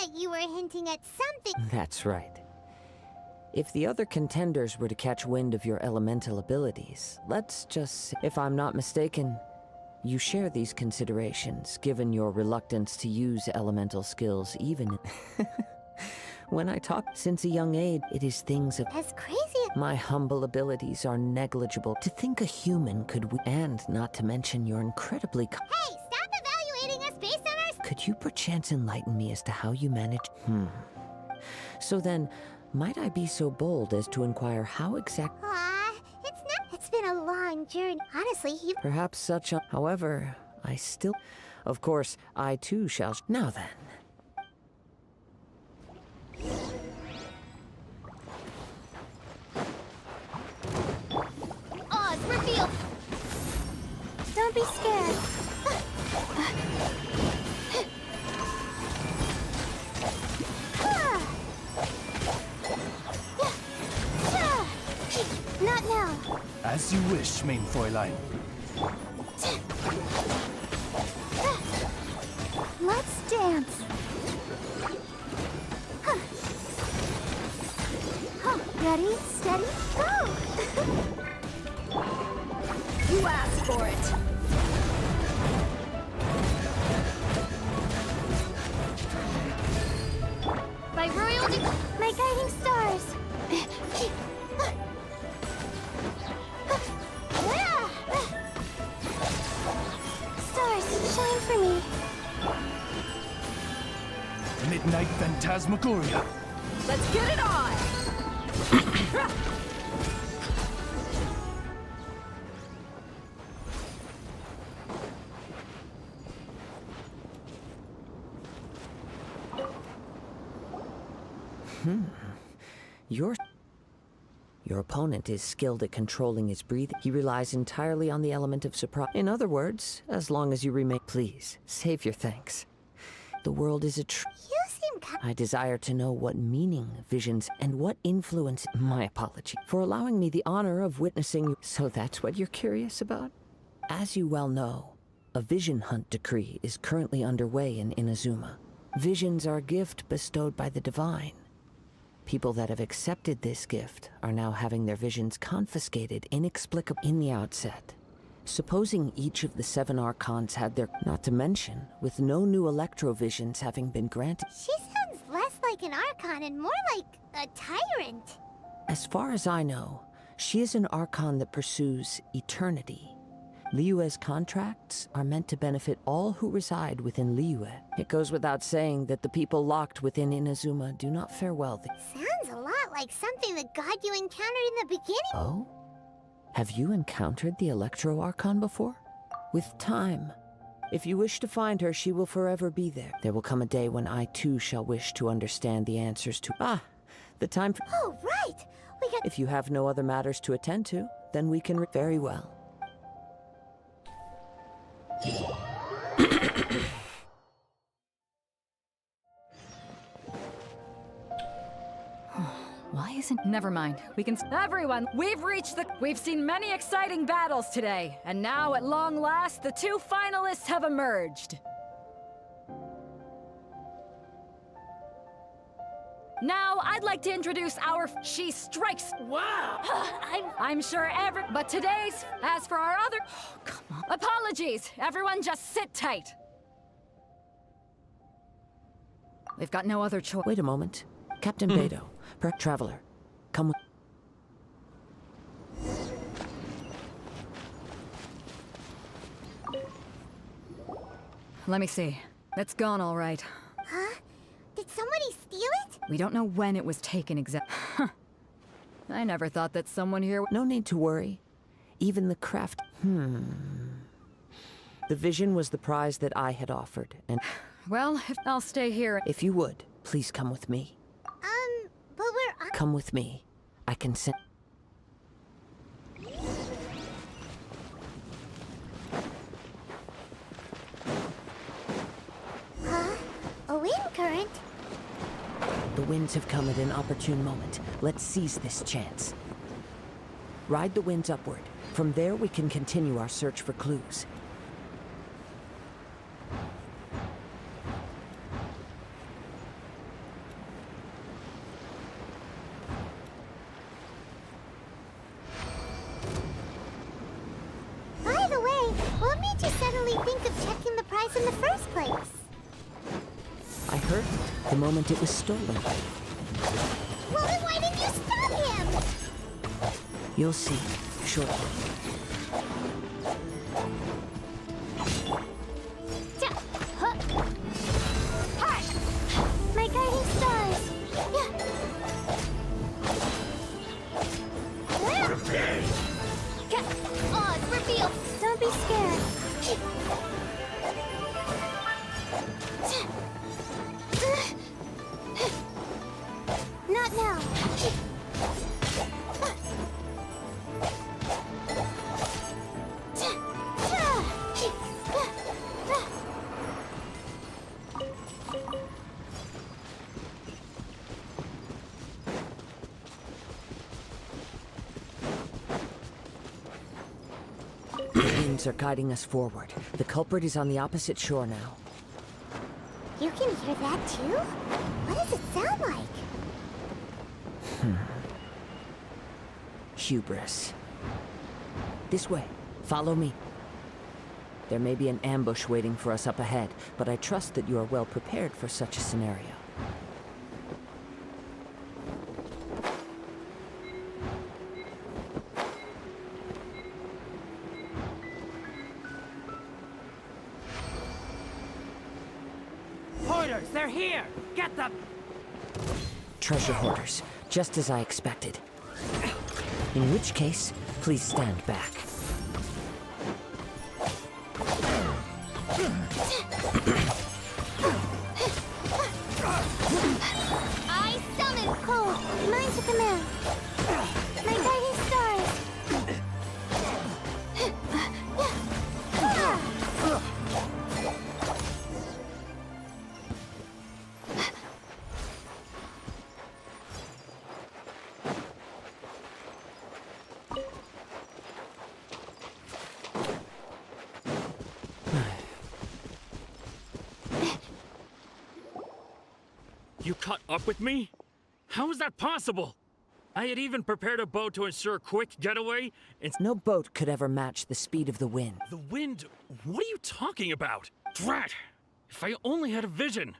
that you were hinting at something. That's right. If the other contenders were to catch wind of your elemental abilities, let's just say, if I'm not mistaken, you share these considerations, given your reluctance to use elemental skills even when I talk since a young age, it is things of As crazy as my humble abilities are negligible. To think a human could and not to mention your incredibly Hey, stop evaluating us based on our Could you perchance enlighten me as to how you manage? So then, might I be so bold as to inquire how exact it's not. It's been a long journey. Honestly, you. Perhaps such a. However, I still. Of course, I too shall. Now then. Oz, reveal. Don't be scared. Not now. As you wish, main Fräulein. Let's dance. Ready, steady, go! You asked for it. By royal my guiding stars. Stars, shine for me. Midnight Phantasmagoria. Let's get it on. Your opponent is skilled at controlling his breathing. He relies entirely on the element of surprise. In other words, as long as you remain. Please, save your thanks. The world is a You seem I desire to know what meaning visions and what influence. My apology for allowing me the honor of witnessing you. So that's what you're curious about? As you well know, a vision hunt decree is currently underway in Inazuma. Visions are a gift bestowed by the divine. People that have accepted this gift are now having their visions confiscated inexplicably in the outset. Supposing each of the 7 Archons had their, not to mention, with no new electrovisions having been granted. She sounds less like an Archon and more like a tyrant. As far as I know, she is an Archon that pursues eternity. Liyue's contracts are meant to benefit all who reside within Liyue. It goes without saying that the people locked within Inazuma do not fare well. Sounds a lot like something the god you encountered in the beginning. Oh? Have you encountered the Electro Archon before? With time. If you wish to find her, she will forever be there. There will come a day when I too shall wish to understand the answers to. The time for. Oh, right! We got. If you have no other matters to attend to, then we can. Very well. Why isn't... Never mind. We can... Everyone, we've seen many exciting battles today, and now at long last, the 2 finalists have emerged. Now, I'd like to introduce our... She strikes... Wow! I'm sure But today's... As for our other... Oh, come on. Apologies! Everyone just sit tight. We've got no other choice. Wait a moment. Captain Beidou, Traveler, come with... Let me see. It's gone all right. Huh? Did somebody steal it? We don't know when it was taken exactly. I never thought that someone here... No need to worry. Even the craft... The vision was the prize that I had offered, and... Well, I'll stay here. If you would, please come with me. But we're... Come with me. I can send... Huh? A wind current? The winds have come at an opportune moment. Let's seize this chance. Ride the winds upward. From there, we can continue our search for clues. the moment it was stolen. Well, then why didn't you stop him? You'll see shortly. My guiding stars. Oh, it's revealed. Don't be scared. Not now. The winds are guiding us forward. The culprit is on the opposite shore now. You can hear that too? What does it sound like? Hubris. This way. Follow me. There may be an ambush waiting for us up ahead, but I trust that you are well prepared for such a scenario. Hoarders, they're here! Get them! Treasure hoarders, just as I expected. In which case, please stand back. I summon cold. Mine to command. My guiding stars. You caught up with me? How is that possible? I had even prepared a boat to ensure a quick getaway, and No boat could ever match the speed of the wind. the wind. What are you talking about? Drat! If I only had a vision.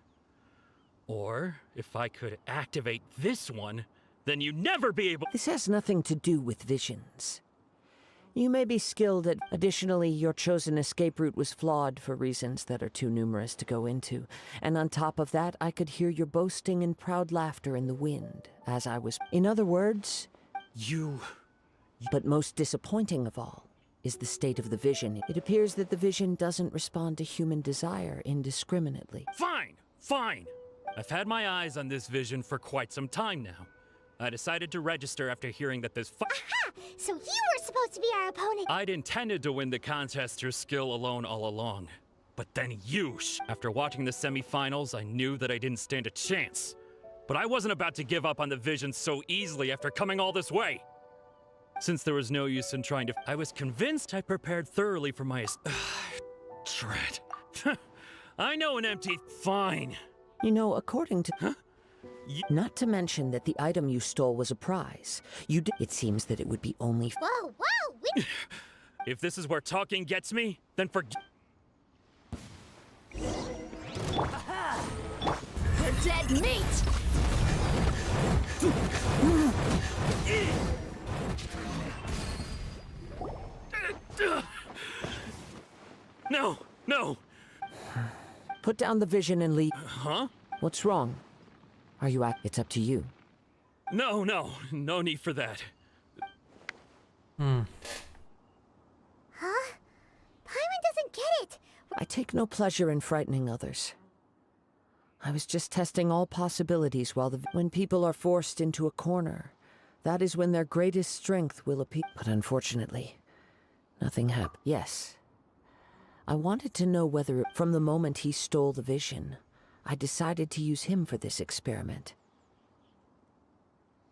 Or if I could activate this one, then you'd never be able. This has nothing to do with visions. You may be skilled at. Additionally, your chosen escape route was flawed for reasons that are too numerous to go into. And on top of that, I could hear your boasting and proud laughter in the wind as I was. In other words, you. But most disappointing of all is the state of the vision. It appears that the vision doesn't respond to human desire indiscriminately. Fine, fine. I've had my eyes on this vision for quite some time now. I decided to register after hearing that this. Aha! So you were supposed to be our opponent. I'd intended to win the contest through skill alone all along. But then after watching the semifinals, I knew that I didn't stand a chance. But I wasn't about to give up on the vision so easily after coming all this way. Since there was no use in trying to. I was convinced I prepared thoroughly for my. Dread. I know an empty. Fine. You know, according to. Huh? Not to mention that the item you stole was a prize. It seems that it would be only. Whoa, whoa! If this is where talking gets me, then forget. We're dead meat! No, no! Put down the vision and leave. Huh? What's wrong? Are you It's up to you. No need for that. Huh? Paimon doesn't get it. I take no pleasure in frightening others. I was just testing all possibilities when people are forced into a corner, that is when their greatest strength will appear. But unfortunately, nothing happened. Yes. I wanted to know whether, from the moment he stole the vision, I decided to use him for this experiment.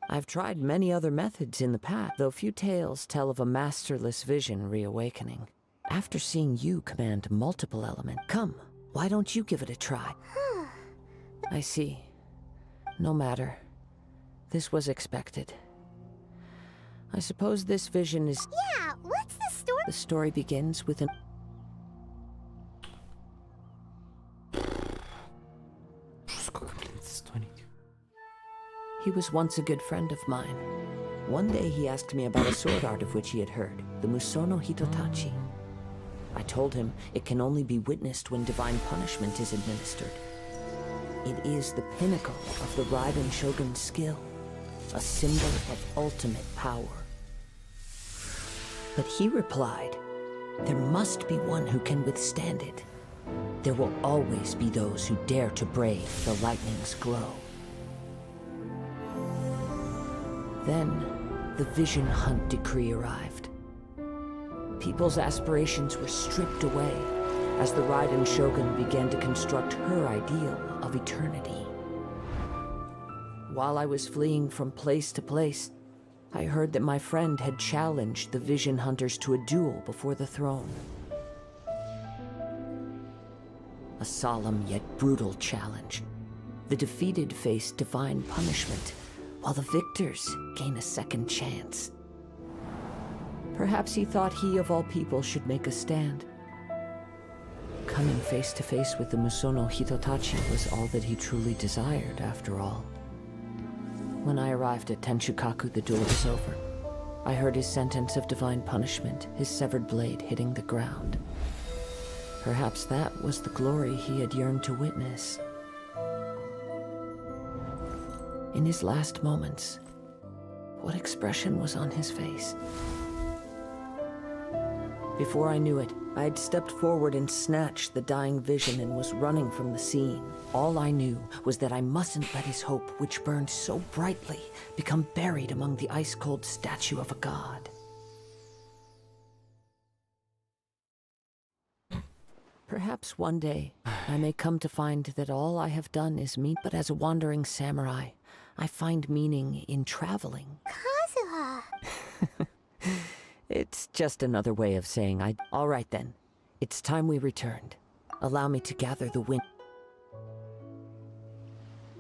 I've tried many other methods in the past, though few tales tell of a masterless vision reawakening. After seeing you command multiple elements, come, why don't you give it a try? I see. No matter. This was expected. I suppose this vision is... Yeah, what's the story? The story begins with an... He was once a good friend of mine. One day he asked me about a sword art of which he had heard, the Musono Hitotachi. I told him it can only be witnessed when divine punishment is administered. It is the pinnacle of the Raiden Shogun's skill, a symbol of ultimate power. But he replied, there must be one who can withstand it. There will always be those who dare to brave the lightning's glow. Then, the Vision Hunt decree arrived. People's aspirations were stripped away as the Raiden Shogun began to construct her ideal of eternity. While I was fleeing from place to place, I heard that my friend had challenged the Vision Hunters to a duel before the throne. A solemn yet brutal challenge. The defeated face divine punishment, while the victors gain a second chance. Perhaps he thought he of all people should make a stand. Coming face to face with the Musono Hitotachi was all that he truly desired, after all. When I arrived at Tenshukaku, the duel was over. I heard his sentence of divine punishment, his severed blade hitting the ground. Perhaps that was the glory he had yearned to witness. In his last moments, what expression was on his face? Before I knew it, I had stepped forward and snatched the dying vision and was running from the scene. All I knew was that I mustn't let his hope, which burned so brightly, become buried among the ice-cold statue of a god. Perhaps one day, I may come to find that all I have done is mean, but as a wandering samurai, I find meaning in traveling. Kazuha! It's just another way of saying All right then. It's time we returned. Allow me to gather the wind.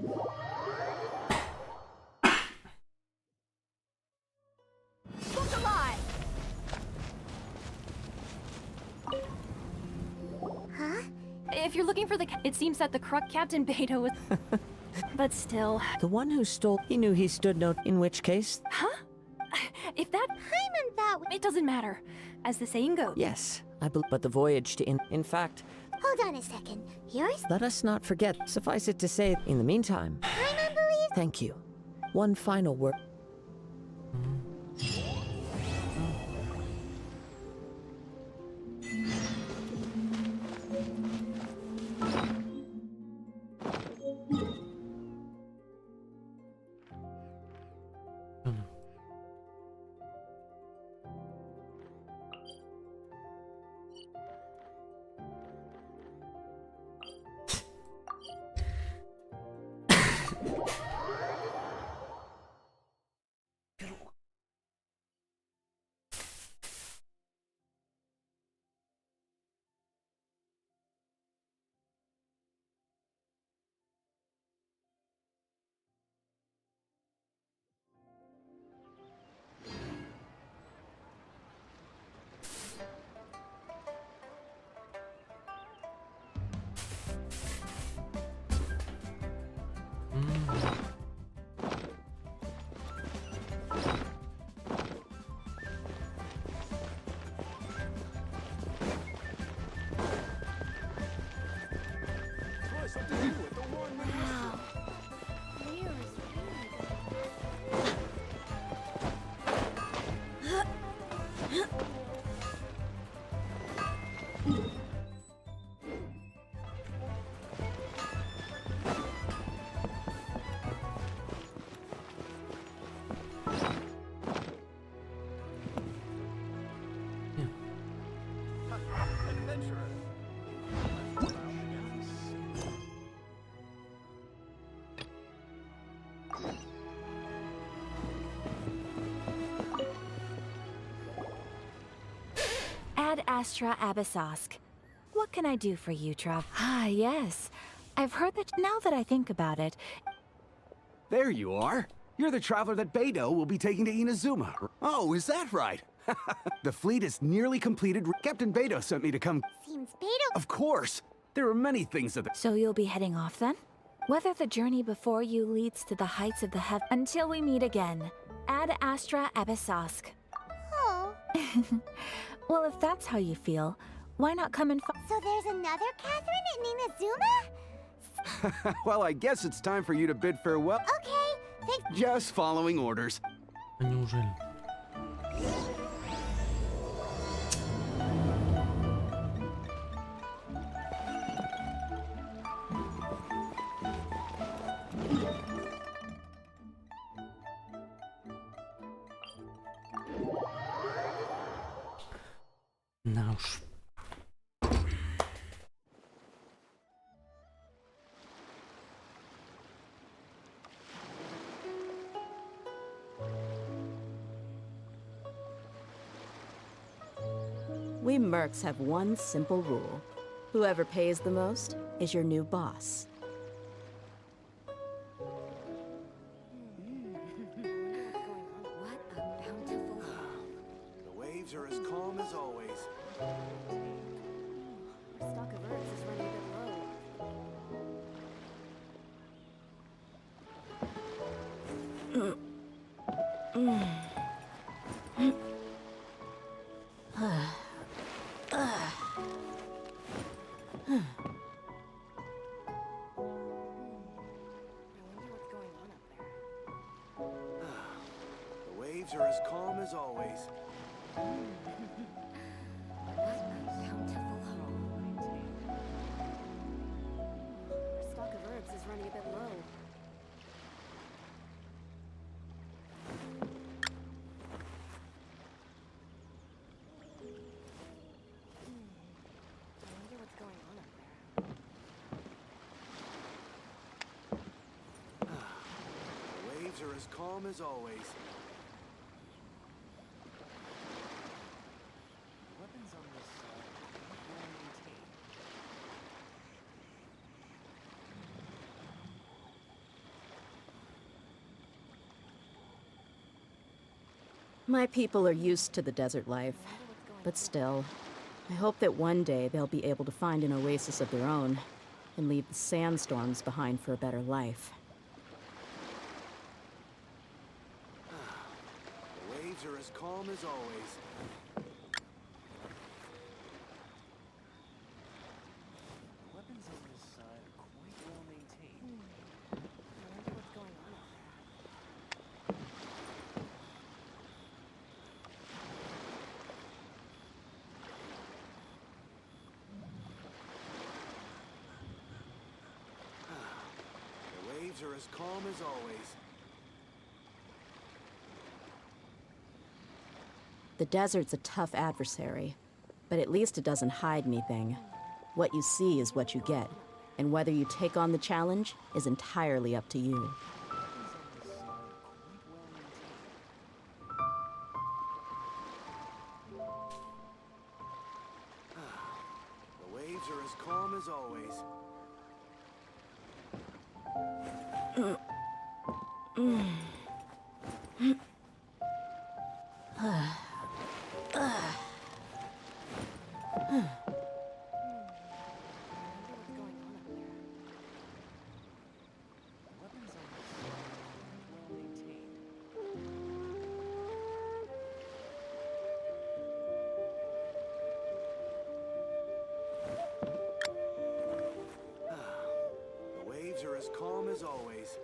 Look alive! Huh? If you're looking for it seems that the Captain Beto was... But still... The one who stole... He knew he stood no... In which case... Huh? If that... Paimon thought... It doesn't matter. As the saying goes. Yes, I believe... But the voyage to In fact... Hold on a second. Yours? Let us not forget. Suffice it to say, in the meantime... Paimon believes... Thank you. One final word... Ad Astra Abyssosk. What can I do for you, Trav? Ah, yes. I've heard that now that I think about it. There you are. You're the traveler that Beto will be taking to Inazuma. Oh, is that right? The fleet is nearly completed. Captain Beto sent me to come. Seems Beto... Of course. There are many things that... So you'll be heading off then? Whether the journey before you leads to the heights of the heaven. Until we meet again, Ad Astra Abyssosque. Oh. Well, if that's how you feel, why not come and So there's another Catherine in Inazuma? Well, I guess it's time for you to bid farewell. Okay, thanks. Just following orders. Неужели? На уж. We mercs have one simple rule. Whoever pays the most is your new boss. The waves are as calm as always. Our stock of herbs is running a bit low. The waves are as calm as always. Our stock of herbs is running a bit low. The waves are as calm as always. Weapons on this side are well maintained. My people are used to the desert life, but still, I hope that one day they'll be able to find an oasis of their own and leave the sandstorms behind for a better life. The waves are as calm as always. Weapons on this side are quite well maintained. The waves are as calm as always. The desert's a tough adversary, but at least it doesn't hide anything. What you see is what you get, and whether you take on the challenge is entirely up to you. The waves are as calm as always. The waves are as calm as always.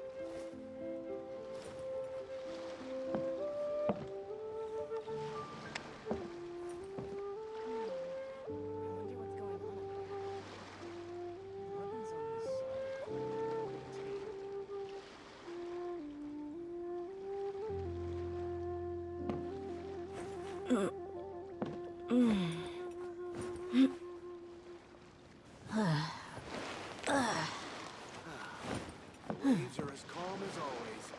The waves are as calm as always.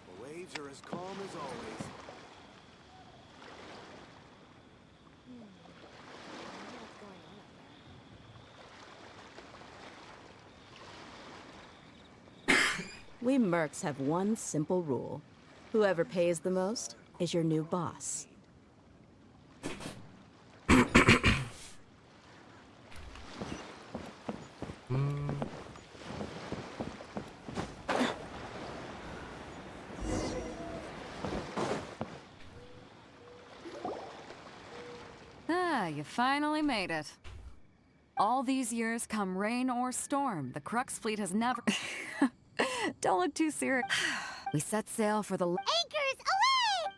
The waves are as calm as always. We mercs have one simple rule. Whoever pays the most is your new boss. Ah, you finally made it. All these years, come rain or storm, the Crux fleet has never... Don't look too serious. We set sail for the... Anchors away!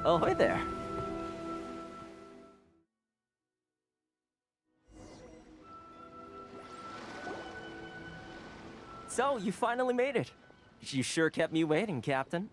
Ahoy there. So, you finally made it. You sure kept me waiting, Captain.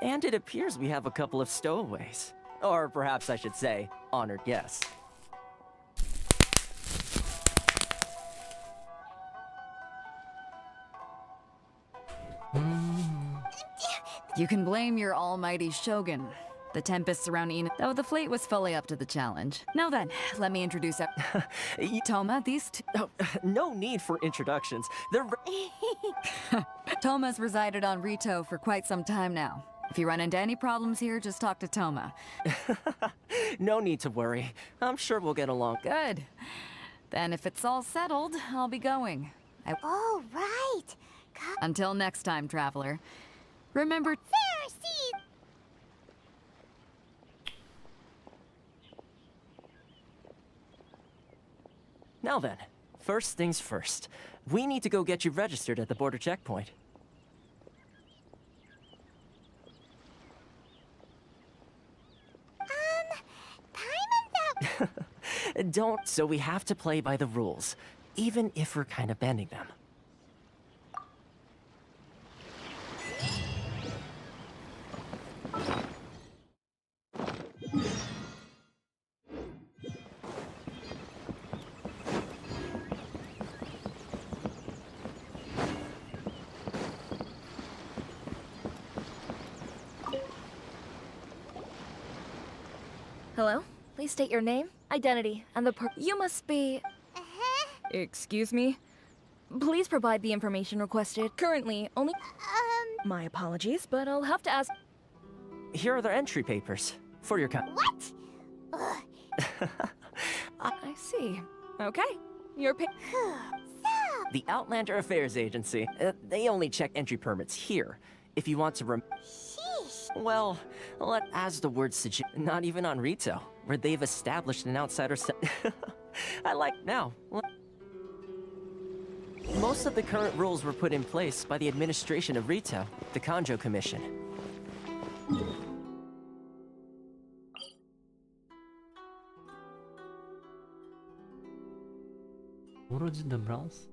And it appears we have a couple of stowaways. Or perhaps I should say, honored guests. You can blame your almighty Shogun. The tempests around Ina, though the fleet was fully up to the challenge. Now then, let me introduce Toma, these two... Oh, no need for introductions. They're... Toma's resided on Rito for quite some time now. If you run into any problems here, just talk to Toma. No need to worry. I'm sure we'll get along. Good. Then if it's all settled, I'll be going. Oh, right. Until next time, traveler. Remember... Pharisee! Now then, first things first. We need to go get you registered at the border checkpoint. Don't, so we have to play by the rules, even if we're kind of bending them. Hello? Please state your name, identity, and the You must be... Excuse me? Please provide the information requested. Currently, only... My apologies, but I'll have to ask... Here are the entry papers. For your What? I see. Okay. You're The Outlander Affairs Agency. They only check entry permits here. If you want to well, as the word suggests, not even on Rito, where they've established an outsider I like now. Most of the current rules were put in place by the administration of Rito, the Kanjo Commission. Вроде добрался.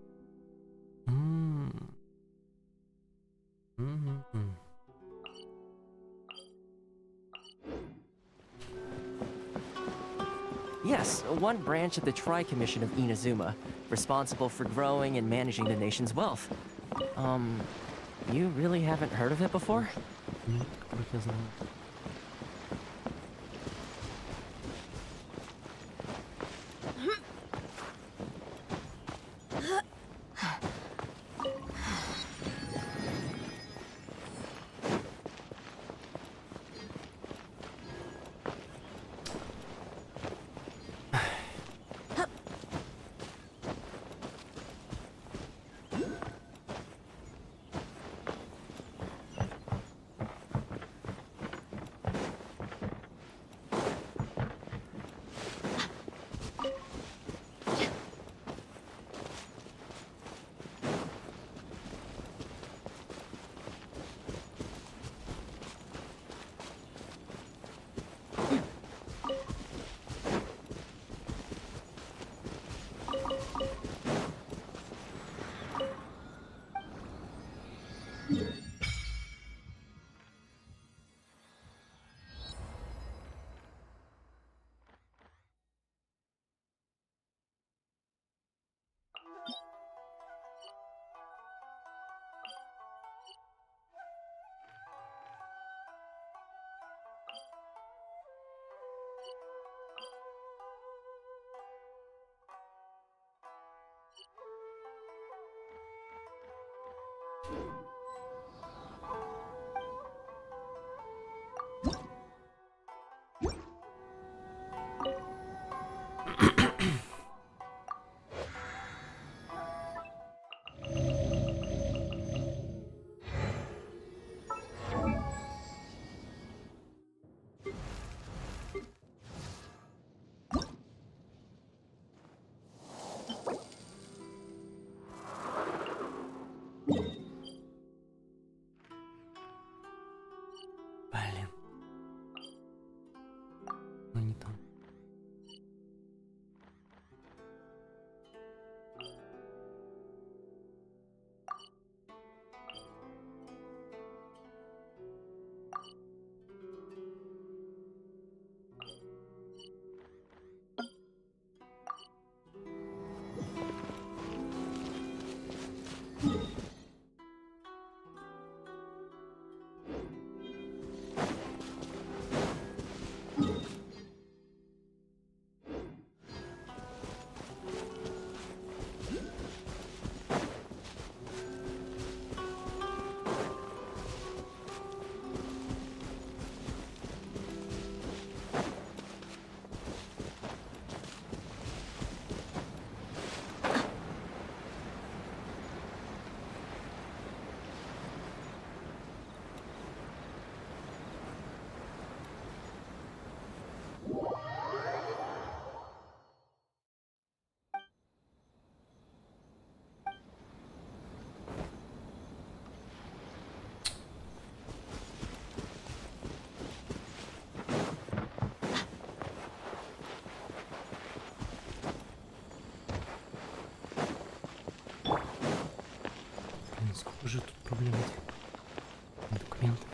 Yes, one branch of the Tri-Commission of Inazuma, responsible for growing and managing the nation's wealth. You really haven't heard of it before? Блин. Ну не там. Сколько же тут проблем этих документов?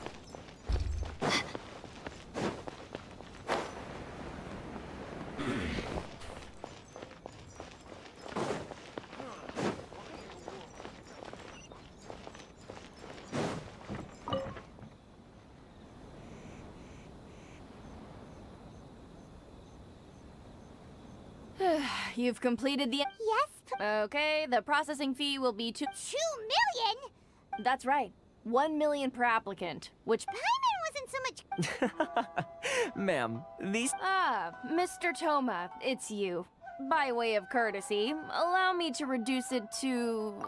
You've completed the... Yes? Okay, the processing fee will be 2 million? That's right. 1 million per applicant, which... Paimon wasn't so much... Ma'am, these... Ah, Mr. Toma, it's you. By way of courtesy, allow me to reduce it to...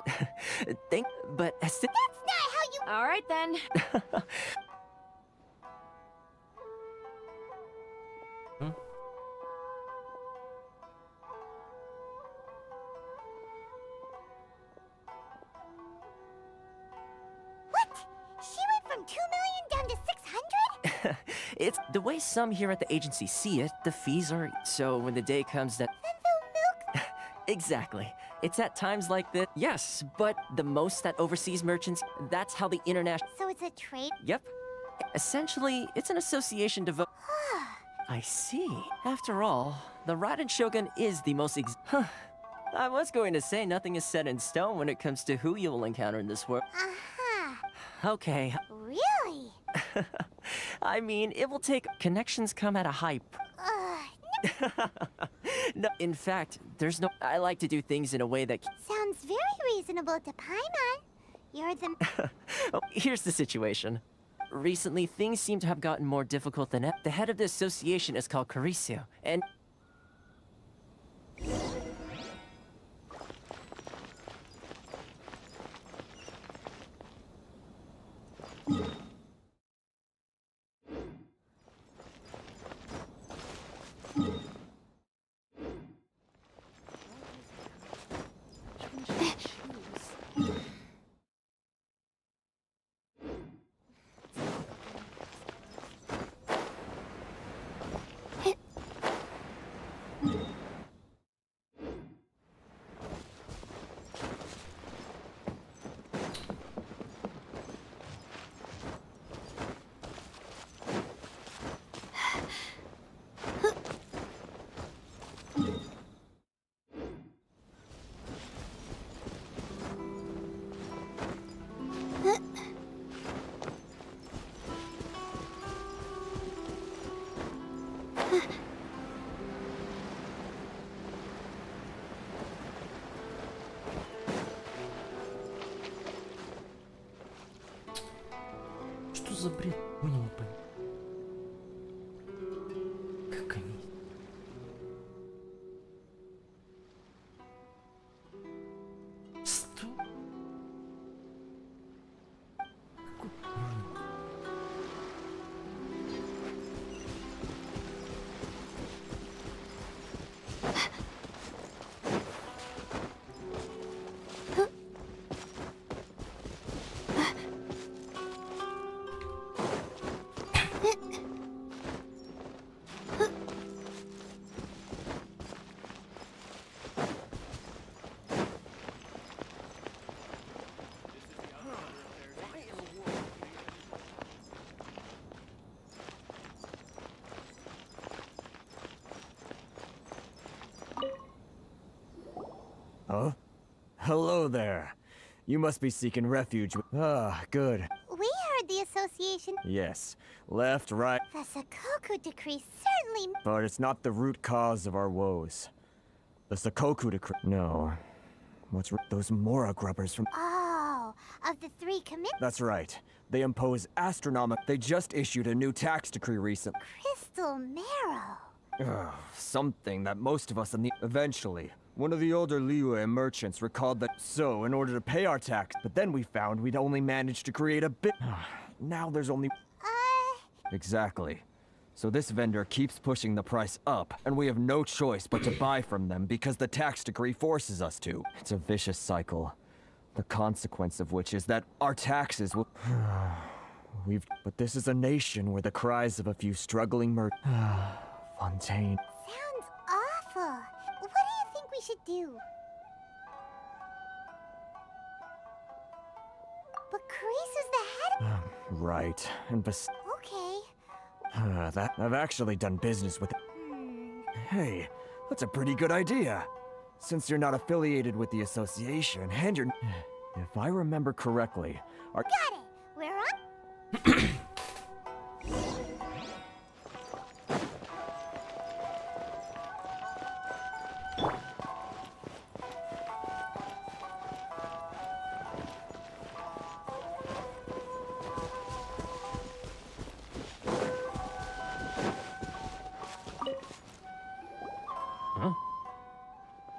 but... That's not how you... Alright then. What? She went from 2 million down to 600? It's the way some here at the agency see it. The fees are... So when the day comes that... Then they'll milk... Exactly. It's at times like this. Yes, but the most that overseas merchants... That's how the international... So it's a trade? Yep. Essentially, it's an association devoted... I see. After all, the Raiden Shogun is the most I was going to say nothing is set in stone when it comes to who you will encounter in this world. Okay. Really? I mean, it will take... Connections come at a high... No, in fact, there's no... I like to do things in a way that... Sounds very reasonable to Paimon. You're the... Oh, here's the situation. Recently, things seem to have gotten more difficult than the head of the association is called Caricio, and... Что за бред? Понял, блин. Как они... Что? Какой бред? Huh? Hello there. You must be seeking refuge. Ah, good. We heard the association... Yes. Left, right. The Sakoku decree certainly... But it's not the root cause of our woes. The Sakoku decree... No. Those Mora grubbers from... Oh, of the 3 commit... That's right. They impose astronomical... They just issued a new tax decree recently. Crystal marrow. Ugh, something that most of us in the... Eventually, one of the older Liyue merchants recalled that... So, in order to pay our tax... But then we found we'd only managed to create a bit... Now there's only... Exactly. So this vendor keeps pushing the price up, and we have no choice but to buy from them because the tax decree forces us to. It's a vicious cycle. The consequence of which is that our taxes will... But this is a nation where the cries of a few struggling Fontaine. Sounds awful. What do you think we should do? But Carice's the head of... Right. And Okay. I've actually done business with... Hey, that's a pretty good idea. Since you're not affiliated with the association, and you're... If I remember correctly, our... Got it! We're on...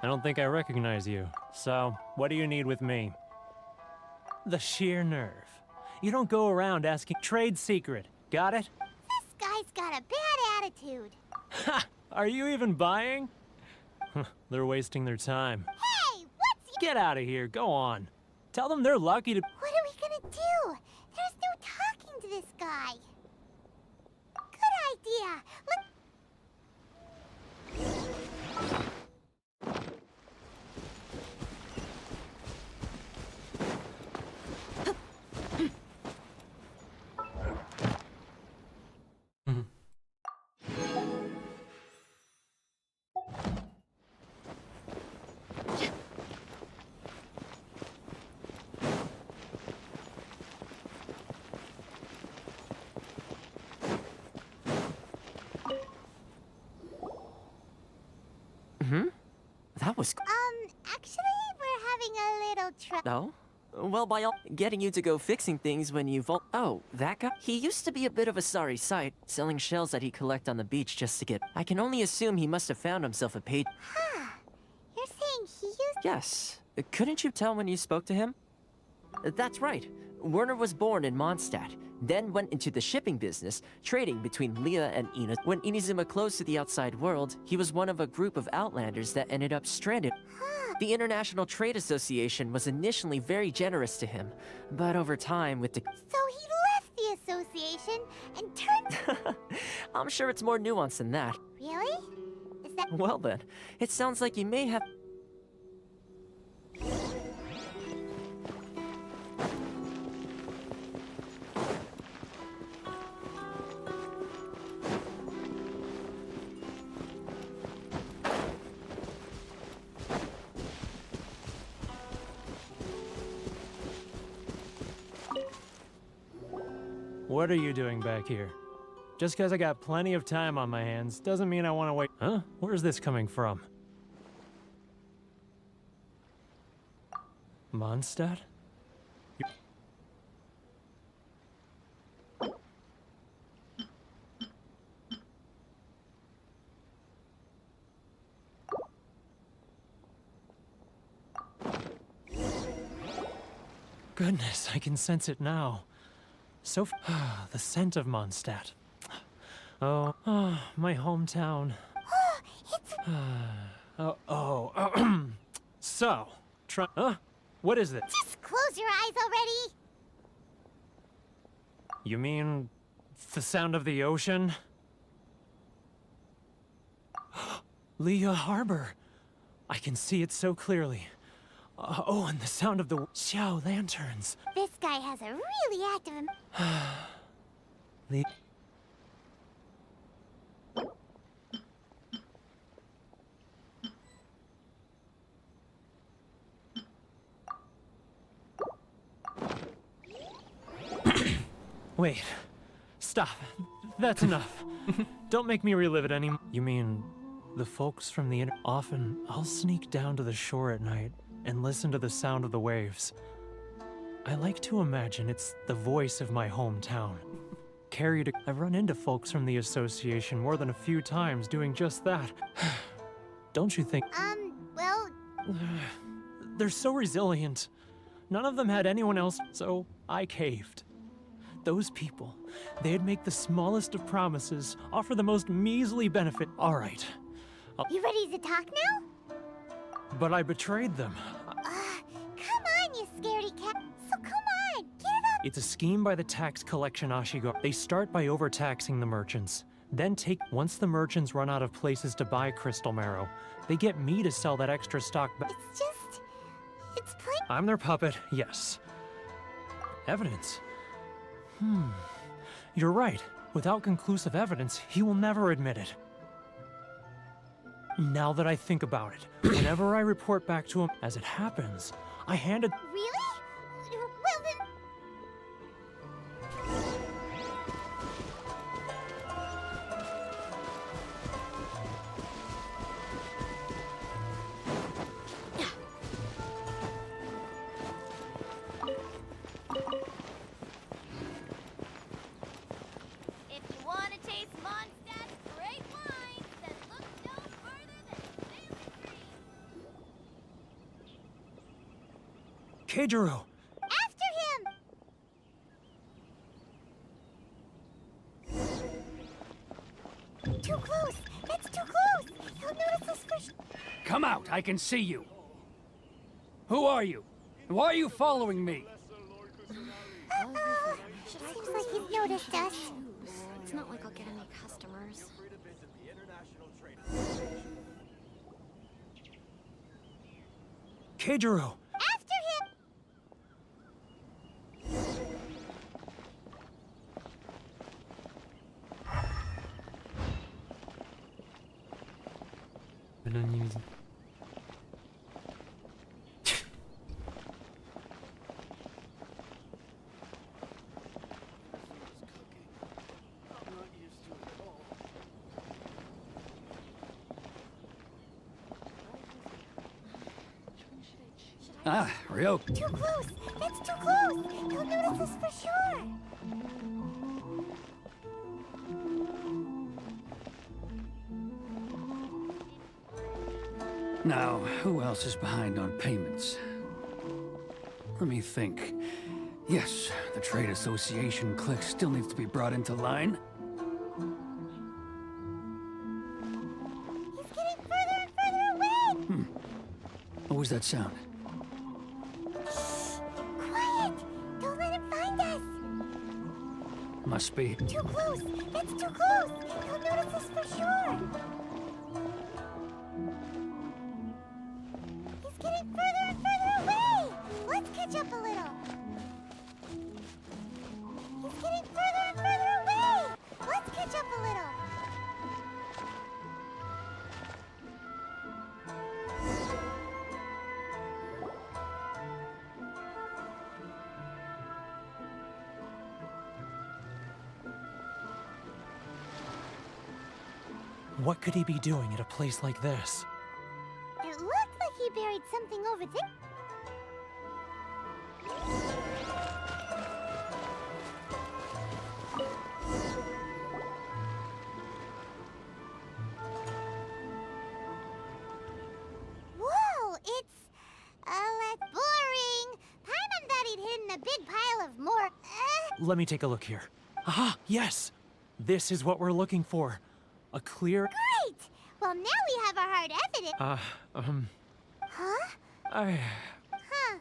don't think I recognize you. So, what do you need with me? The sheer nerve. You don't go around asking trade secret. Got it? This guy's got a bad attitude. Ha! Are you even buying? They're wasting their time. Hey, what's... Get out of here. Go on. Tell them they're lucky to... What are we gonna do? There's no talking to this guy. Good idea. That was... Actually, we're having a little trouble. No? Well, by all... Getting you to go fixing things when you've... Oh, that guy? He used to be a bit of a sorry sight, selling shells that he'd collect on the beach just to get... I can only assume he must have found himself a paid... Huh. You're saying he used... Yes. Couldn't you tell when you spoke to him? That's right. Werner was born in Mondstadt, then went into the shipping business, trading between Leah and Ina. When Inazuma closed to the outside world, he was one of a group of outlanders that ended up stranded. The International Trade Association was initially very generous to him, but over time with the... So he left the association and turned... I'm sure it's more nuanced than that. Really? Is that... Well then, it sounds like you may have... What are you doing back here? Just because I got plenty of time on my hands doesn't mean I want to wait. Huh? Where's this coming from? Mondstadt? Goodness, I can sense it now. The scent of Mondstadt. Oh, my hometown. So, what is it? Just close your eyes already. You mean the sound of the ocean? Leah Harbor. I can see it so clearly. And the sound of the Xiao lanterns. This guy has a really active... Wait. Stop. That's enough. Don't make me relive it anymore. You mean the folks from the often I'll sneak down to the shore at night and listen to the sound of the waves. I like to imagine it's the voice of my hometown. I've run into folks from the association more than a few times doing just that. Don't you think? Well... They're so resilient. None of them had anyone else, so I caved. Those people, they'd make the smallest of promises, offer the most measly benefit. All right. You ready to talk now? But I betrayed them. Come on, you scaredy cat. So come on, get it up. It's a scheme by the tax collection Ashigar. They start by overtaxing the merchants. Then once the merchants run out of places to buy crystal marrow, they get me to sell that extra stock back. It's plain. I'm their puppet, yes. Evidence? You're right. Without conclusive evidence, he will never admit it. Now that I think about it, whenever I report back to him, as it happens, I handed... Really? Well then... If you want to taste Mondstadt's great wine, then look no further than Sailing Cream. Keijiro! After him! Too close! That's too close! He'll notice us for Come out, I can see you. Who are you? Why are you following me? Uh-oh! Seems like he's noticed us. It's not like I'll get any customers. Keijiro! After him! Блин, не видел. Ah, Ryo. Too close! That's too close! He'll notice us for sure! Now, who else is behind on payments? Let me think. Yes, the Trade Association clique still needs to be brought into line. He's getting further and further away! What was that sound? Quiet! Don't let him find us! Must be. Too close! That's too close! He'll notice us for sure! He's getting further and further away! Let's catch up a little! He's getting further and further away! Let's catch up a little! What could he be doing at a place like this? It looked like he buried something over there. Whoa, it's less boring. Paimon thought he'd hidden a big pile of more. Let me take a look here. Aha! Yes! This is what we're looking for. A clear... Great! Well, now we have our hard evidence. Huh? I... Huh.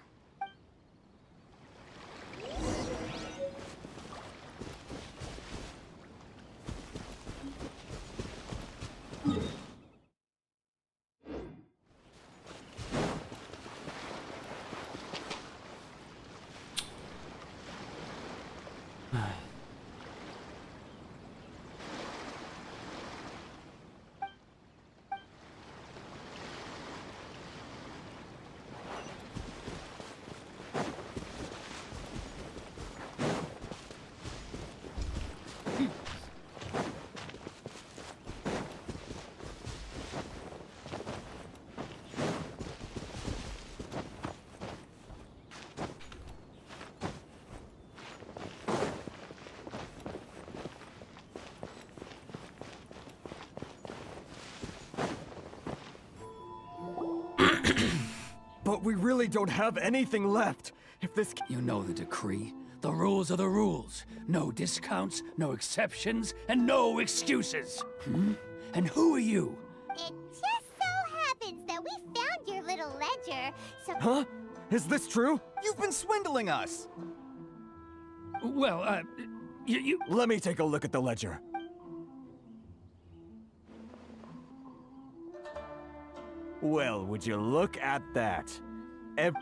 But we really don't have anything left. If this... You know the decree. The rules are the rules. No discounts, no exceptions, and no excuses. And who are you? It just so happens that we found your little ledger, so... Huh? Is this true? You've been swindling us! Well, you... Let me take a look at the ledger. Well, would you look at that?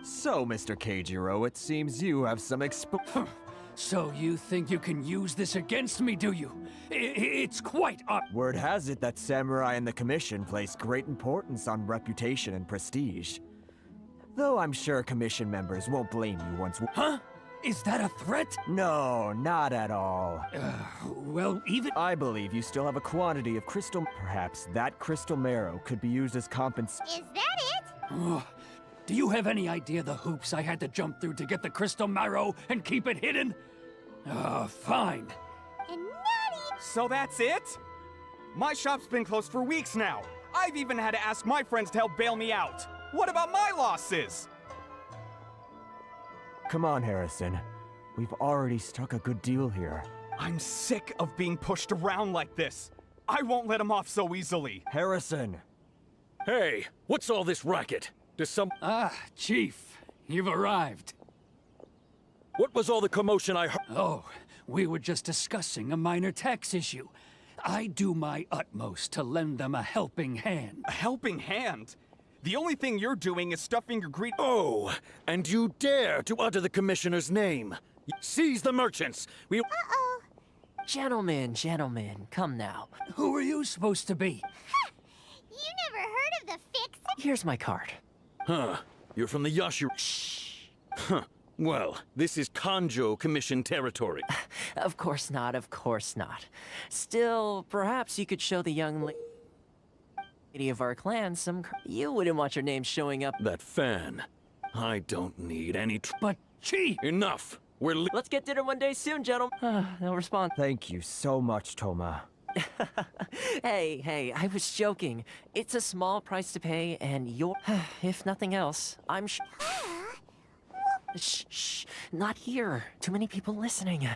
So, Mr. Keijiro, it seems you have some So you think you can use this against me, do you? It's quite Word has it that samurai and the commission place great importance on reputation and prestige. Though I'm sure commission members won't blame you once... Huh? Is that a threat? No, not at all. Well, even... I believe you still have a quantity of crystal... Perhaps that crystal marrow could be used as compensation. Is that it? Do you have any idea the hoops I had to jump through to get the crystal marrow and keep it hidden? Fine. And not So that's it? My shop's been closed for weeks now. I've even had to ask my friends to help bail me out. What about my losses? Come on, Harrison. We've already struck a good deal here. I'm sick of being pushed around like this. I won't let him off so easily. Harrison! Hey, what's all this racket? Does some... Ah, Chief, you've arrived. What was all the commotion I heard? Oh, we were just discussing a minor tax issue. I do my utmost to lend them a helping hand. A helping hand? The only thing you're doing is stuffing your greed. Oh, and you dare to utter the commissioner's name. Seize the merchants. We... Uh-oh. Gentlemen, come now. Who are you supposed to be? You never heard of the fix? Here's my card. Huh. You're from the Yashu... Shh. Huh. Well, this is Kanjo Commission territory. Of course not. Still, perhaps you could show the young lady of our clan some... You wouldn't want your name showing up... That fan. I don't need any... But, Chief! Enough! Let's get dinner one day soon, gentlemen. No response. Thank you so much, Toma. Hey, I was joking. It's a small price to pay, and you're... If nothing else, I'm Shh, not here. Too many people listening.